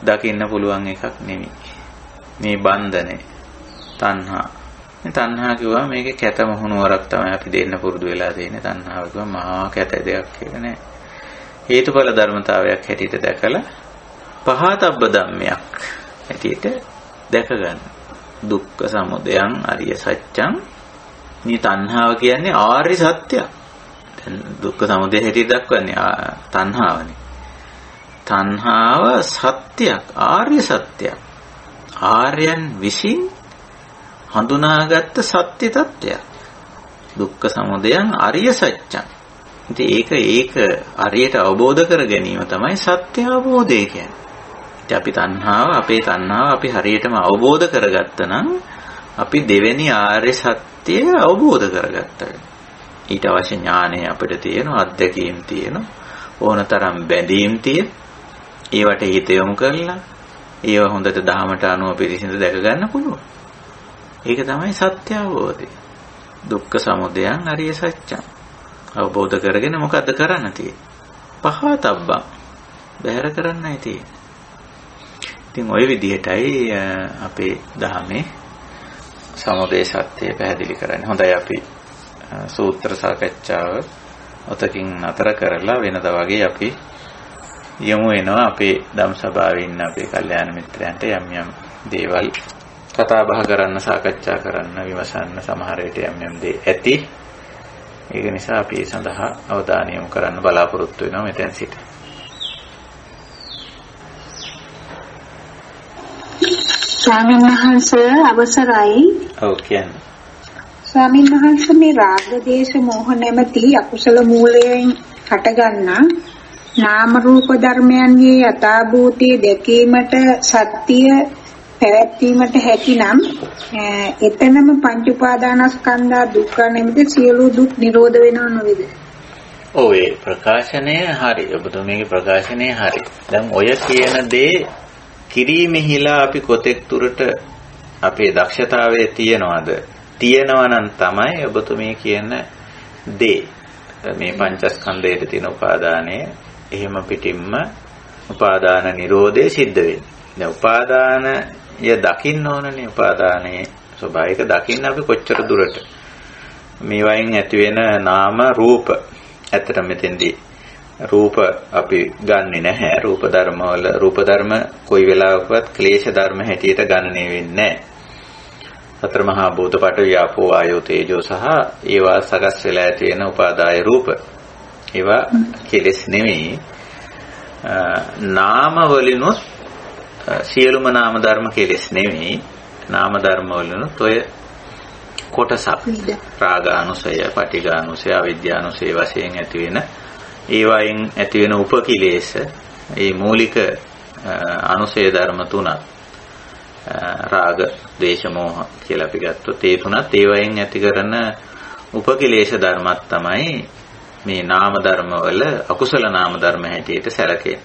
දකින්න පුළුවන් එකක් නෙමෙයි. මේ බන්ධනය තණ්හා. මේ තණ්හා කිව්වා මේකේ කැත මොහුනුවරක් තමයි අපි දෙන්න පුරුදු වෙලා තියෙන්නේ. තණ්හාව කිව්වා මහා කැත දෙයක් කියලා නෑ. හේතුඵල ධර්මතාවයක් හැටියට දැකලා පහතබ්බ ධම්මයක් හැටියට දැක ගන්න. දුක්ඛ සමුදයං අරිය සත්‍යං. මේ තණ්හාව කියන්නේ ආර්ය සත්‍යයක්. දැන් දුක්ඛ සමුදය හැටියට දක්වන්නේ තණ්හාවනේ. තණ්හාව සත්‍යයක්, ආර්ය සත්‍යයක්. ආර්යයන් විසින් හඳුනාගත්ත සත්‍ය තත්ත්වයක්. දුක්ඛ සමුදයං අරිය සත්‍යං. ඉතින් ඒක අරියට අවබෝධ කර ගැනීම තමයි සත්‍ය අවබෝධය කියන්නේ. අපි අපේ තණ්හාව අපි හරියටම අවබෝධ කරගත්තා නම් අපි දෙවෙනි ආර්ය සත්‍ය අවබෝධ කරගත්තා. ඊට අවශ්‍ය ඥානය අපිට තියෙනවා, අත්දැකීම් තියෙනවා, ඕනතරම් බැඳීම් තියෙන. ඒවට හිත යොමු කරලා ඒව හොඳට දහමට අනුව පිළිසිඳ දැක ගන්න පුළුවන්. ඒක තමයි සත්‍ය අවබෝධය. දුක්ඛ සමුදයං අරිය සත්‍යං. අවබෝධ කරගෙන මොකද්ද කරන්න තියෙන්නේ? පහතබ්බං. බැහැර කරන්නයි තියෙන්නේ. ඉතින් ওই විදිහටයි අපේ ධර්මයේ සමුදය සත්‍ය පැහැදිලි කරන්නේ. හොඳයි අපි සූත්‍ර සාකච්ඡාව ඔතකින් නතර කරලා වෙනදා වගේ අපි යමු වෙනවා අපේ ධම්ම සභාවේ ඉන්න අපේ කල්යාණ මිත්‍රයන්ට යම් දේවල් කතා බහ කරන්න, සාකච්ඡා කරන්න, විමසන්න සමහර විට යම් දේ ඇති. ඒක නිසා අපි සඳහා අවධානය යොමු කරන්න බලාපොරොත්තු වෙනවා මෙතෙන් සිට. ස්වාමීන් වහන්සේ අවසරයි. ඔව් කියන්නේ. ස්වාමීන් වහන්සේ මේ රාග දේශ මොහ නැමැති අකුසල මූලයෙන් හටගන්නා නාම රූප ධර්මයන්ගේ යථාභූතය දැකීමට සත්‍ය පැවැත්වීමට හැකිනම් එතනම පංච උපාදානස්කන්ධ දුක්ඛ නැමැති සියලු දුක් නිරෝධ වෙනව නොවේද? ඔව් ඒ ප්‍රකාශනය හරි. ඔබතුමීගේ ප්‍රකාශනය හරි. දැන් ඔය කියන දේ කිරීමෙහිලා අපි කොතෙක් දුරට අපේ දක්ෂතාවය තියනවාද? තියනවා නම් තමයි ඔබතුමී කියන දේ මේ පංචස්කන්ධයේ තියෙන උපාදානය එහෙම පිටින්ම උපාදාන නිරෝධය සිද්ධ වෙන්නේ. දැන් උපාදානය දකින්න ඕනනේ. උපාදානයේ ස්වභාවික දකින්න අපි කොච්චර දුරට මේ වයින් ඇති වෙන නාම රූප. ඇත්තට මෙතෙන්දී රූප අපි ගන්නෙ නැහැ. රූප ධර්ම වල රූප ධර්ම කොයි වෙලාවකවත් ක්ලේශ ධර්ම හැටියට ගණනය වෙන්නේ නැහැ. සතර මහා භූත පඨවි ව්‍යාපෝ ආයෝ තේජෝ සහ ඒවා සකස් වෙලා ඇති වෙන උපාදාය රූප. ඒවා කෙලෙස් නෙමෙයි. නාම වලිනුත් සියලුම නාම ධර්ම කෙලෙස් නෙමෙයි. නාම ධර්ම වලිනුත් ඔය කොටසක් රාගානුසය, පටිඝානුසය, අවිද්‍යානුසය වශයෙන් ඇති වෙන ඒවයින් ඇති වෙන උපකිලේශ ඒ මූලික අනුසය ධර්ම තුනක් රාග, ද්වේෂ, මෝහ කියලා අපි ගත්තොත් ඒ තුනත් ඒවයින් ඇති කරන උපකිලේශ ධර්මත් තමයි මේ නාම ධර්ම වල අකුසල නාම ධර්ම හැටියට සැලකෙන්නේ.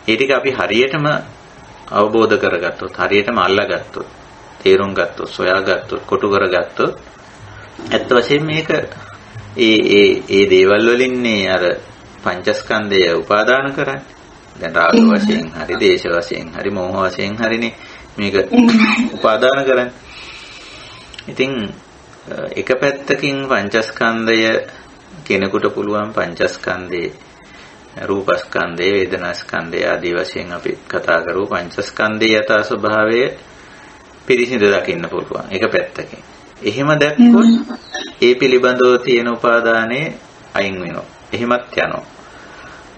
ඒ ටික අපි හරියටම අවබෝධ කරගත්තොත්, හරියටම අල්ලාගත්තොත්, තේරුම් ගත්තොත්, සොයාගත්තොත්, කොටු කරගත්තොත් ඇත්ත වශයෙන්ම මේක ඒ දේවල් වලින්නේ අර පංචස්කන්ධය උපාදාන කරන්නේ. දැන් රාග වශයෙන් හරි, දේශ වශයෙන් හරි, මෝහ වශයෙන් හරිනේ මේක උපාදාන කරන්නේ. ඉතින් එක පැත්තකින් පංචස්කන්ධය කෙනෙකුට පුළුවන් පංචස්කන්ධේ රූපස්කන්ධය, වේදනාස්කන්ධය ආදී වශයෙන් අපි කතා කරු පංචස්කන්ධයේ යථා ස්වභාවය පිරිසිදු දකින්න පුළුවන් එක පැත්තකින්. එහෙම දැක්කොත් ඒ පිළිබඳව තියෙන උපාදානයේ අයින් වෙනවා. එහෙමත් යනවා.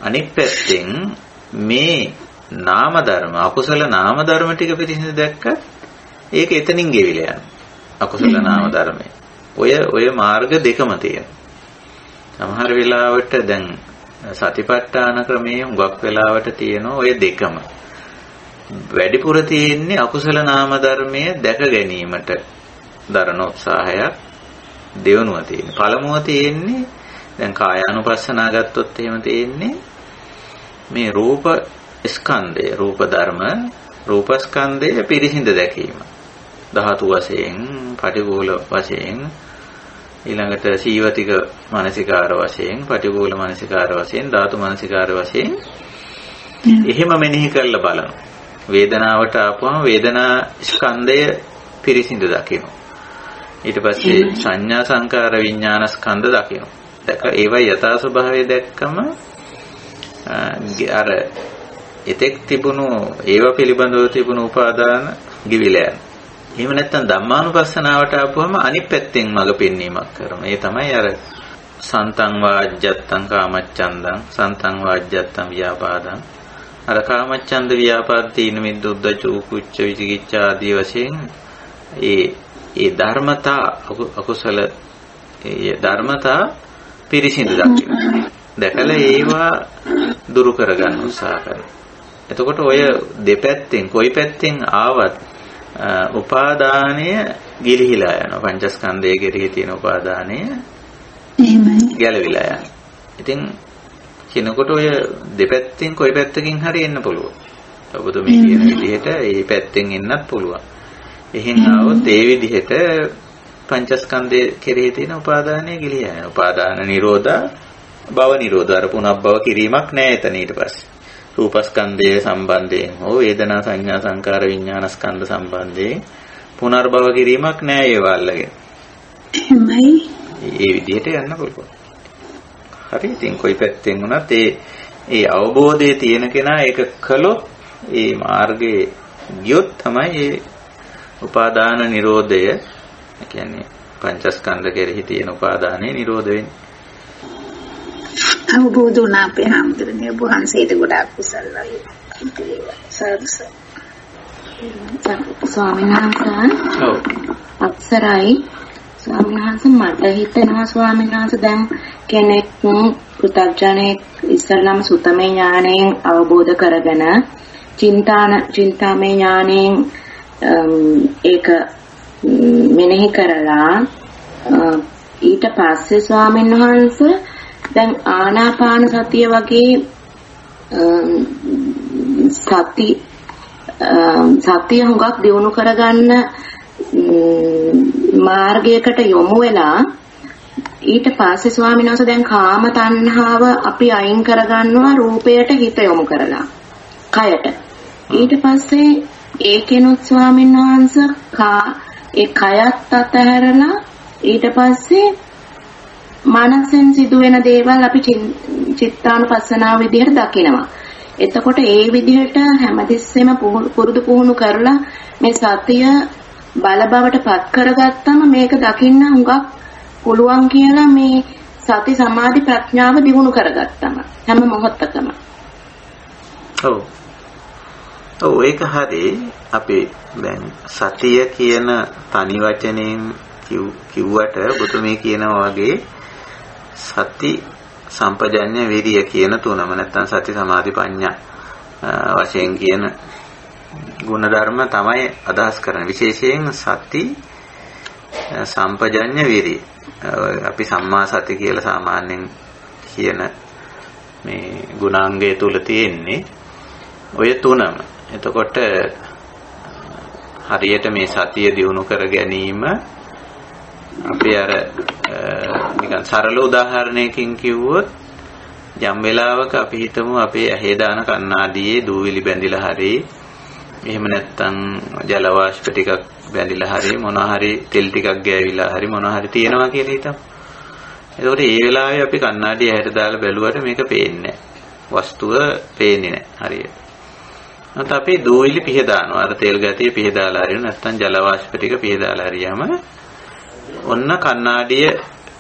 අනිත් පැත්තෙන් මේ නාම ධර්ම, අකුසල නාම ධර්ම ටික පිරිසිදු දැක්ක ඒක එතනින් ගෙවිලා යනවා. අකුසල නාම ධර්මය. ඔය මාර්ග දෙකම තියෙනවා. සමහර වෙලාවට දැන් සතිපට්ඨාන ක්‍රමයේ හුඟක් වෙලාවට තියෙන ඔය දෙකම. වැඩිපුර තියෙන්නේ අකුසල නාම ධර්මයේ දැක ගැනීමට දරන උත්සාහයක් දෙවනුව තියෙන්නේ. පළමුව තියෙන්නේ දැන් කායානුපස්සනා ගත්තොත් එහෙම තියෙන්නේ මේ රූප ස්කන්ධය, රූප ධර්ම, රූපස්කන්ධය පිරිසිඳ දැකීම. ධාතු වශයෙන්, පටිඝෝල වශයෙන්, ඊළඟට සීවතික මානසිකාර වශයෙන්, පටිඝෝල මානසිකාර වශයෙන්, ධාතු මානසිකාර වශයෙන් එහෙම මෙනෙහි කරලා බලනවා. වේදනාවට ආපුවම වේදනා ස්කන්ධය පිරිසිඳ දකිනවා. ඊට පස්සේ සංඥා සංකාර විඥාන ස්කන්ධ දකිනවා. දැක ඒවා යථා ස්වභාවය දැක්කම අර එතෙක් තිබුණු ඒවා පිළිබඳව තිබුණු උපාදාන ගිවිලා යනවා. එහෙම නැත්නම් ධම්මානුපස්සනාවට ආපුවම අනිත් පැත්තෙන් මඟ පෙන්වීමක් කරනවා. ඒ තමයි අර සන්තං වාජ්ජත්තං කාමච්ඡන්දං සන්තං වාජ්ජත්තං ව්‍යාපාදං. අර කාමච්ඡන්ද ව්‍යාපාද තීන මිද්ද උද්ධච්ච කුච්ච විචිකිච්ඡා ආදී වශයෙන් ඒ ධර්මතා අකුසල ඒ ධර්මතා පිරිසිදු දකින්න. දැකලා ඒවා දුරු කරගන්න උත්සාහ කරනවා. එතකොට ඔය දෙපැත්තෙන් කොයි පැත්තෙන් ආවත් උපාදානය ගිලිහිලා යනවා. පංචස්කන්ධයේ කෙරෙහි තියෙන උපාදානය එහෙමයි ගැලවිලා යනවා. ඉතින් කෙනෙකුට ඔය දෙපැත්තෙන් කොයි පැත්තකින් හරි එන්න පුළුවන්. ඔබතුමී කියන විදිහට මේ පැත්තෙන් එන්නත් පුළුවන්. එහෙන් ආවොත් ඒ විදිහට පංචස්කන්ධයේ කෙරෙහි තියෙන උපාදානය ගිලිහිලා යනවා. උපාදාන නිරෝධා භව නිරෝධ අර පුනබ්බව කිරීමක් නැහැ එතන ඊට පස්සේ. රූපස්කන්ධයේ සම්බන්ධයෙන් හෝ වේදනා සංඥා සංකාර විඥාන ස්කන්ධ සම්බන්ධයෙන් පුනර්භව කිරීමක් නැහැ ඒව අල්ලගෙන. එහෙමයි. ඒ විදිහට යන්න පුළුවන්. හරි ඉතින් කොයි පැත්තෙන් වුණත් ඒ අවබෝධයේ තියෙන කෙනා ඒක කළොත් ඒ මාර්ගයේ ගියොත් තමයි උපාදාන නිරෝධය කියන්නේ පංචස්කන්ධ කෙරෙහි තියෙන උපාදානයේ නිරෝධ වෙන්නේ. අවබෝධ වුණා අපේ හැමදෙරේ වහන්සේට ගොඩාක් කුසල්යි. ස්වාමීන් වහන්සේ අක්සරයි ස්වාමීන් වහන්සේ මට හිතෙනවා ස්වාමීන් වහන්සේ දැන් කෙනෙක් පෘථග්ජනෙක් ඉස්සල්ලාම සුතමේ ඥාණයෙන් අවබෝධ කරගෙන චින්තාමේ ඥාණයෙන් ඒක මෙනෙහි කරලා ඊට පස්සේ ස්වාමීන් වහන්සේ දැන් ආනාපාන සතිය වගේ සතිය හුඟක් දියුණු කරගන්න මාර්ගයකට යොමු වෙලා ඊට පස්සේ ස්වාමීන් වහන්සේ දැන් කාම තණ්හාව අපි අයින් කරගන්නවා රූපයට හිත යොමු කරලා කයට ඊට පස්සේ ඒකෙනුත් ස්වාමීන් වහන්සේ ඒ කයත් අතහැරලා ඊට පස්සේ මනසෙන් සිදුවෙන දේවල් අපි චිත්තානුපස්සනාව විදිහට දකිනවා. එතකොට ඒ විදිහට හැමතිස්සෙම පුරුදු පුහුණු කරලා මේ සතිය බල බවට පත් කරගත්තම මේක දකින්න හුඟක් පුළුවන් කියලා මේ සති සමාධි ප්‍රඥාව දිනු කරගත්තම හැම මොහොතකම. ඔව් ඒක හරි. අපි දැන් සතිය කියන තනි වචනයෙන් කිව්වට ඔබතුමී කියනවා වගේ සති සම්පජඤ්ඤ විරිය කියන තුනම නැත්නම් සති සමාධි ප්‍රඥා වශයෙන් කියන ගුණ ධර්ම තමයි අදහස් කරන්නේ. විශේෂයෙන් සති සම්පජඤ්ඤ විරිය. අපි සම්මා සති කියලා සාමාන්‍යයෙන් කියන මේ ගුණාංගය තුල තියෙන්නේ ඔය තුනම. එතකොට හරියට මේ සතිය දිනු කර ගැනීම අපි අර නිකන් සරල උදාහරණයකින් කිව්වොත් යම් වෙලාවක අපි හිතමු අපේ ඇහි දාන කණ්ණාඩියේ දූවිලි බැඳිලා හරි එහෙම නැත්නම් ජල වාෂ්ප ටිකක් බැඳිලා හරි මොනවා හරි තෙල් ටිකක් ගෑවිලා හරි මොනවා හරි තියෙනවා කියලා හිතමු. එතකොට ඒ වෙලාවේ අපි කණ්ණාඩිය ඇහැට දාලා බැලුවට මේක පේන්නේ නැහැ. වස්තුව පේන්නේ නැහැ හරියට. නැත්නම් අපි දූවිලි පිහ දානවා. අර තෙල් ගැටිය පිහ දාලා හරි නැත්නම් ජල වාෂ්ප ටික පිහ දාලා හරියම ඔන්න කණ්ණාඩිය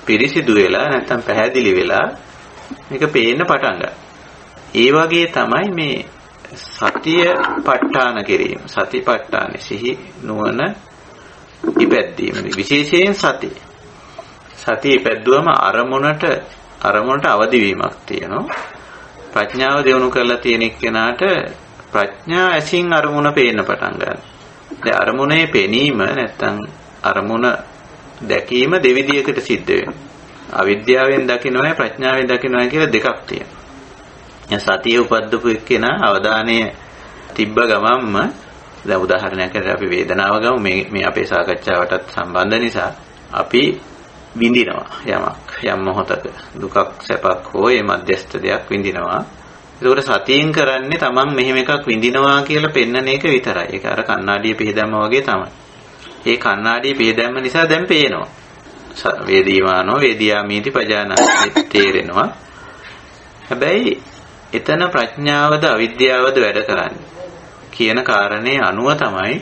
පිරිසිදු වෙලා නැත්නම් පැහැදිලි වෙලා මේක පේන්න පටන් ගන්නවා. ඒ වගේ තමයි මේ සතිය ප ဋ ාණ කිරීම. සතිපට්ඨාන සිහි නුවණ ඉපැද්දීම. විශේෂයෙන් සතිය ඉපැද්දුවම අරමුණට අවදි වීමක් තියෙනවා. ප්‍රඥාව දියුණු කරලා තියෙන එක්කෙනාට ප්‍රඥා ඇසින් අරමුණ පේන්න පටන් ගන්නවා. දැන් අරමුණේ පෙනීම නැත්නම් අරමුණ දැකීම දෙවිදියකට සිද්ධ වෙනවා. අවිද්‍යාවෙන් දකින්නවයි ප්‍රඥාවෙන් දකින්නවයි කියලා දෙකක් තියෙනවා. දැන් සතිය උපද්දපු එක්කෙනා අවධානය තිබ්බ ගමන්ම දැන් උදාහරණයක් ඇරලා අපි වේදනාව ගමු. මේ අපේ සාකච්ඡාවටත් සම්බන්ධ නිසා අපි විඳිනවා යම් මොහොතක දුකක් සැපක් හෝ මේ මධ්‍යස්ථ දෙයක් විඳිනවා. ඒකට සතියෙන් කරන්නේ තමන් මෙහෙම එකක් විඳිනවා කියලා පෙන්නන එක විතරයි. ඒක අර කණ්ණාඩිය පිහදැම්ම වගේ තමයි. ඒ කණ්ණාඩිය පිහදැම්ම නිසා දැන් පේනවා. වේදීමානෝ වේදියාමීති පජානාති තේරෙනවා. හැබැයි එතන ප්‍රඥාවද අවිද්‍යාවද වැඩ කරන්නේ කියන කාරණේ අනුව තමයි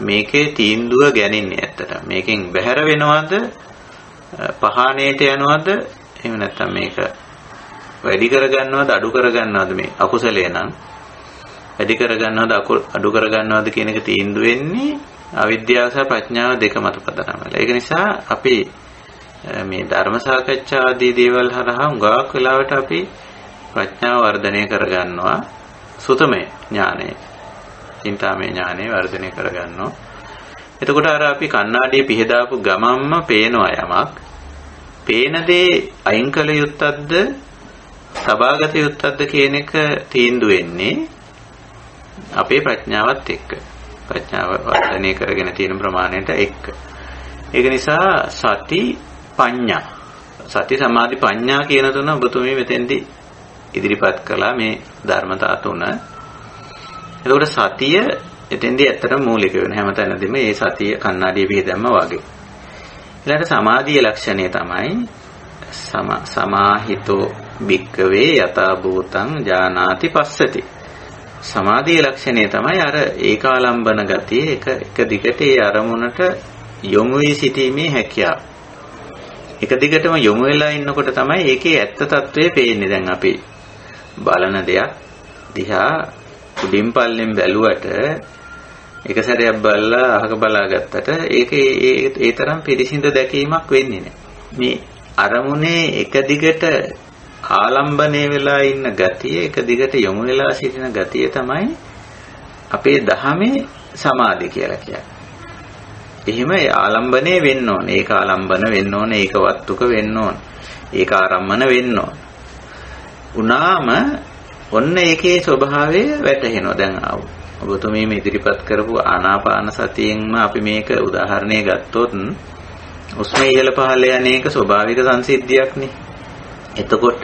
මේකේ තීන්දුව ගැනින්නේ ඇත්තට. මේකෙන් බැහැර වෙනවද පහානේට යනවද එහෙම නැත්නම් මේක වැඩි කරගන්නවද අඩු කරගන්නවද මේ අකුසලේ නම් වැඩි කරගන්නවද අඩු කරගන්නවද කියන එක තීන්දුව වෙන්නේ අවිද්‍යාව සහ ප්‍රඥාව දෙක මත පදනම් වෙලා. ඒක නිසා අපි මේ ධර්ම සාකච්ඡා ආදී දේවල් හරහා උගාක් වෙලාවට අපි ප්‍රඥාව වර්ධනය කරගන්නවා. සුතමේ ඥානය, චින්තාමේ ඥානය වර්ධනය කරගන්නවා. එතකොට අර අපි කණ්ණාඩිය පිහදාපු ගමම්ම පේනවා යමක්. පේන දේ අයින් කළ යුත්තක්ද සබාගත යුත්තක්ද කියන එක තීන්දුව වෙන්නේ අපේ ප්‍රඥාවත් එක්ක. ප්‍රඥාව වර්ධනය කරගෙන තියෙන ප්‍රමාණයට එක්ක. ඒක නිසා සති පඤ්ඤා සති සමාධි ප්‍රඥා කියන තුන ඔබතුමී මෙතෙන්දී ඉදිරිපත් කළා මේ ධර්මතා තුන. එතකොට සතිය එතෙන්දී ඇත්තටම මූලික වෙන හැමතැනදීම මේ සතිය කණ්ණාඩිය පිහදැම්ම වගේ. ඊළඟට සමාධියේ ලක්ෂණය තමයි සමාහිතෝ භික්කවේ යථා භූතං ජානාති පස්සති. සමාධියේ ලක්ෂණය තමයි අර ඒකාලම්බන ගතිය එක දිගට ඒ අරමුණට යොමු වී සිටීමේ හැකියාව. එක දිගටම යොමු වෙලා ඉන්නකොට තමයි ඒකේ ඇත්ත తත්වය පේන්නේ. දැන් අපි බලන දෙයක් දිහා උඩින් පල්ලෙන් බැලුවට එක සැරයක් බලලා අහක බලාගත්තට ඒකේ ඒ තරම් පිරිසිදු දැකීමක් වෙන්නේ නැහැ. මේ අරමුණේ එක දිගට ආලම්බණය වෙලා ඉන්න ගතිය, එක දිගට යොමු වෙලා සිටින ගතිය තමයි අපේ දහමේ සමාධි කියලා කියන්නේ. එහෙම ආලම්බණය වෙන්න ඕනේ. ඒක ආලම්බන වෙන්න ඕනේ. ඒක වත්තුක වෙන්න ඕනේ. ඒක ආරම්මන වෙන්න ඕනේ. උනාම ඔන්න ඒකේ ස්වභාවය වැටහෙනවා. දැන් ඔබතුමී මේ ඉදිරිපත් කරපු ආනාපාන සතියෙන්ම අපි මේක උදාහරණයක් ගත්තොත් උස්ම ඉහළ පහළ යන එක ස්වභාවික සංසිද්ධියක්නේ. එතකොට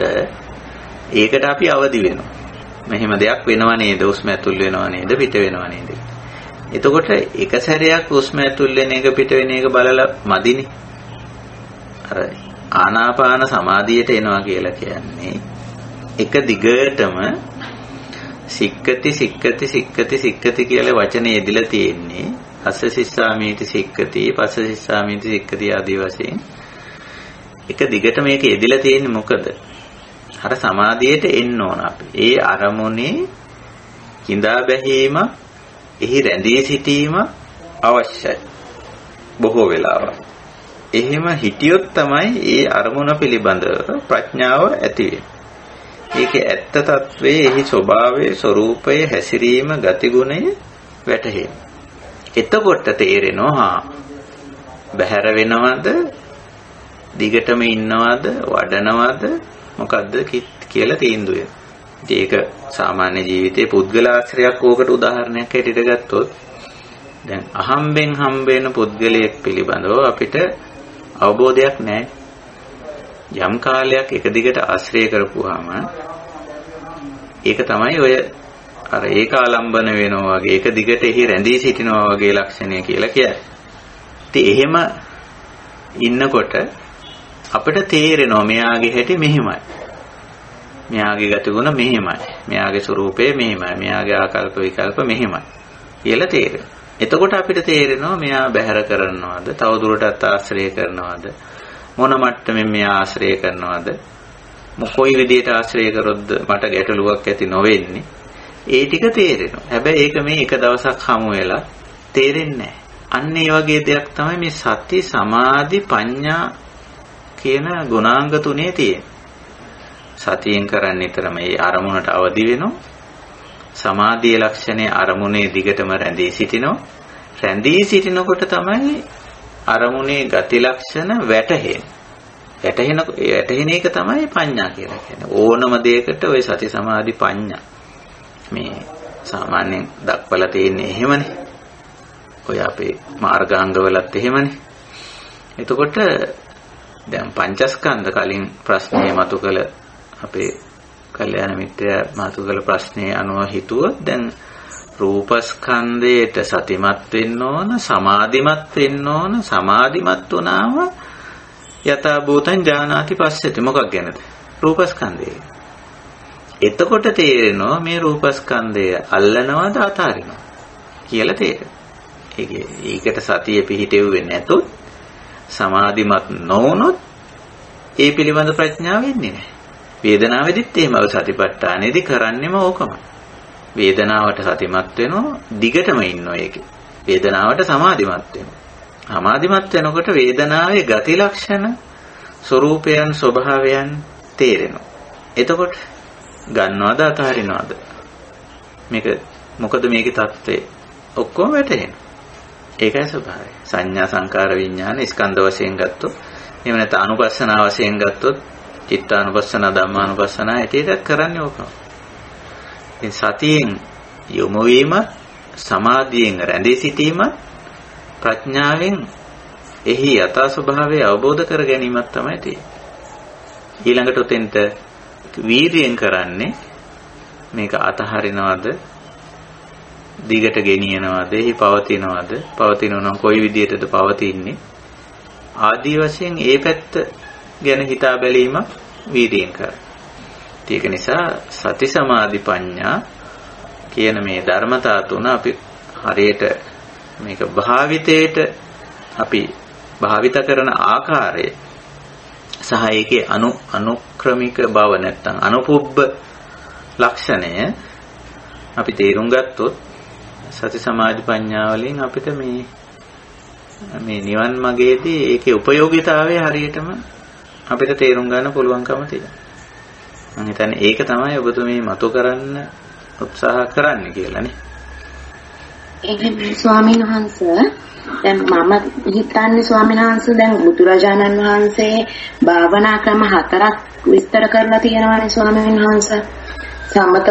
ඒකට අපි අවදි වෙනවා. මෙහෙම දෙයක් වෙනව නේද? උස්ම ඇතුල් වෙනව නේද? පිට වෙනව නේද? එතකොට එක සැරයක් උස්ම ඇතුල් වෙන එක පිට වෙන එක බලලා මදිනේ. අර ආනාපාන සමාධියට එනවා කියලා කියන්නේ එක දිගටම සික්කති සික්කති සික්කති සික්කති කියලා වචනේ යෙදিলা තියෙන්නේ. අස්ස සිස්සාමීති සික්කති, පස්ස සිස්සාමීති සික්කති ආදී වශයෙන් එක දිගට මේක යෙදিলা තියෙන්නේ මොකද? අර සමාධියට එන්න ඕන අපි. ඒ අරමුණේ කිඳා බැහිම, එහි රැඳී සිටීම අවශ්‍යයි. බොහෝ වෙලාවක්. එහෙම හිටියොත් තමයි ඒ අරමුණ පිළිබඳව ප්‍රඥාව ඇති වෙන්නේ. ඒකේ ඇත්ත తත්වයේ එහි ස්වභාවයේ ස්වરૂපයේ හැසිරීම ගතිගුණය වැටහෙනවා. එතකොට තේරෙනවා බහැර වෙනවද, දිගටම ඉන්නවද, වඩනවද, මොකද්ද කියලා තීන්දුව. ඒක සාමාන්‍ය ජීවිතයේ පුද්ගල ආශ්‍රයයක් ඕකට උදාහරණයක් හැටියට ගත්තොත් දැන් අහම්බෙන් හම්බ වෙන පුද්ගලයෙක් පිළිබඳව අපිට අවබෝධයක් නැහැ. යම් කාලයක් එක දිගට ආශ්‍රය කරපුවාම ඒක තමයි ඔය අර ඒකාලම්බන වෙනවා වගේ එක දිගට එහි රැඳී සිටිනවා වගේ ලක්ෂණය කියලා කියන්නේ. ඉතින් එහෙම ඉන්නකොට අපිට තේරෙනවා මෙයාගේ හැටි මෙහිමයි. මෙයාගේ ගතිගුණ මෙහිමයි. මෙයාගේ ස්වરૂපය මෙහිමයි. මෙයාගේ ආකල්ප විකල්ප මෙහිමයි කියලා තේරෙනවා. එතකොට අපිට තේරෙනවා මෙයා බැහැර කරනවද, තවදුරටත් ආශ්‍රය කරනවද, මොන මට්ටමින් මෙයා ආශ්‍රය කරනවද, කොයි විදිහට ආශ්‍රය කරොත්ද මට ගැටලුවක් ඇති නොවෙන්නේ. ඒ ටික තේරෙනවා. හැබැයි ඒක මේ එක දවසක් හමු වෙලා තේරෙන්නේ නැහැ. අන්න ඒ වගේ දෙයක් තමයි මේ සති, සමාධි, ප්‍රඥා කියන ගුණාංග තුනේ තියෙන්නේ. සතියෙන් කරන්නේ නිතරම මේ අරමුණට අවදි වෙනවා. සමාධියේ ලක්ෂණේ අරමුණේ දිගටම රැඳී සිටිනවා. රැඳී සිටිනකොට තමයි අරමුණේ ගති ලක්ෂණ වැටහෙන්නේ. වැටහෙන එක තමයි ප්‍රඥා කියලා කියන්නේ. ඕනම දෙයකට ওই සති සමාධි ප්‍රඥා මේ සාමාන්‍යයෙන් දක්වලා තියෙන්නේ එහෙමනේ. ඔය අපේ මාර්ගාංගවලත් එහෙමනේ. එතකොට දැන් පංචස්කන්ධ කලින් ප්‍රශ්නේ මතු කළ අපේ කල්යාණ මිත්‍රයා මතු කළ ප්‍රශ්නේ අනුව හිතුවොත් දැන් රූපස්කන්ධයට සතිමත් වෙන්න ඕන, සමාධිමත් වෙන්න ඕන. සමාධිමත් වුණාම යථා භූතං ඥානාති පස්සති. මොකක් ගැනද? රූපස්කන්ධය. එතකොට තේරෙනවා මේ රූපස්කන්ධය අල්ලනවද අතාරිනවද කියලා තේරෙනවා. ඒකට සතිය පිහිටෙව්වේ නැතොත්, සමාධිමත් නොවුනොත් ඒ පිළිබඳ ප්‍රඥාව වෙන්නේ නැහැ. වේදනාවෙදිත් එහෙම සතිපට්ඨානෙදි කරන්නේම ඕකම. වේදනාවට සතිමත් වෙනවා, දිගටම ඉන්නවා ඒකේ. වේදනාවට සමාධිමත් වෙනවා. සමාධිමත් වෙනකොට වේදනාවේ ගති ලක්ෂණ, ස්වરૂපයන්, ස්වභාවයන් තේරෙනවා. එතකොට ගන්නවද අතහරිනවද? මේක මොකද මේකේ தත්ත්වය? ඔක්කොම වැටහෙනවා. ඒකයි ස්වභාවය. සංඥා, සංකාර, විඥාන ස්කන්ධ වශයෙන් ගත්තොත්, එහෙම නැත්නම් අනුපස්සනා වශයෙන් ගත්තොත්, චිත්තානුපස්සන, ධම්මානුපස්සන ඇටේට කරන්නේ ඕකම. ඉතින් සතියෙන් යොමු වීම, සමාධියෙන් රැඳී සිටීම, ප්‍රඥාවෙන් එහි යථා ස්වභාවය අවබෝධ කර ගැනීමක් තමයි තියෙන්නේ. ඊළඟට උතෙන්ට වීර්යයෙන් කරන්නේ මේක අතහරිනවද, දිගට ගෙනියනවද, එහි පවතිනවද, පවතිනවනම් කොයි විදිහටද පවතින්නේ ආදී වශයෙන් ඒ පැත්ත ගැන හිතා බැලීමක් වීර්යයෙන් කරනවා. ඒක නිසා සති සමාධි ප්‍රඥා කියන මේ ධර්මතා තුන අපි හරියට මේක භාවිතයට අපි භාවිත කරන ආකාරය සහ ඒකේ අනුක්‍රමික බව නැත්නම් අනුපුබ්බ ලක්ෂණය අපි තේරුම් ගත්තොත් සති සමාධි ප්‍රඥා වලින් අපිට මේ නිවන් මාර්ගයේදී ඒකේ ප්‍රයෝගිතාවය හරියටම අපිට තේරුම් ගන්න පුළුවන්කම තියෙනවා. මම හිතන්නේ ඒක තමයි ඔබතුමී මතු කරන්න උත්සාහ කරන්නේ කියලානේ. එහෙනම් ස්වාමීන් වහන්සේ දැන් මම හිතන්නේ ස්වාමීන් වහන්සේ දැන් බුදුරජාණන් වහන්සේ භාවනා ක්‍රම 4ක් විස්තර කරලා තියෙනවානේ ස්වාමීන් වහන්සේ. සමත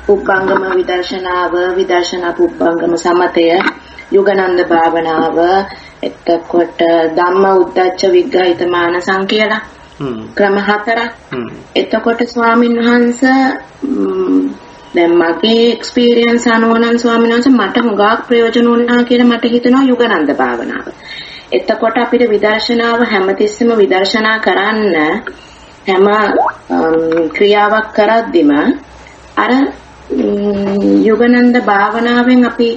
පුබ්බංගම විදර්ශනාව, විදර්ශනා පුබ්බංගම සමතය, යෝගනන්ද භාවනාව, එතකොට ධම්ම උද්දච්ච විග්‍රහිත මානසං කියලා ක්‍රම 4ක්. එතකොට ස්වාමීන් වහන්සේ දැන් මගේ එක්ස්පීරියන්ස් අනුව නම් ස්වාමීන් වහන්සේ මට හුඟක් ප්‍රයෝජන වුණා කියලා මට හිතෙනවා යෝගනන්ද භාවනාව. එතකොට අපිට විදර්ශනාව හැමතිස්සෙම විදර්ශනා කරන්න හැම ක්‍රියාවක් කරද්දිම අර යෝගනන්ද භාවනාවෙන් අපි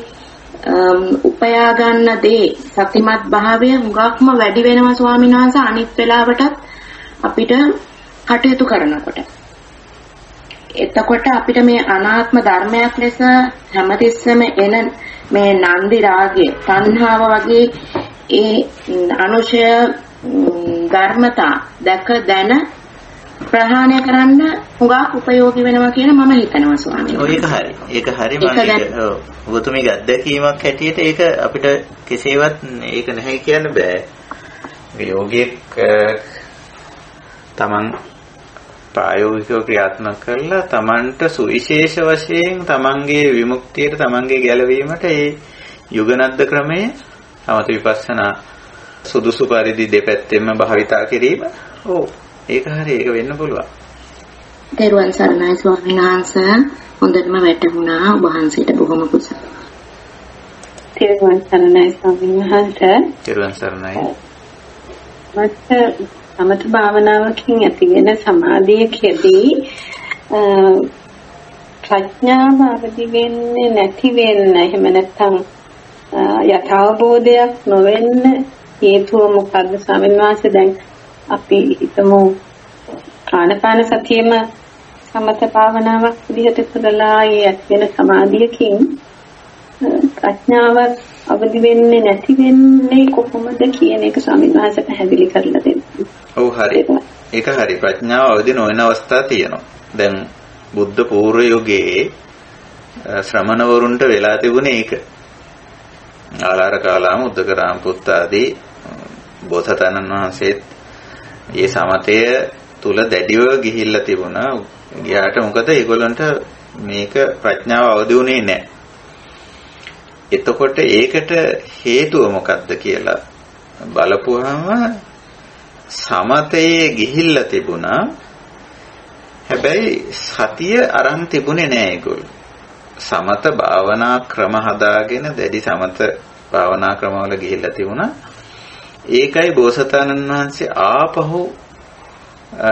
උපයා ගන්න දේ සතිමත් භාවය හුඟක්ම වැඩි වෙනවා ස්වාමීන් වහන්සේ අනිත් වෙලාවටත් අපිට කටයුතු කරනකොට. එතකොට අපිට මේ අනාත්ම ධර්මයක් ලෙස හැමතිස්සෙම එන මේ නන්දි රාගය, තණ්හාව වගේ ඒ අනුශය ධර්මතා දැක දැන ප්‍රහාණය කරන්න හුඟක් උපයෝගී වෙනවා කියලා මම හිතනවා ස්වාමීනි. ඔය ඒක හරි මම ඔබතුමීගේ අත්දැකීමක් හැටියට ඒක අපිට කෙසේවත් ඒක නැහැ කියන්න බෑ. යෝගියෙක් තමන් ප්‍රායෝගිකව ක්‍රියාත්මක කරලා තමන්ට සුවිශේෂ වශයෙන් තමන්ගේ විමුක්තියට තමන්ගේ ගැලවීමට ඒ යුගනද්ද ක්‍රමය සමත විපස්සනා සුදුසු පරිදි දෙපැත්තෙම භාවිතා කිරීම ඒක හරි ඒක වෙන්න පුළුවන්. දේරුවන් සරණයි ස්වාමීන් වහන්සේ හොඳටම වැටහුණා ඔබ වහන්සේට බොහොම කුසල. දේරුවන් සරණයි ස්වාමීන් වහන්සේ. දේරුවන් සරණයි. මට සමත භාවනාවකින් ඇතිවෙන සමාධියකදී ප්‍රඥාව අවදි වෙන්නේ නැති වෙන්න එහෙම නැත්නම් යථාබෝධයක් නොවෙන්න හේතුව මොකද්ද ස්වාමීන් වහන්සේ? දැන් අපි හිතමු ආනාපාන සතියෙම සමත භාවනාවක් විදිහට කරලා ඒ ඇතිවෙන සමාධියකින් ප්‍රඥාව අවදි වෙන්නේ නැති වෙන්නේ කොහොමද කියන එක ස්වාමීන් වහන්සේ පැහැදිලි කරලා දෙන්න. ඔව් හරි. ඒක හරි. ප්‍රඥාව අවදි නොවන අවස්ථා තියෙනවා. දැන් බුද්ධ පූර්ව යුගයේ ශ්‍රමණවරුන්ට වෙලා තිබුණේ ඒක. ආලාර කාලාම උද්දකරාම පුත්ත ආදී බෝසතාණන් වහන්සේත් මේ සමතය තුල දැඩිව ගිහිල්ලා තිබුණා. ගියාට මොකද ඒගොල්ලන්ට මේක ප්‍රඥාව අවදි වුණේ නැහැ. එතකොට ඒකට හේතුව මොකක්ද කියලා බලපුවාම සමතයේ ගිහිල්ලා තිබුණා. හැබැයි සතිය අරන් තිබුණේ නෑ ඒගොල්ලෝ. සමත භාවනා ක්‍රම හදාගෙන දැඩි සමත භාවනා ක්‍රමවල ගිහිල්ලා තිබුණා. ඒකයි බෝසතාණන් වහන්සේ ආපහු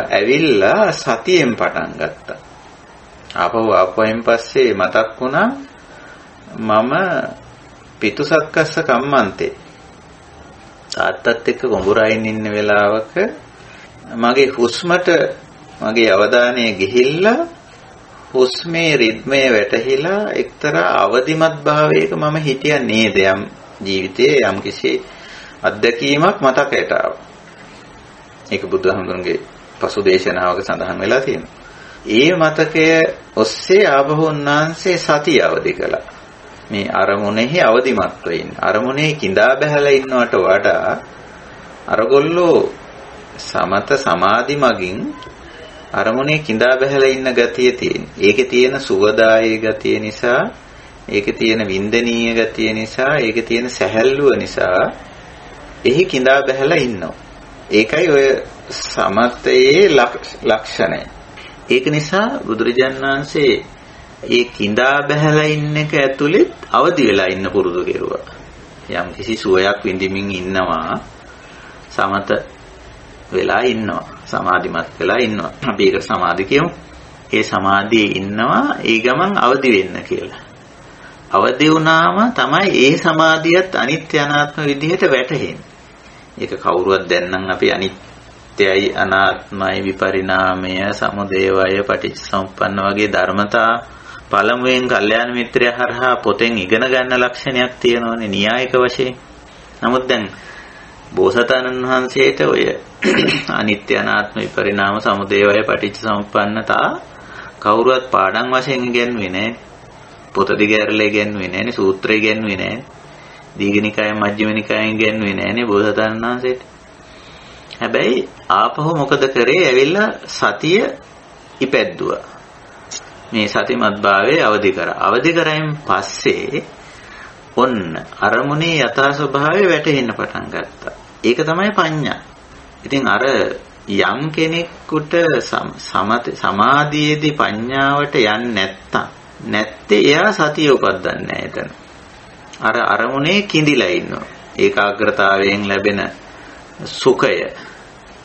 ඇවිල්ලා සතියෙන් පටන් ගත්තා. ආපුවෙන් පස්සේ මතක් වුණා මම පිතුසක්කස්ස කම්මන්තේ තාත්තත් එක්ක ගොඹුරයින් ඉන්න වෙලාවක මගේ හුස්මට මගේ අවධානය ගිහිල්ලා හුස්මේ රිද්මය වැටහිලා එක්තරා අවදිමත් භාවයක මම හිටියා නේද යම් ජීවිතයේ යම් කිසි අත්දැකීමක් මතකයට ආවා. ඒක බුදුහාමුදුරන්ගේ පසු දේශනාවක සඳහන් වෙලා තියෙනවා. ඒ මතකය ඔස්සේ ආපහු උන්වහන්සේ සතිය අවදි කළා. මේ අරමුණෙහි අවදිමත්ව ඉන්න. අරමුණේ කිඳා බැහැලා ඉන්නවට වඩා අරගොල්ලෝ සමත සමාධි මගින් අරමුණේ කිඳා බැහැලා ඉන්න ගතිය තියෙන. ඒකේ තියෙන සුවදායී ගතිය නිසා, ඒකේ තියෙන වින්දනීය ගතිය නිසා, ඒකේ තියෙන සැහැල්ලුව නිසා එහි කිඳා බැහැලා ඉන්නවා. ඒකයි ඔය සමතයේ ලක්ෂණය. ඒක නිසා බුදුරජාණන් වහන්සේ ඒ කිඳා බැහැලා ඉන්න එක ඇතුළෙත් අවදි වෙලා ඉන්න පුරුදු කෙරුවා. යම් කිසි සුවයක් විඳින්මින් ඉන්නවා, සමත වෙලා ඉන්නවා, සමාධිමත් වෙලා ඉන්නවා. අපි ඒක සමාධි කියමු. ඒ සමාධියේ ඉන්නවා ඒ ගමන් අවදි වෙන්න කියලා. අවදි වුණාම තමයි ඒ සමාධියත් අනිත්‍ය අනාත්ම විදිහට වැටහෙන්නේ. ඒක කවුරුවත් දැන් නම් අපි අනිත්‍යයි අනාත්මයි විපරිණාමය සමුදය වය පටිච්චසමුප්පන්න වගේ ධර්මතා පළමුවෙන් කල්යාණ මිත්‍රයා හරහා පොතෙන් ඉගෙන ගන්න ලක්ෂණයක් තියෙනවනේ න්‍යායික වශයෙන්. නමුත් දැන් බෝසතාණන් වහන්සේට ඔය අනිත්‍ය අනාත්ම විපරිණාම සමුදය වය පටිච්චසමුප්පන්නතා කවුරුවත් පාඩම් වශයෙන් ඉගෙනුවේ නැහැ. පොත දිගහැරලා ඉගෙනුවේ නැහැනේ සූත්‍රය ඉගෙනුවේ නැහැ. දීඝනිකාය මජ්ක්‍ධිම නිකායෙන් ඉගෙනුවේ නැහැනේ බෝසතාණන් වහන්සේට. හැබැයි ආපහු මොකද කරේ? ඇවිල්ලා සතිය ඉපැද්දුවා. මේ සතිමත්භාවයේ අවදි කරා. අවදි කරායින් පස්සේ ඔන්න අරමුණේ යථා ස්වභාවය වැටහෙන්න පටන් ගත්තා. ඒක තමයි පඤ්ඤා. ඉතින් අර යම් කෙනෙකුට සමාධියේදී පඤ්ඤාවට යන්නේ නැත්තේ එයා සතිය උපදින්නේ නැහැ එතන. අර අරමුණේ කිඳිලා ඉන්නවා. ඒකාග්‍රතාවයෙන් ලැබෙන සුඛය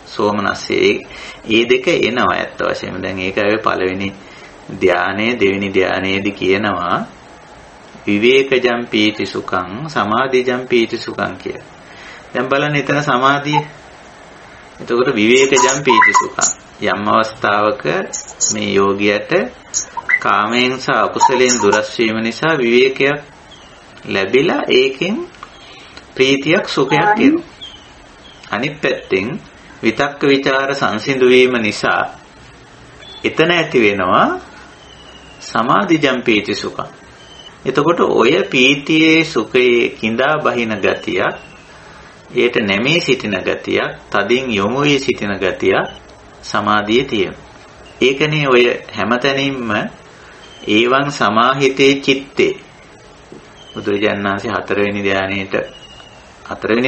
සෝමනස්සේ ඒ දෙක එනවා ඇත්ත වශයෙන්ම. දැන් ඒකයි පළවෙනි ධානයේ දෙවෙනි ධානයේදී කියනවා විවේකජම් පීති සුඛං සමාධිජම් පීති සුඛං කියලා. දැන් බලන්න එතන සමාධිය. එතකොට විවේකජම් පීති සුඛං යම් අවස්ථාවක මේ යෝගියට කාමයෙන් සහ අකුසලයෙන් දුරස් වීම නිසා විවේකයක් ලැබිලා ඒකෙන් ප්‍රීතියක් සුඛයක් එනවා. අනිත් පැත්තෙන් විතක්ක ਵਿਚාර සංසිඳු වීම නිසා එතන ඇති වෙනවා සමාධිජම් පීති සුඛං. එතකොට ඔය පීතියේ සුඛයේ කිඳා බහින ගතියක්, ඒට නැමී සිටින ගතියක්, තදින් යොමු වී සිටින ගතියක් සමාධියේ තියෙනවා. ඒකනේ ඔය හැමතැනින්ම ඒවං සමාහිතේ චිත්තේ බුදුරජාණන් වහන්සේ හතරවෙනි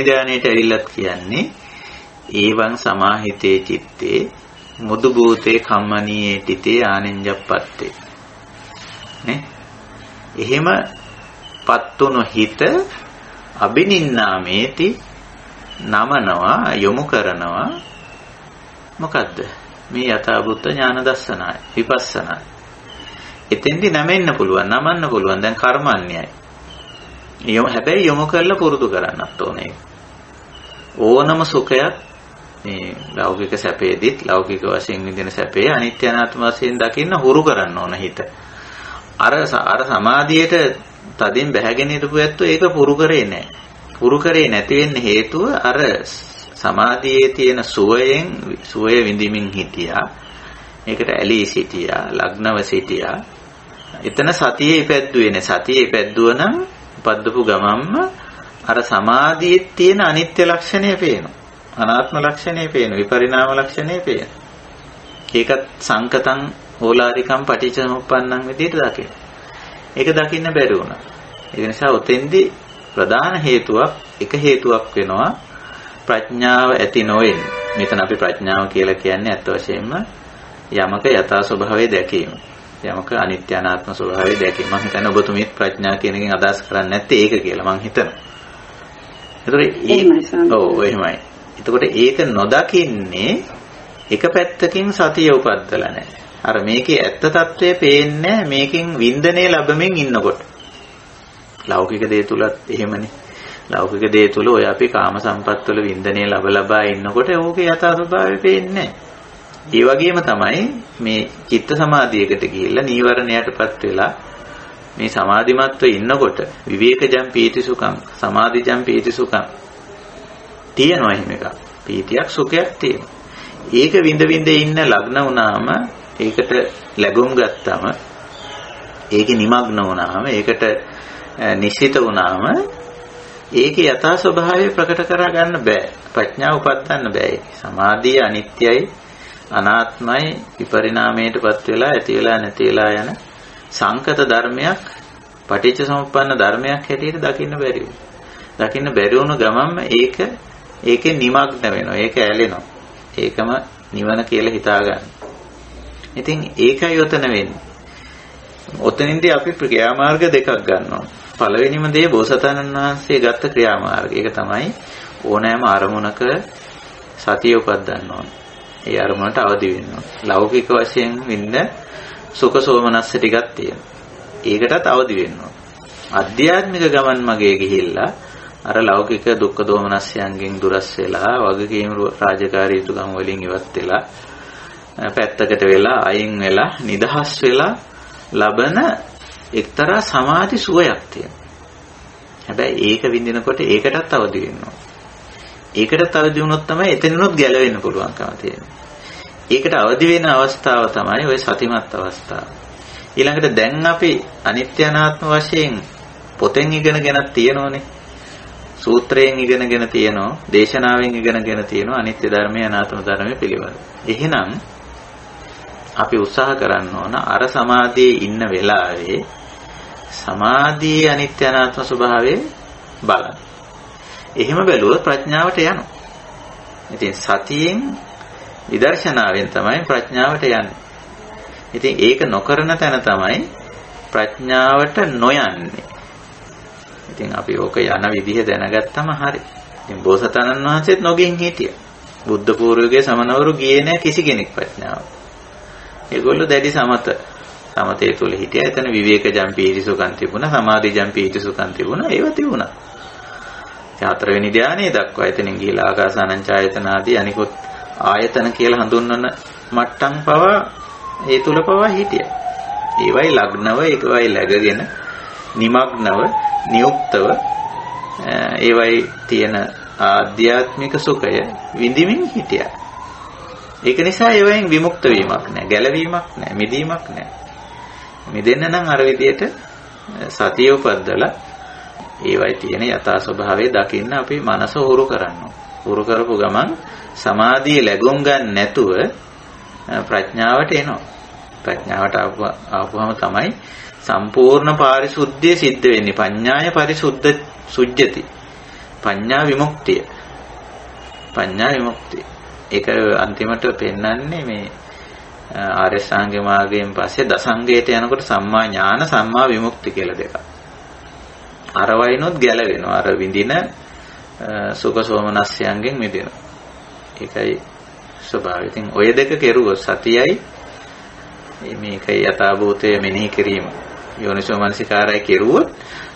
ධානයේට ඇවිල්ලත් කියන්නේ ඒවං සමාහිතේ චිත්තේ මුදු භූතේ කම්මනීයේ තිතේ ආනෙන්ජප්පත්තේ නේ. එහෙම පත්තුණු හිත අබිනින්නාමේති නමනවා යොමු කරනවා මොකද්ද මේ යථාභූත ඥාන දර්ශනය විපස්සනා. එතෙන්දි නැමෙන්න පුළුවන් නමන්න පුළුවන්. දැන් කර්මන්නේයි හැබැයි යොමු කරලා පුරුදු කරන්නත් ඕනේ. ඕනම සුඛයක් මේ ලෞකික සැපේදිත් ලෞකික වශයෙන් විඳින සැපේ අනිත්‍ය අනාත්ම වශයෙන් දකින්න හුරු කරන්න ඕන හිත. අර සමාධියට තදින් බැහැගෙන හිටපු ඇත්තෝ ඒක පුරු කරේ නැහැ. පුරු කරේ නැති වෙන්න හේතුව අර සමාධියේ තියෙන සුවය විඳින්මින් හිටියා. ඒකට ඇලී සිටියා, ලග්නව සිටියා. එතන සතියේ ඉපැද්දුවේ නේ. සතියේ ඉපැද්දුව නම් උපද්දපු ගමම්ම අර සමාධියේ තියෙන අනිත්‍ය ලක්ෂණය පේනවා. අනාත්ම ලක්ෂණය පේනවා. විපරිණාම ලක්ෂණය පේනවා. ඒකත් සංකතං ඕලාරිකම් පටිච්චසමුප්පන්නං විදිහට දකින්න. ඒක දකින්න බැරි වුණා. ඒ නිසා උතෙන්දී ප්‍රධාන එක හේතුවක් වෙනවා ප්‍රඥාව ඇති නොවෙන්න. මෙතන අපි ප්‍රඥාව කියලා කියන්නේ අත් වශයෙන්ම යමක යථා ස්වභාවය දැකීම. යමක අනිත්‍ය අනාත්ම ස්වභාවය දැකීම. මම හිතන්නේ ඔබතුමීත් ප්‍රඥා කියන එකෙන් අදහස් කරන්නේ නැත්තේ ඒක කියලා මම හිතනවා. එහෙමයි. එතකොට ඒක නොදකින්නේ එක පැත්තකින් සතිය උපද්දලා නැහැ. අර මේකේ ඇත්ත తත්වය පේන්නේ මේකෙන් වින්දනය ලැබෙමින් ඉන්නකොට. ලෞකික දේ තුලත් එහෙමනේ. ලෞකික දේ තුල ඔය අපි කාම සම්පත් වල වින්දනය ලබා ඉන්නකොට ඕකේ යථා ස්වභාවය පේන්නේ නැහැ. ඒ වගේම තමයි මේ චිත්ත සමාධියකට ගිහිල්ලා නීවරණයටපත් වෙලා මේ සමාධිමත්ව ඉන්නකොට විවේකජම් පීති සුඛං සමාධිජම් පීති සුඛං තියෙනවා එහෙම එකක්. පීතියක් සුඛයක් තියෙනවා. ඒක විඳ ඉන්න ලග්න වුණාම ඒකට ලැබුම් ගත්තාම ඒකේ නිමග්න වුණාම ඒකට නිශ්චිත වුණාම ඒකේ යථා ස්වභාවය ප්‍රකට කර ගන්න බෑ. ප්‍රඥාව උපදින්න බෑ. සමාධිය අනිත්‍යයි අනාත්මයි විපරිණාමයටපත් වෙලා ඇති වෙලා නැති වෙලා යන සංකත ධර්මයක් පටිච්චසමුප්පන්න ධර්මයක් හැටියට දකින්න බැරි වෙනවා. දකින්න බැරි වුණ ගමන්ම ඒකේ නිමග්න වෙනවා. ඒක ඇලෙනවා. ඒකම නිවන කියලා හිතා ගන්න. ඉතින් ඒකයි ඔතන වෙන්නේ. ඔතනින්දී අපි ක්‍රියාමාර්ග දෙකක් ගන්නවා. පළවෙනිම දේ බෝසතාණන් වහන්සේ ගත්ත ක්‍රියාමාර්ගය. ඒක තමයි ඕනෑම අරමුණක සතිය උපදින්න ඕන. ඒ අරමුණට අවදි වෙන්න ඕන. ලෞකික වශයෙන් විඳ සුඛ සෝමනස්ස ටිකක් තියෙනවා. ඒකටත් අවදි වෙන්න ඕන. අධ්‍යාත්මික ගමන් මගේ ගිහිල්ලා අර ලෞකික දුක්ඛ දෝමනස්යන්ගෙන් දුරස් වෙලා වගකීම් රාජකාරී යුතුකම් වලින් ඉවත් වෙලා පැත්තකට වෙලා අයින් වෙලා නිදහස් වෙලා ලබන එක්තරා සමාධි සුවයක් තියෙනවා. හැබැයි ඒක විඳිනකොට ඒකටත් අවදි වෙන්න ඕන. ඒකටත් අවදි වුණොත් තමයි එතනිනුත් ගැලවෙන්න පුළුවන්කම තියෙන්නේ. ඒකට අවදි වෙන අවස්ථාව තමයි ওই සතිමත් අවස්ථාව. ඊළඟට දැන් අපි අනිත්‍ය අනාත්ම වශයෙන් පොතෙන් ඉගෙනගෙන තියෙනෝනේ. සූත්‍රයෙන් ඉගෙනගෙන තියෙනවා, දේශනාවෙන් ඉගෙනගෙන තියෙනවා අනිත්‍ය ධර්මය අනාත්ම ධර්මය පිළිබඳව. එහෙනම් අපි උත්සාහ කරන්න ඕන අර සමාධියේ ඉන්න වෙලාවේ සමාධියේ අනිත්‍ය අනාත්ම ස්වභාවය බලන්න. එහෙම බැලුවොත් ප්‍රඥාවට යනවා. ඉතින් සතියෙන් විදර්ශනාවෙන් තමයි ප්‍රඥාවට යන්නේ. ඉතින් ඒක නොකරන තැන තමයි ප්‍රඥාවට නොයන්නේ. ඉතින් අපි ඕක යන විදිහ දැනගත්තම හරි. ඉතින් බෝසතාණන් වහන්සේත් නොගෙන් හිටියා. බුද්ධ පූර්වයේ සමනවරු ගියේ නැහැ කිසි කෙනෙක් ප්‍රඥාව. ඒගොල්ලෝ දැඩි සමතේ තුල හිටියා. එතන විවේකජම් පීතිසුඛං තිබුණා, සමාධිජම් පීතිසුඛං තිබුණා, ඒව තිබුණා. හතරවෙනි ධානයේ දක්වා එතනින් ගිහිලා ආකාසානංචායතන ආදී අනිකුත් ආයතන කියලා හඳුන්වන මට්ටම් පවා ඒ තුල පවා හිටියා. ඒවයි ලග්නව, ඒකවයි läගගෙන නිමග්නව, නියුක්තව ඒවයි තියෙන ආධ්‍යාත්මික සුඛය විඳින්මින් හිටියා. ඒක නිසා ඒවයින් විමුක්ත වීමක් නැහැ, ගැලවීමක් නැහැ, මිදීමක් නැහැ. මිදෙන්න නම් අර විදියට සතිය උපද්දලා ඒවයි තියෙන යථා ස්වභාවය දකින්න අපි මනස හුරු කරනවා. හුරු කරපු ගමන් සමාධිය ලැබුම් ගන්න නැතුව ප්‍රඥාවට එනවා. ප්‍රඥාවට ආපුවම තමයි සම්පූර්ණ පාරිශුද්ධිය සිද්ධ වෙන්නේ. පඤ්ඤාය පරිසුද්ධ සුජ්ජති. පඤ්ඤා විමුක්තිය. පඤ්ඤා විමුක්තිය. ඒක අන්තිමට පෙන්වන්නේ මේ ආර්ය ශ්‍රාංග මාර්ගයෙන් පස්සේ දසංගයට යනකොට සම්මා ඥාන සම්මා විමුක්ති කියලා දෙකක්. අර වයින්ොත් ගැලවෙනවා. අර විඳින සුඛ සෝමනස්යන්ගෙන් මිදෙනවා. ඒකයි ස්වභාවය. ඉතින් ඔය දෙක කෙරුවොත් සතියයි මේකයි යථාභූතය මෙනෙහි කිරීම යෝනිසෝ මනසිකාරය කෙරුවොත්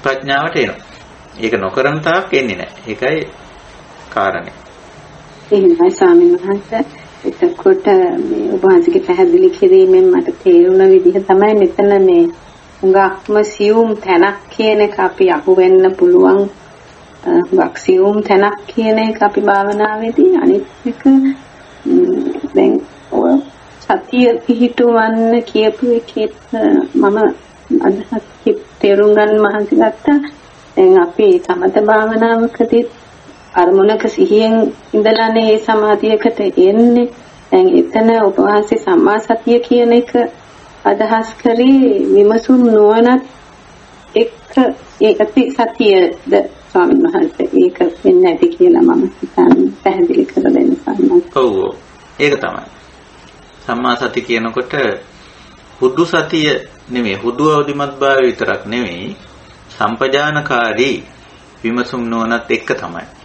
ප්‍රඥාවට එනවා. ඒක නොකරන තාක් එන්නේ නැහැ. ඒකයි කාරණේ. එහෙමයි ස්වාමීන් වහන්සේ. එතකොට මේ ඔබ වහන්සේගේ පැහැදිලි කිරීමෙන් මට තේරුණ විදිහ තමයි මෙතන මේ හුඟක්ම සියුම් තැනක් කියන එක අපි අහු වෙන්න පුළුවන්. හුඟක් සියුම් තැනක් කියන එක අපි භාවනාවේදී අනිත් එක දැන් ඔය සතිය පිහිටවන්න කියපු එකෙත් මම අදහස් තේරුම් ගන්න මහන්සි ගත්තා. දැන් අපි සමත භාවනාවකදී අරමුණක සිහියෙන් ඉඳලානේ මේ සමාධියකට එන්නේ. දැන් එතන ඔබ වහන්සේ සම්මා සතිය කියන එක අදහස් කරේ විමසුම් නොවනත් එක්ක ඒ අති සතියද ස්වාමීන් වහන්සේ ඒක වෙන්නේ නැති කියලා මම හිතන්නේ පැහැදිලි කරලා දෙන්න සම්මත. ඔව් ඒක තමයි. සම්මා සති කියනකොට හුදු සතිය නෙමෙයි, හුදු අවදිමත් භාවය විතරක් නෙමෙයි, සම්පජානකාරී විමසුම් නොවනත් එක්ක තමයි.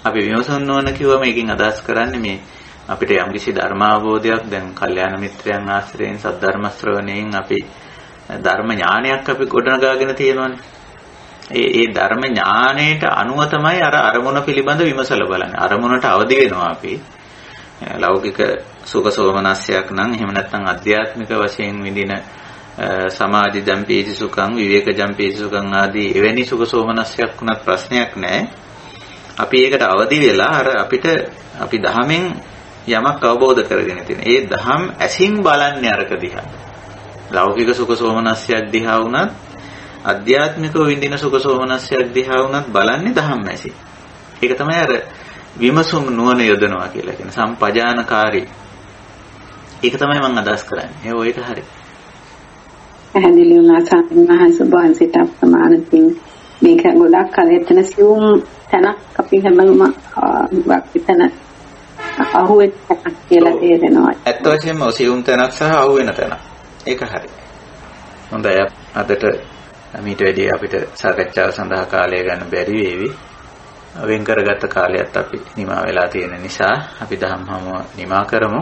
අපි විමසුම් නොවන කිව්වම එකකින් අදහස් කරන්නේ මේ අපිට යම්කිසි ධර්මාවබෝධයක් දැන් කල්යාණ මිත්‍රයන් ආශ්‍රයෙන් සද්ධර්ම ශ්‍රවණයෙන් අපි ධර්ම ඥානයක් අපි ගොඩනගාගෙන තියෙනවානේ. ඒ ධර්ම ඥාණයට අනුව තමයි අර අරමුණ පිළිබඳ විමසලා බලන්නේ. අරමුණට අවදි වෙනවා අපි. ලෞකික සුඛ සෝමනස්යක් නම් එහෙම නැත්නම් අධ්‍යාත්මික වශයෙන් විඳින සමාධි ජම්පීති සුඛං විවේක ජම්පීති සුඛං ආදී එවැනි සුඛ සෝමනස්යක් වුණත් ප්‍රශ්නයක් නැහැ. අපි ඒකට අවදි වෙලා අර අපිට අපි ධහමෙන් යමක් අවබෝධ කරගෙන තියෙන. ඒ ධහම් ඇසින් බලන්නේ අරක දිහා. ලෞකික සුඛ සෝමනස්යක් දිහා වුණත් අධ්‍යාත්මිකව විඳින සුඛ සෝමනස්යක් දිහා වුණත් බලන්නේ ධහම් ඇසින්. ඒක තමයි අර විමසුම් නුවණ යොදනවා කියලා කියන සම්පජානකාරී. ඒක තමයි මම අදහස් කරන්නේ. ඒක හරි. පැහැදිලි වුණා ස්වාමීන් වහන්සේ වහන්සේට අප්‍රමාණකින් මේක ගොඩක් කල එතන සියුම් තැනක් අපි හැමෝම එතන අහුවෙච්ච තැනක් කියලා තේරෙනවා. ඇත්ත වශයෙන්ම සියුම් තැනක් සහ අහුවෙන තැනක්. ඒක හරි. හොඳයි. අදට මීට වැඩි අපිට සාකච්ඡාව සඳහා කාලය ගන්න බැරි වේවි. වෙන් කරගත්ත කාලයත් අපි නිමා වෙලා තියෙන නිසා අපි ධම්ම හමුව නිමා කරමු.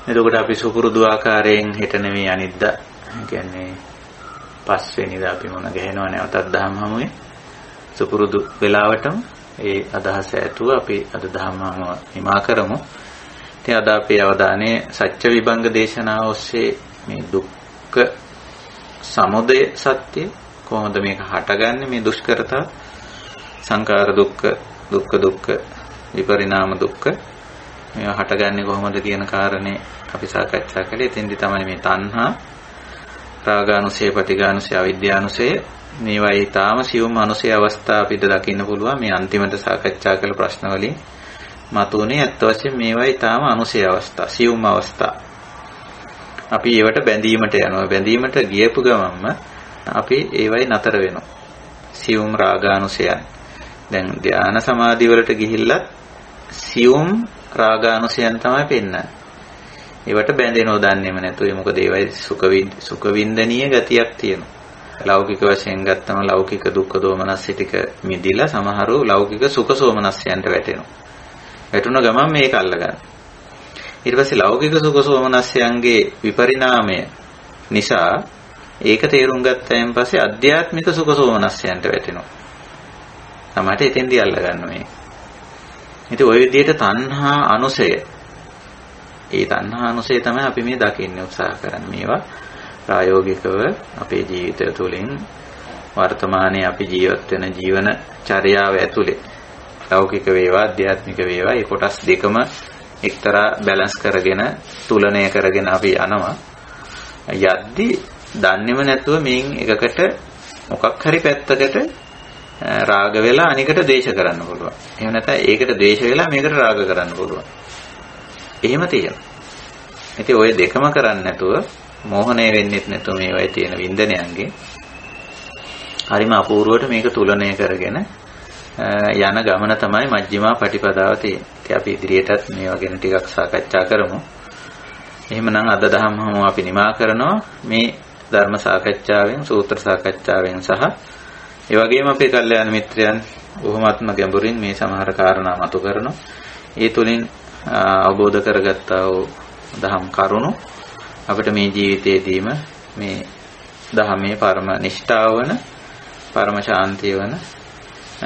එතකොට අපි සුපුරුදු ආකාරයෙන් හෙට නෙමෙයි අනිද්දා කියන්නේ පස්වෙනිදා අපි මොන ගහනවා නැවතත් දහම් හමුවේ සුපුරුදු වෙලාවටම ඒ අදහස ඇතුව අපි අද දහම් හමුව හිමා කරමු. ඉතින් අද අපේ අවධානය සත්‍ය විභංග දේශනාව ඔස්සේ මේ දුක්ඛ සමුදය සත්‍ය කොහොමද මේක හටගන්නේ මේ දුෂ්කරතා සංඛාර දුක්ඛ විපරිණාම දුක්ඛ මේවා හටගන්නේ කොහොමද කියන කාරණේ අපි සාකච්ඡා කළේ. එතෙන්දි තමයි මේ තණ්හා රාගානුසය පටිඝානුසය අවිද්‍යානුසය මේවා ඊටාම සියුම් අනුසය අවස්ථා අපිට දකින්න පුළුවන්. මේ අන්තිමට සාකච්ඡා කළ ප්‍රශ්න වලින් මතුනේ අත් වශයෙන් මේවා ඊටාම අනුසය අවස්ථා සියුම් අවස්ථා. අපි ඒවට බැඳීමට යනවා. බැඳීමට ගියපු ගමන්ම අපි ඒවයි නතර වෙනවා. සියුම් රාගානුසයන්. දැන් ධානා සමාධි වලට ගිහිල්ලත් සියුම් රාගානුසයන් තමයි පෙන්වන්නේ. ඒවට බැඳෙනව දන්නේම නැතුව මොකද ඒවයි සුඛ වින්දනීය ගතියක් තියෙනවා. ලෞකික වශයෙන් ගත්තම ලෞකික දුක්ඛ දෝමනස්ස ටික මිදිලා සමහරව ලෞකික සුඛ සෝමනස්යන්ට වැටෙනවා. වැටුණ ගමන් මේක අල්ලගන්න. ඊට පස්සේ ලෞකික සුඛ සෝමනස්යන්ගේ විපරිණාමය නිසා ඒක තේරුම් ගත්තයින් පස්සේ අධ්‍යාත්මික සුඛ සෝමනස්යන්ට වැටෙනවා. තමයි එතෙන්දී අල්ලගන්න මේ. ඉතින් ওই විදිහට තණ්හා අනුසය. ඒ තණ්හා අනුසය තමයි අපි මේ දකින්න උත්සාහ කරන්නේ. මේවා ප්‍රායෝගිකව අපේ ජීවිතය තුළින් වර්තමානයේ අපි ජීවත් වෙන ජීවන චර්යාව ඇතුලේ ලෞකික වේවා අධ්‍යාත්මික වේවා මේ කොටස් දෙකම එක්තරා බැලන්ස් කරගෙන තුලනය කරගෙන අපි යනවා. යද්දි දන්නේම නැතුව මේන් එකකට මොකක් හරි පැත්තකට රාග වෙලා අනිකට ද්වේෂ කරන්න පුළුවන්. එහෙම නැත්නම් ඒකට ද්වේෂ වෙලා මේකට රාග කරන්න පුළුවන්. එහෙම තියෙනවා. ඉතින් ওই දෙකම කරන්නේ නැතුව මෝහණය වෙන්නෙත් නැතුව මේවයි තියෙන වින්දනයන්ගේ හරිම අපූර්වට මේක තුලනය කරගෙන යන ගමන තමයි මජ්ක්‍ධිමා පටිපදාව තියෙන්නේ. ඉතින් අපි ඉදිරියටත් මේවා ගැන ටිකක් සාකච්ඡා කරමු. එහෙමනම් අද දහම් හමුව අපි නිමා කරනවා මේ ධර්ම සාකච්ඡාවෙන් සූත්‍ර සාකච්ඡාවෙන් සහ ඒ වගේම අපේ කල්යාණ මිත්‍රයන් බොහොමත්ම ගැඹුරින් මේ සමහර කාරණා මතු කරනවා. ඒ තුලින් අවබෝධ කරගත්තා වූ දහම් කරුණු අපිට මේ ජීවිතයේදීම මේ ධර්මයේ පරම නිෂ්ඨාව වන පරම ශාන්තිය වන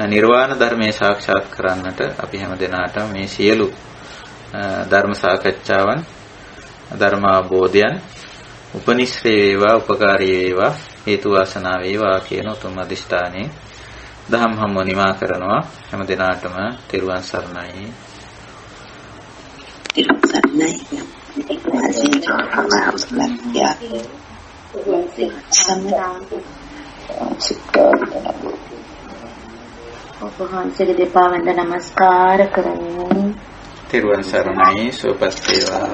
නිර්වාණ ධර්මයේ සාක්ෂාත් කරන්නට අපි හැම දිනාටම මේ සියලු ධර්ම සාකච්ඡාවන් ධර්ම අවබෝධයන් උපනිශ්‍රේ වේවා උපකාරී වේවා හේතු වාසනා වේවා කියන උතුම් අධිෂ්ඨානයේ දහම් හමුව නිමා කරනවා. හැම දිනාටම තෙරුවන් සරණයි. ඔබ වහන්සේගේ දෙපා වැඳ නමස්කාර කරමු. තෙරුවන් සරණයි. සුවපත් වේවා.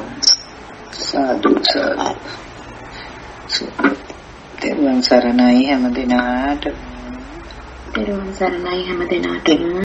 සාදු සාදු. තෙරුවන් සරණයි හැම දිනාට. තෙරුවන් සරණයි හැම දිනාටම.